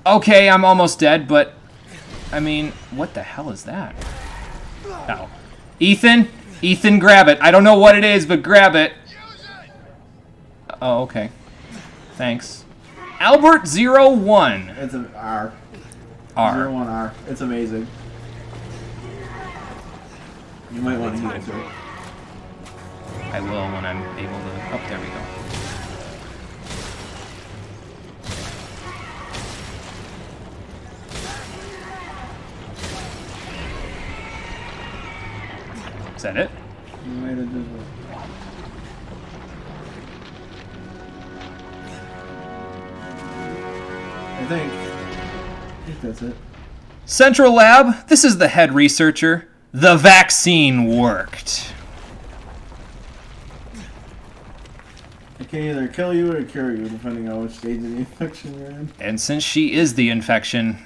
Okay, I'm almost dead, but... I mean, what the hell is that? Ow. Ethan? Ethan, grab it. I don't know what it is, but grab it. Oh, okay. Thanks. Albert01. It's an R. R. 01R. It's amazing. You might want to use it too. I will when I'm able to... Oh, there we go. Is that it? You might have just... I think that's it. Central Lab, this is the head researcher. The vaccine worked. It can either kill you or cure you, depending on which stage of the infection you're in. And since she is the infection,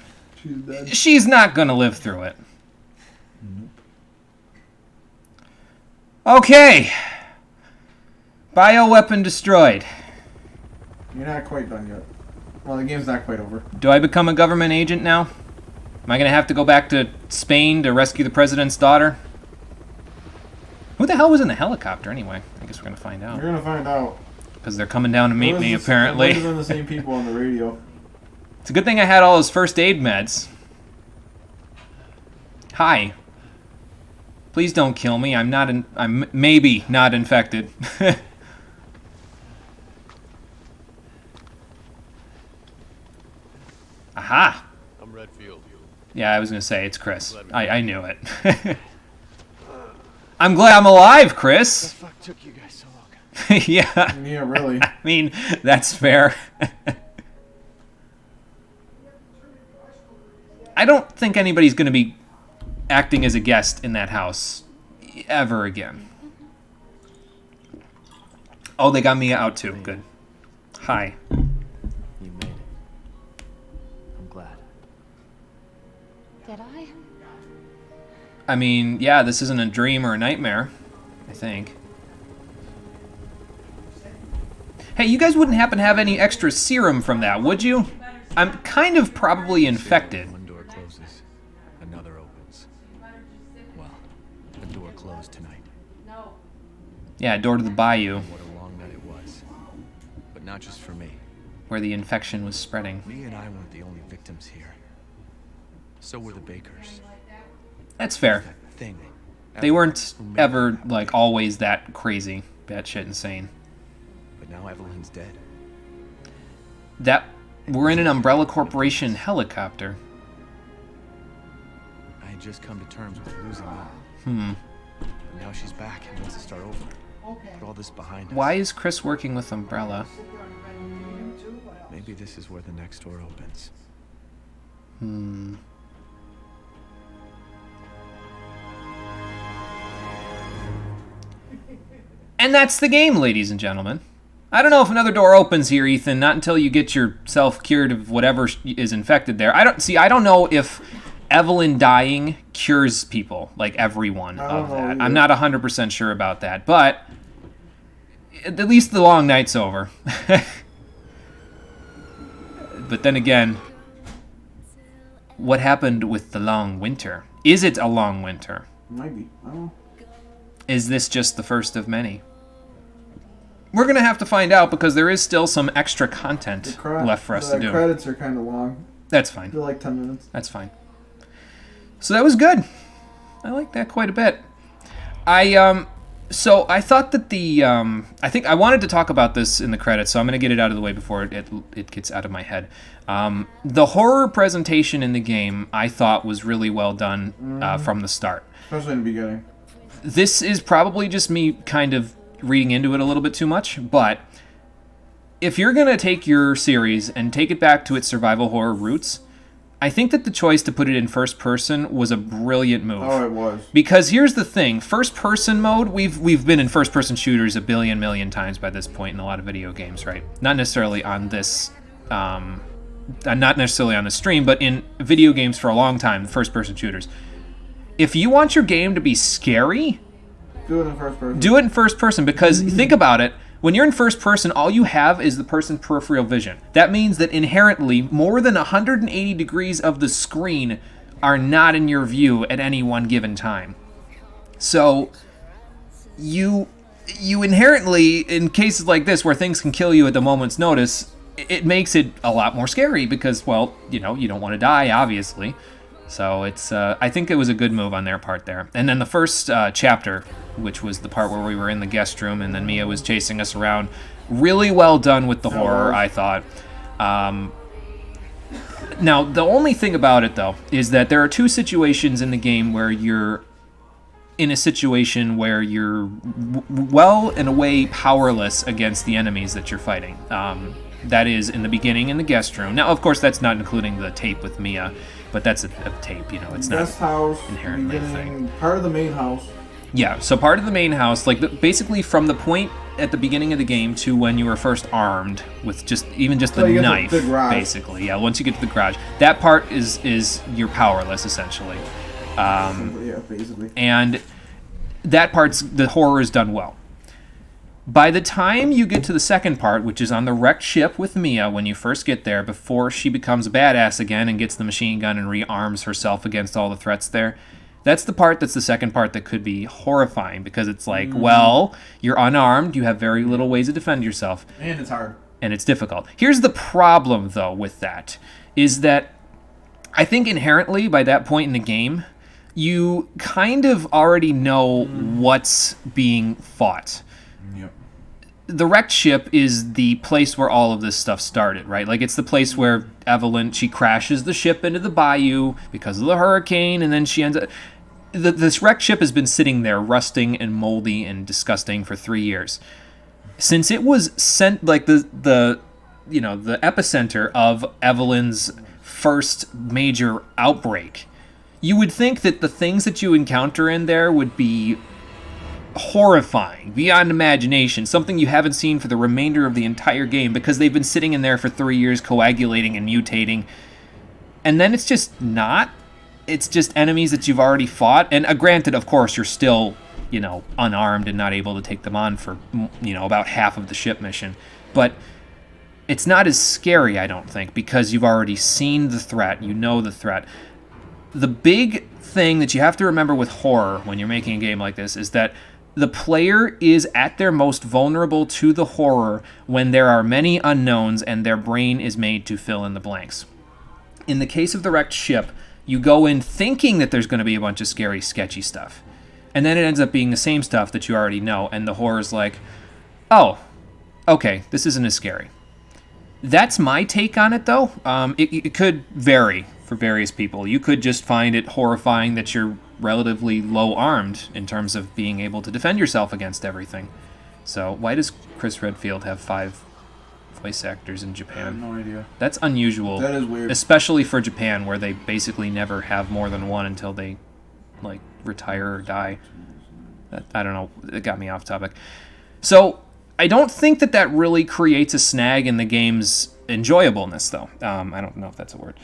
She's dead. she's not gonna live through it. Okay. Bioweapon destroyed. You're not quite done yet. Well, the game's not quite over. Do I become a government agent now? Am I gonna have to go back to Spain to rescue the president's daughter? Who the hell was in the helicopter anyway? I guess we're gonna find out. You're gonna find out. Because they're coming down to meet me, It might apparently. have been the same people on the radio. It's a good thing I had all those first aid meds. Hi. Please don't kill me. I'm maybe not infected. Aha. I'm Redfield. Yeah, I was gonna say it's Chris. I knew it. I'm glad I'm alive, Chris. What the fuck took you guys so long? Yeah. Yeah, really. I mean, that's fair. I don't think anybody's going to be acting as a guest in that house ever again. Oh, they got Mia out too. Good. Hi. You made it. I'm glad. Did I? I mean, yeah, this isn't a dream or a nightmare, I think. Hey, you guys wouldn't happen to have any extra serum from that, would you? I'm kind of probably infected. One door closes, another opens. Well, the door closed tonight. Yeah, door to the bayou, What a long night it was. But not just for me. where the infection was spreading. Me and I weren't the only victims here. So were the Bakers. That's fair. That thing. They weren't ever, like, always that crazy, batshit insane. But now Evelyn's dead. That we're in an Umbrella Corporation helicopter. I had just come to terms with losing her. Hmm. But now she's back and wants to start over. Put all this behind us. Why is Chris working with Umbrella? Maybe this is where the next door opens. Hmm. And that's the game, ladies and gentlemen. I don't know if another door opens here, Ethan. Not until you get yourself cured of whatever is infected there. I don't know if Evelyn dying cures people, like everyone of that. I'm not 100% sure about that, but at least the long night's over. But then again, what happened with the long winter? Is it a long winter? Might be. I don't know. Is this just the first of many? We're going to have to find out because there is still some extra content left for us to do. The credits are kind of long. That's fine. They're like 10 minutes. That's fine. So that was good. I like that quite a bit. I So I thought that I think I wanted to talk about this in the credits, so I'm going to get it out of the way before it gets out of my head. The horror presentation in the game I thought was really well done from the start. Especially in the beginning. This is probably just me kind of reading into it a little bit too much, but if you're going to take your series and take it back to its survival horror roots, I think that the choice to put it in first person was a brilliant move. Oh, it was. Because here's the thing, first person mode, we've been in first person shooters a million times by this point in a lot of video games, right? Not necessarily on this not necessarily on the stream, but in video games for a long time, first person shooters. If you want your game to be scary, do it in first person. Do it in first person, because think about it. When you're in first person, all you have is the person's peripheral vision. That means that inherently, more than 180 degrees of the screen are not in your view at any one given time. So, you inherently, in cases like this where things can kill you at the moment's notice, it makes it a lot more scary because, well, you don't want to die, obviously. So it's, I think it was a good move on their part there. And then the first chapter, which was the part where we were in the guest room and then Mia was chasing us around, really well done with the horror, I thought. Now, the only thing about it, though, is that there are two situations in the game where you're in a situation where you're well and away powerless against the enemies that you're fighting. That is in the beginning in the guest room. Now, of course, that's not including the tape with Mia, but that's a tape, it's not guest house, inherently a thing. Part of the main house. Yeah, so part of the main house, basically from the point at the beginning of the game to when you were first armed with just the knife, basically. Yeah, once you get to the garage, that part is you're powerless essentially. Yeah, basically. And that part's the horror is done well. By the time you get to the second part, which is on the wrecked ship with Mia when you first get there, before she becomes a badass again and gets the machine gun and rearms herself against all the threats there, that's the second part that could be horrifying, because it's like, well, you're unarmed, you have very little ways to defend yourself. And it's hard. And it's difficult. Here's the problem, though, with that, is that I think inherently by that point in the game, you kind of already know what's being fought. Yep. The wrecked ship is the place where all of this stuff started, right? Like, it's the place where Evelyn, she crashes the ship into the bayou because of the hurricane, and then she ends up... This wrecked ship has been sitting there rusting and moldy and disgusting for 3 years. Since it was sent, like, the epicenter of Evelyn's first major outbreak, you would think that the things that you encounter in there would be horrifying, beyond imagination, something you haven't seen for the remainder of the entire game, because they've been sitting in there for 3 years coagulating and mutating. And then it's just not. It's just enemies that you've already fought. And granted, of course, you're still, unarmed and not able to take them on for, about half of the ship mission. But it's not as scary, I don't think, because you've already seen the threat, you know the threat. The big thing that you have to remember with horror when you're making a game like this is that the player is at their most vulnerable to the horror when there are many unknowns and their brain is made to fill in the blanks. In the case of the wrecked ship, you go in thinking that there's going to be a bunch of scary, sketchy stuff. And then it ends up being the same stuff that you already know, and the horror's like, oh, okay, this isn't as scary. That's my take on it, though. It could vary for various people. You could just find it horrifying that you're relatively low-armed in terms of being able to defend yourself against everything. So why does Chris Redfield have 5 voice actors in Japan? I have no idea. That's unusual. That is weird. Especially for Japan, where they basically never have more than one until they, retire or die. I don't know. It got me off topic. So I don't think that really creates a snag in the game's enjoyableness, though. I don't know if that's a word.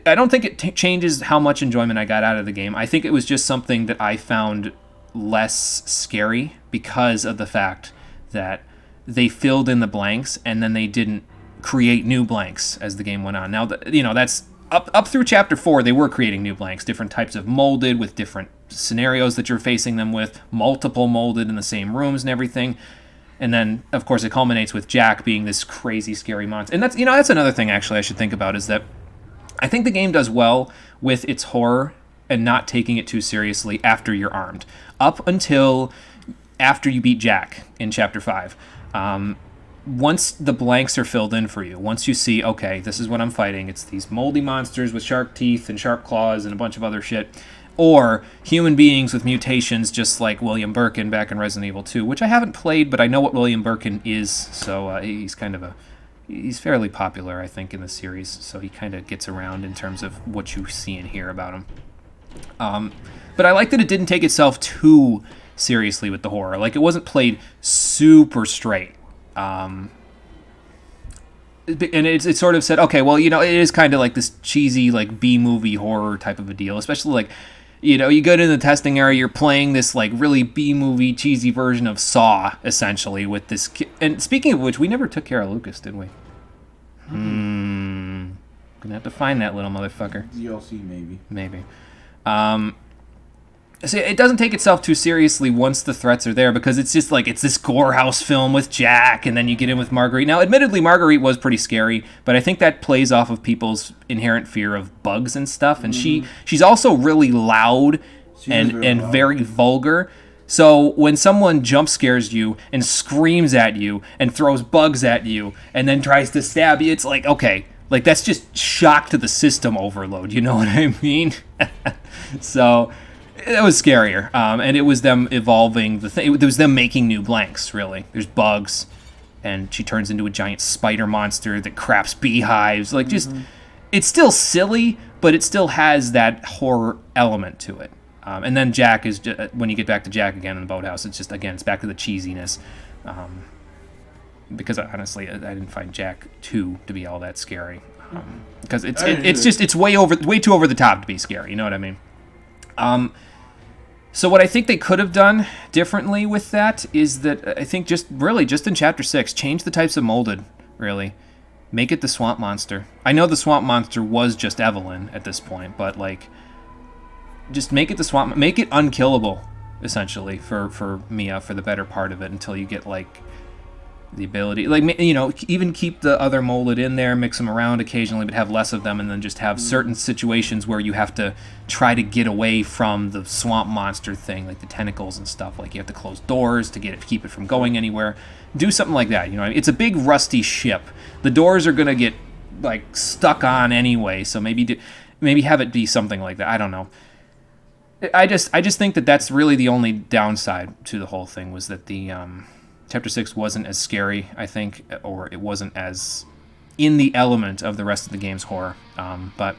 I don't think it changes how much enjoyment I got out of the game. I think it was just something that I found less scary because of the fact that they filled in the blanks and then they didn't create new blanks as the game went on. Now, that's up through Chapter 4, they were creating new blanks, different types of molded with different scenarios that you're facing them with, multiple molded in the same rooms and everything. And then, of course, it culminates with Jack being this crazy, scary monster. And that's another thing, actually, I should think about, is that I think the game does well with its horror and not taking it too seriously after you're armed. Up until after you beat Jack in Chapter 5. Once the blanks are filled in for you, once you see, okay, this is what I'm fighting, it's these moldy monsters with sharp teeth and sharp claws and a bunch of other shit, or human beings with mutations just like William Birkin back in Resident Evil 2, which I haven't played, but I know what William Birkin is, so he's kind of he's fairly popular, I think, in the series, so he kind of gets around in terms of what you see and hear about him. But I like that it didn't take itself too seriously with the horror. Like, it wasn't played super straight. And it sort of said, okay, well, you know, it is kind of like this cheesy, like, B-movie horror type of a deal, especially, like, you know, you go to the testing area, you're playing this, like, really B-movie cheesy version of Saw, essentially, with this and speaking of which, we never took care of Lucas, did we? Gonna have to find that little motherfucker. DLC, maybe. Maybe. So it doesn't take itself too seriously once the threats are there, because it's just like, it's this gore house film with Jack, and then you get in with Marguerite. Now, admittedly, Marguerite was pretty scary, but I think that plays off of people's inherent fear of bugs and stuff, and she's also really loud and very vulgar. So when someone jump scares you and screams at you and throws bugs at you and then tries to stab you, it's like, okay, like, that's just shock to the system overload, you know what I mean? So it was scarier, and it was them evolving the thing. It was them making new blanks, really. There's bugs, and she turns into a giant spider monster that craps beehives. Like, just, it's still silly, but it still has that horror element to it. And then Jack is, when you get back to Jack again in the boathouse, it's just, again, it's back to the cheesiness. Because honestly, I didn't find Jack 2 to be all that scary. Because it's way too over the top to be scary. You know what I mean? So what I think they could have done differently with that is that I think just in Chapter 6, change the types of molded, really. Make it the swamp monster. I know the swamp monster was just Evelyn at this point, but, like, just make it the swamp, make it unkillable, essentially, for Mia for the better part of it, until you get, like, the ability, like, you know, even keep the other molded in there, mix them around occasionally, but have less of them, and then just have certain situations where you have to try to get away from the swamp monster thing, like the tentacles and stuff. Like, you have to close doors to keep it from going anywhere. Do something like that, you know. It's a big rusty ship. The doors are gonna get, like, stuck on anyway, so maybe have it be something like that. I don't know. I just think that that's really the only downside to the whole thing, was that the Chapter 6 wasn't as scary, I think, or it wasn't as in the element of the rest of the game's horror. But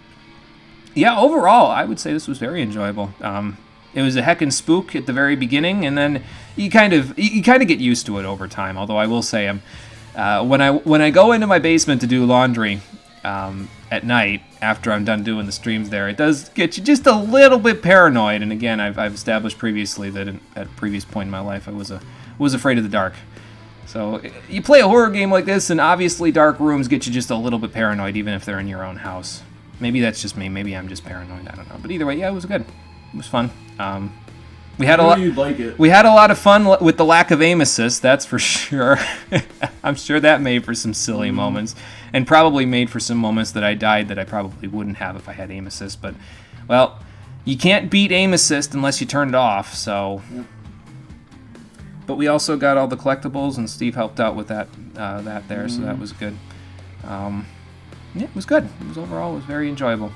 yeah, overall, I would say this was very enjoyable. It was a heckin' spook at the very beginning, and then you kind of get used to it over time. Although I will say, when I go into my basement to do laundry at night after I'm done doing the streams there, it does get you just a little bit paranoid. And again, I've established previously that at a previous point in my life, I was afraid of the dark. So you play a horror game like this, and obviously dark rooms get you just a little bit paranoid, even if they're in your own house. Maybe that's just me. Maybe I'm just paranoid. I don't know. But either way, yeah, it was good. It was fun. We had a lot. You'd like it. We had a lot of fun with the lack of aim assist. That's for sure. I'm sure that made for some silly moments, and probably made for some moments that I died that I probably wouldn't have if I had aim assist. But, well, you can't beat aim assist unless you turn it off. So. Yep. But we also got all the collectibles, and Steve helped out with that there, so that was good. Yeah, it was good. Overall, it was very enjoyable.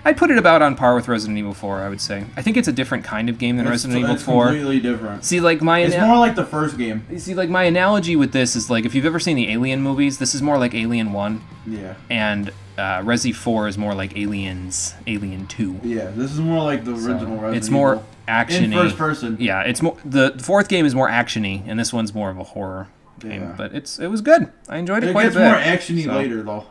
I'd put it about on par with Resident Evil 4, I would say. I think it's a different kind of game than Resident Evil 4. It's completely different. See, like, it's more like the first game. See, like, my analogy with this is, like, if you've ever seen the Alien movies, this is more like Alien 1. Yeah. And Resi 4 is more like Alien 2. Yeah, this is more like the original Resident It's more Evil. action-y. In first person. Yeah, it's more, the fourth game is more action-y, and this one's more of a horror game. Yeah. But it was good. I enjoyed it quite a bit. It gets more action-y later, though.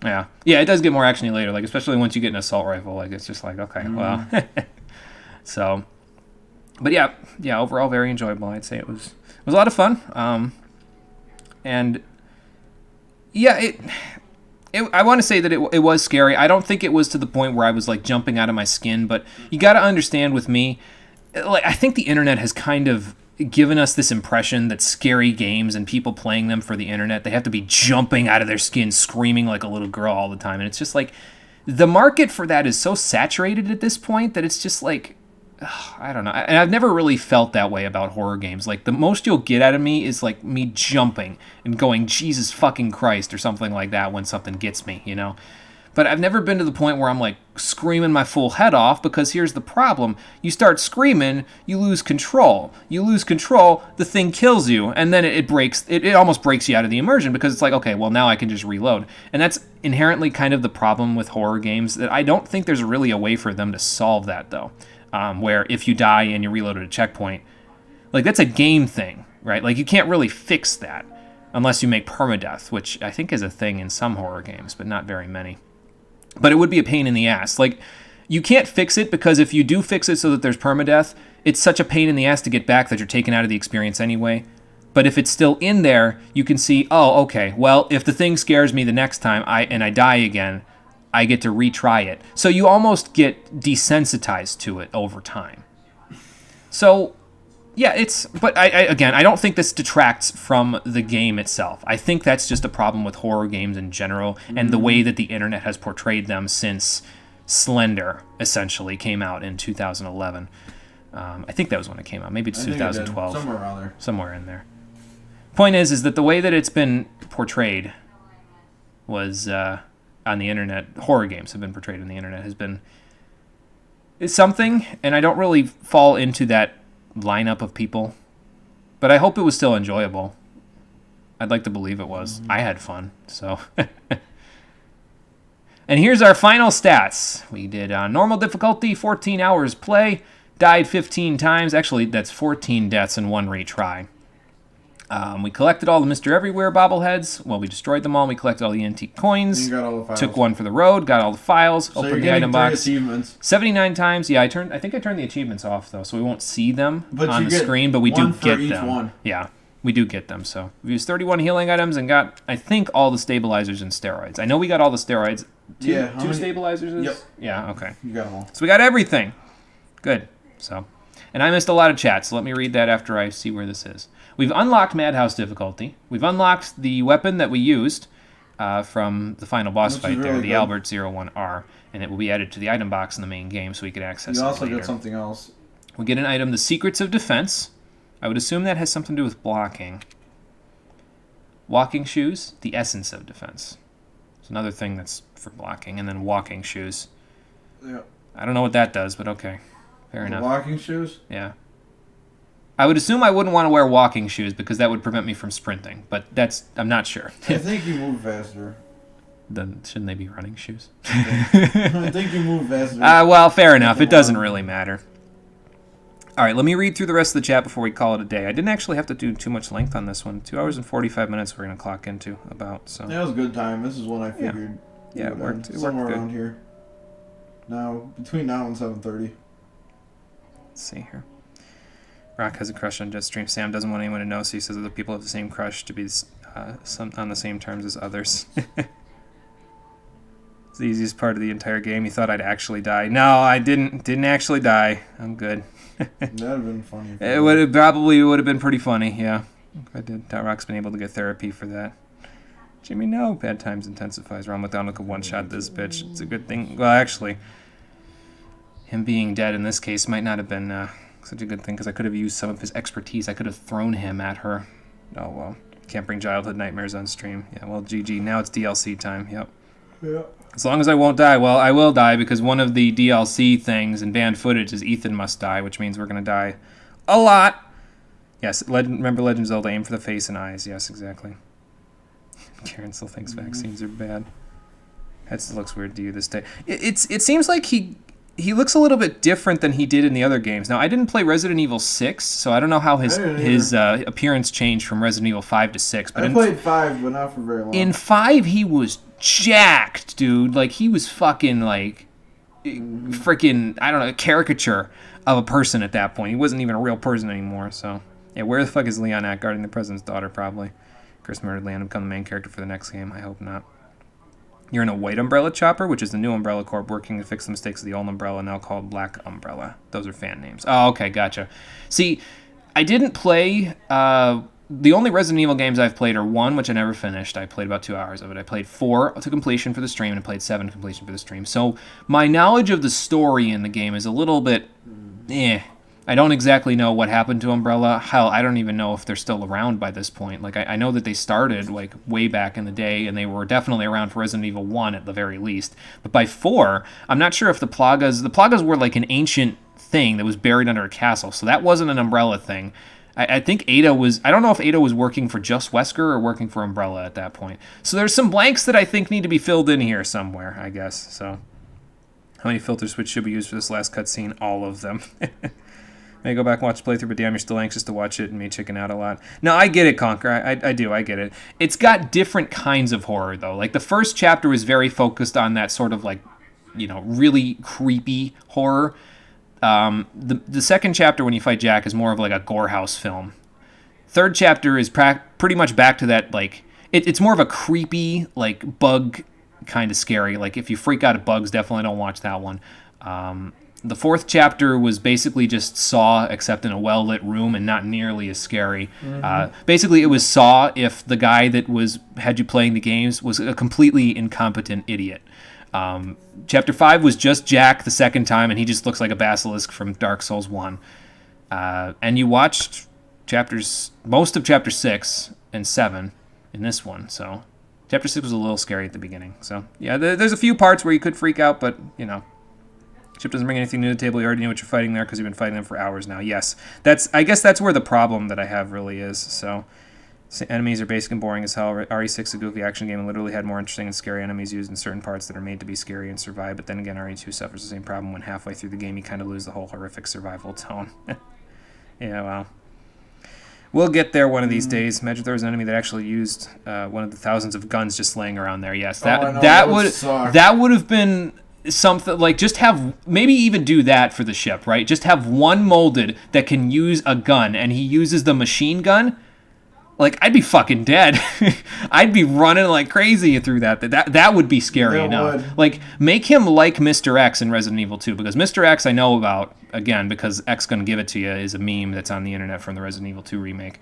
Yeah, it does get more action-y later, like, especially once you get an assault rifle. Like, it's just like, okay, well. So, but yeah, overall very enjoyable. I'd say it was a lot of fun. And yeah, I want to say that it was scary. I don't think it was to the point where I was, like, jumping out of my skin, but you got to understand with me, like, I think the internet has kind of given us this impression that scary games and people playing them for the internet, they have to be jumping out of their skin, screaming like a little girl all the time. And it's just like, the market for that is so saturated at this point that it's just like, I don't know. And I've never really felt that way about horror games. Like, the most you'll get out of me is, like, me jumping and going, Jesus fucking Christ, or something like that when something gets me, you know? But I've never been to the point where I'm, like, screaming my full head off, because here's the problem. You start screaming, you lose control. You lose control, the thing kills you, and then it breaks, it almost breaks you out of the immersion, because it's like, okay, well, now I can just reload. And that's inherently kind of the problem with horror games, that I don't think there's really a way for them to solve that, though. Where if you die and you reload at a checkpoint, like, that's a game thing, right? Like, you can't really fix that unless you make permadeath, which I think is a thing in some horror games, but not very many. But it would be a pain in the ass. Like, you can't fix it, because if you do fix it so that there's permadeath, it's such a pain in the ass to get back that you're taken out of the experience anyway. But if it's still in there, you can see, oh, okay, well, if the thing scares me the next time and I die again, I get to retry it. So you almost get desensitized to it over time. So, yeah, but I don't think this detracts from the game itself. I think that's just a problem with horror games in general, and the way that the internet has portrayed them since Slender, essentially, came out in 2011. I think that was when it came out. Maybe it's 2012. Somewhere around there. Somewhere in there. Point is that the way that it's been portrayed was... on the internet, horror games have been portrayed on the internet, is something, and I don't really fall into that lineup of people, but I hope it was still enjoyable. I'd like to believe it was. I had fun, so. And here's our final stats. We did normal difficulty, 14 hours play, died 15 times. Actually, that's 14 deaths and 1 retry. We collected all the Mr. Everywhere bobbleheads. Well, we destroyed them all. We collected all the antique coins. You got all the files. Took one for the road. Got all the files. So opened the item box. Achievements. 79 times. Yeah, I think I turned the achievements off, though, so we won't see them on the screen, but we do get them. One. Yeah, we do get them. So we used 31 healing items and got, I think, all the stabilizers and steroids. I know we got all the steroids. Two stabilizers? Yep. Yeah, okay. You got them all. So we got everything. Good. So, and I missed a lot of chat, so let me read that after I see where this is. We've unlocked Madhouse difficulty. We've unlocked the weapon that we used from the final boss fight there, the Albert 01R, and it will be added to the item box in the main game so we can access it later. You also get something else. We get an item, the Secrets of Defense. I would assume that has something to do with blocking. Walking shoes, the Essence of Defense. It's another thing that's for blocking, and then walking shoes. Yeah. I don't know what that does, but okay. Fair enough. Walking shoes? Yeah. I would assume I wouldn't want to wear walking shoes because that would prevent me from sprinting, but I'm not sure. I think you move faster. Then shouldn't they be running shoes? I think you move faster. Well, fair enough. It doesn't really matter. All right, let me read through the rest of the chat before we call it a day. I didn't actually have to do too much length on this one. 2 hours and 45 minutes we're going to clock into about. So. Yeah, it was a good time. This is when I figured. Yeah, it worked. It somewhere worked around here. Now, between now and 7:30. Let's see here. Rock has a crush on Jetstream. Sam doesn't want anyone to know, so he says other people have the same crush to be on the same terms as others. It's the easiest part of the entire game. You thought I'd actually die. No, I didn't. Didn't actually die. I'm good. That'd have been funny. It probably would have been pretty funny, yeah. I did. Rock's been able to get therapy for that. Jimmy, no. Bad times intensifies. Ron McDonald could one-shot this bitch. It's a good thing. Well, actually, him being dead in this case might not have been such a good thing, because I could have used some of his expertise. I could have thrown him at her. Oh, well. Can't bring childhood nightmares on stream. Yeah, well, GG. Now it's DLC time. Yep. Yeah. As long as I won't die. Well, I will die, because one of the DLC things in banned footage is Ethan must die, which means we're going to die a lot. Yes, remember Legend of Zelda, aim for the face and eyes. Yes, exactly. Karen still thinks vaccines are bad. That still looks weird to you this day. It seems like he looks a little bit different than he did in the other games. Now, I didn't play Resident Evil 6, so I don't know how his appearance changed from Resident Evil 5 to 6. But I played 5, but not for very long. In 5, he was jacked, dude. Like, he was fucking, like, freaking, I don't know, a caricature of a person at that point. He wasn't even a real person anymore, so. Yeah, where the fuck is Leon at? Guarding the President's daughter, probably. Chris murdered Leon to become the main character for the next game. I hope not. You're in a White Umbrella Chopper, which is the new Umbrella Corp working to fix the mistakes of the old Umbrella, now called Black Umbrella. Those are fan names. Oh, okay, gotcha. See, I didn't play... the only Resident Evil games I've played are 1, which I never finished. I played about 2 hours of it. I played 4 to completion for the stream, and I played 7 to completion for the stream. So my knowledge of the story in the game is a little bit... I don't exactly know what happened to Umbrella. Hell, I don't even know if they're still around by this point. Like, I know that they started, like, way back in the day, and they were definitely around for Resident Evil 1 at the very least. But by 4, I'm not sure if the Plagas were, like, an ancient thing that was buried under a castle, so that wasn't an Umbrella thing. I think Ada was... I don't know if Ada was working for just Wesker or working for Umbrella at that point. So there's some blanks that I think need to be filled in here somewhere, I guess, so... How many filter switch should be used for this last cutscene? All of them. May go back and watch the playthrough, but damn, you're still anxious to watch it and me chicken out a lot. No, I get it, Conquer. I do, I get it. It's got different kinds of horror, though. Like, the first chapter was very focused on that sort of, like, you know, really creepy horror. The second chapter, when you fight Jack, is more of, like, a Gorehouse film. Third chapter is pretty much back to that, like... It's more of a creepy, like, bug kind of scary. Like, if you freak out at bugs, definitely don't watch that one. The fourth chapter was basically just Saw, except in a well-lit room and not nearly as scary. Basically, it was Saw if the guy that had you playing the games was a completely incompetent idiot. Chapter 5 was just Jack the second time, and he just looks like a basilisk from Dark Souls 1. And you watched most of Chapter 6 and 7 in this one, so... Chapter 6 was a little scary at the beginning, so... Yeah, there's a few parts where you could freak out, but, you know... Chip doesn't bring anything new to the table. You already know what you're fighting there because you've been fighting them for hours now. Yes, I guess that's where the problem that I have really is. So enemies are basic and boring as hell. RE6 is a goofy action game and literally had more interesting and scary enemies used in certain parts that are made to be scary and survive. But then again, RE2 suffers the same problem when halfway through the game you kind of lose the whole horrific survival tone. Yeah, well. We'll get there one of these days. Imagine if there was an enemy that actually used one of the thousands of guns just laying around there. Yes, that would have been... something like just have maybe even do that for the ship, right? Just have one molded that can use a gun and he uses the machine gun. Like, I'd be fucking dead. I'd be running like crazy through that. That would be scary enough. Like, make him like Mr. X in Resident Evil 2, because Mr. X I know about, again, because X Gonna Give It To You is a meme that's on the internet from the Resident Evil 2 remake.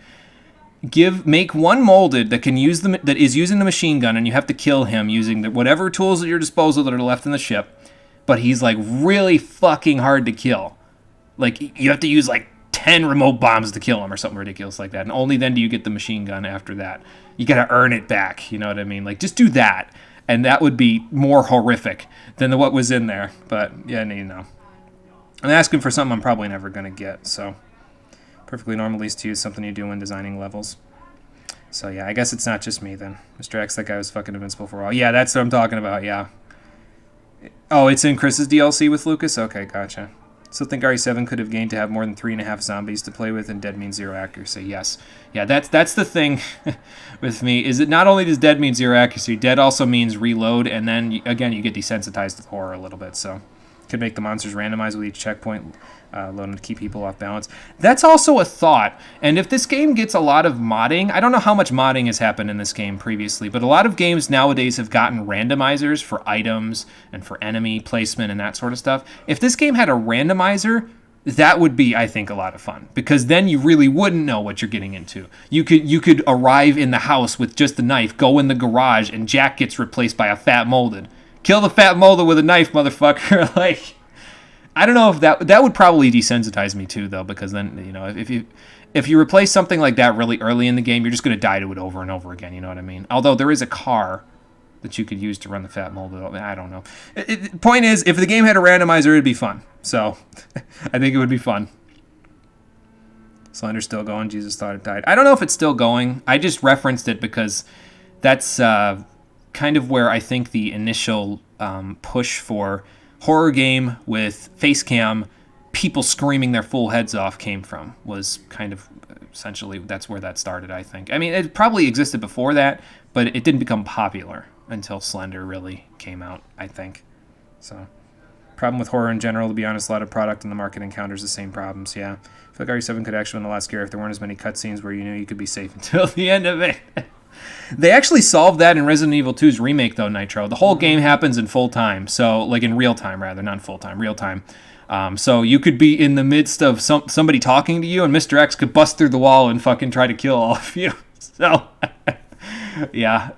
Make one molded that that is using the machine gun, and you have to kill him using whatever tools at your disposal that are left in the ship. But he's like really fucking hard to kill. Like, you have to use like 10 remote bombs to kill him or something ridiculous like that, and only then do you get the machine gun after that. You gotta earn it back. You know what I mean? Like, just do that, and that would be more horrific than what was in there. But yeah, you know, I'm asking for something I'm probably never gonna get. So. Perfectly normal at least to use something you do when designing levels. So yeah, I guess it's not just me then. Mr. X, that guy was fucking invincible for a while. Yeah, that's what I'm talking about, yeah. Oh, it's in Chris's DLC with Lucas? Okay, gotcha. Still think RE7 could have gained to have more than 3.5 zombies to play with, and dead means 0 accuracy. Yes. Yeah, that's the thing with me, is that not only does dead mean 0 accuracy, dead also means reload, and then, again, you get desensitized to horror a little bit, so... Could make the monsters randomized with each checkpoint, loading to keep people off balance. That's also a thought, and if this game gets a lot of modding, I don't know how much modding has happened in this game previously, but a lot of games nowadays have gotten randomizers for items and for enemy placement and that sort of stuff. If this game had a randomizer, that would be, I think, a lot of fun, because then you really wouldn't know what you're getting into. You could arrive in the house with just a knife, go in the garage, and Jack gets replaced by a fat molded. Kill the fat molder with a knife, motherfucker. Like, I don't know if that would probably desensitize me too, though, because then, you know, if you replace something like that really early in the game, you're just going to die to it over and over again, you know what I mean? Although there is a car that you could use to run the fat molder. I don't know. Point is, if the game had a randomizer, it'd be fun. So, I think it would be fun. Slender's still going. Jesus thought it died. I don't know if it's still going. I just referenced it because that's... kind of where I think the initial push for horror game with face cam, people screaming their full heads off came from, was kind of essentially that's where that started, I think. I mean, it probably existed before that, but it didn't become popular until Slender really came out, I think. So, problem with horror in general, to be honest, a lot of product in the market encounters the same problems, yeah. I feel like RE7 could actually win a lot scarier if there weren't as many cutscenes where you knew you could be safe until the end of it. They actually solved that in Resident Evil 2's remake, though, Nitro. The whole game happens in full time, so, like, in real time, rather, not full time, real time. So you could be in the midst of somebody talking to you, and Mr. X could bust through the wall and fucking try to kill all of you. So, Yeah,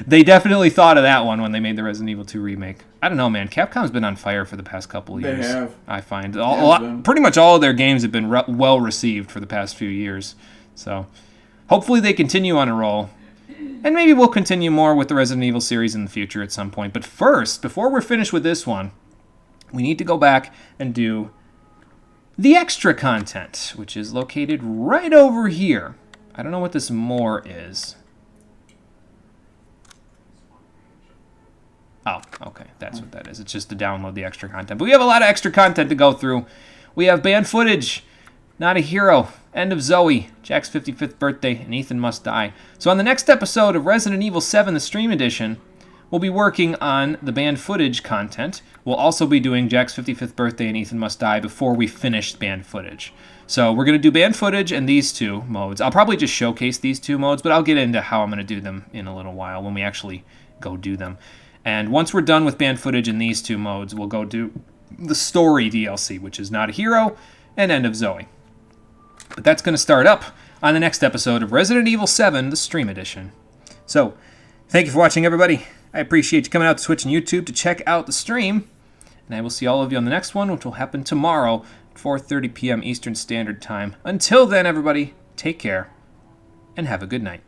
they definitely thought of that one when they made the Resident Evil 2 remake. I don't know, man. Capcom's been on fire for the past couple of They years. have. I find been. pretty much all of their games have been well received for the past few years. So hopefully they continue on a roll. And maybe we'll continue more with the Resident Evil series in the future at some point. But first, before we're finished with this one, we need to go back and do the extra content, which is located right over here. I don't know what this more is. Oh, okay. That's what that is. It's just to download the extra content. But we have a lot of extra content to go through. We have band footage, Not a Hero, End of Zoe, Jack's 55th birthday, and Ethan Must Die. So on the next episode of Resident Evil 7, the Stream Edition, we'll be working on the band footage content. We'll also be doing Jack's 55th birthday and Ethan Must Die before we finish band footage. So we're going to do band footage and these two modes. I'll probably just showcase these two modes, but I'll get into how I'm going to do them in a little while when we actually go do them. And once we're done with band footage in these two modes, we'll go do the story DLC, which is Not a Hero and End of Zoe. But that's going to start up on the next episode of Resident Evil 7, the Stream Edition. So, thank you for watching, everybody. I appreciate you coming out to Twitch and YouTube to check out the stream. And I will see all of you on the next one, which will happen tomorrow at 4:30 p.m. Eastern Standard Time. Until then, everybody, take care and have a good night.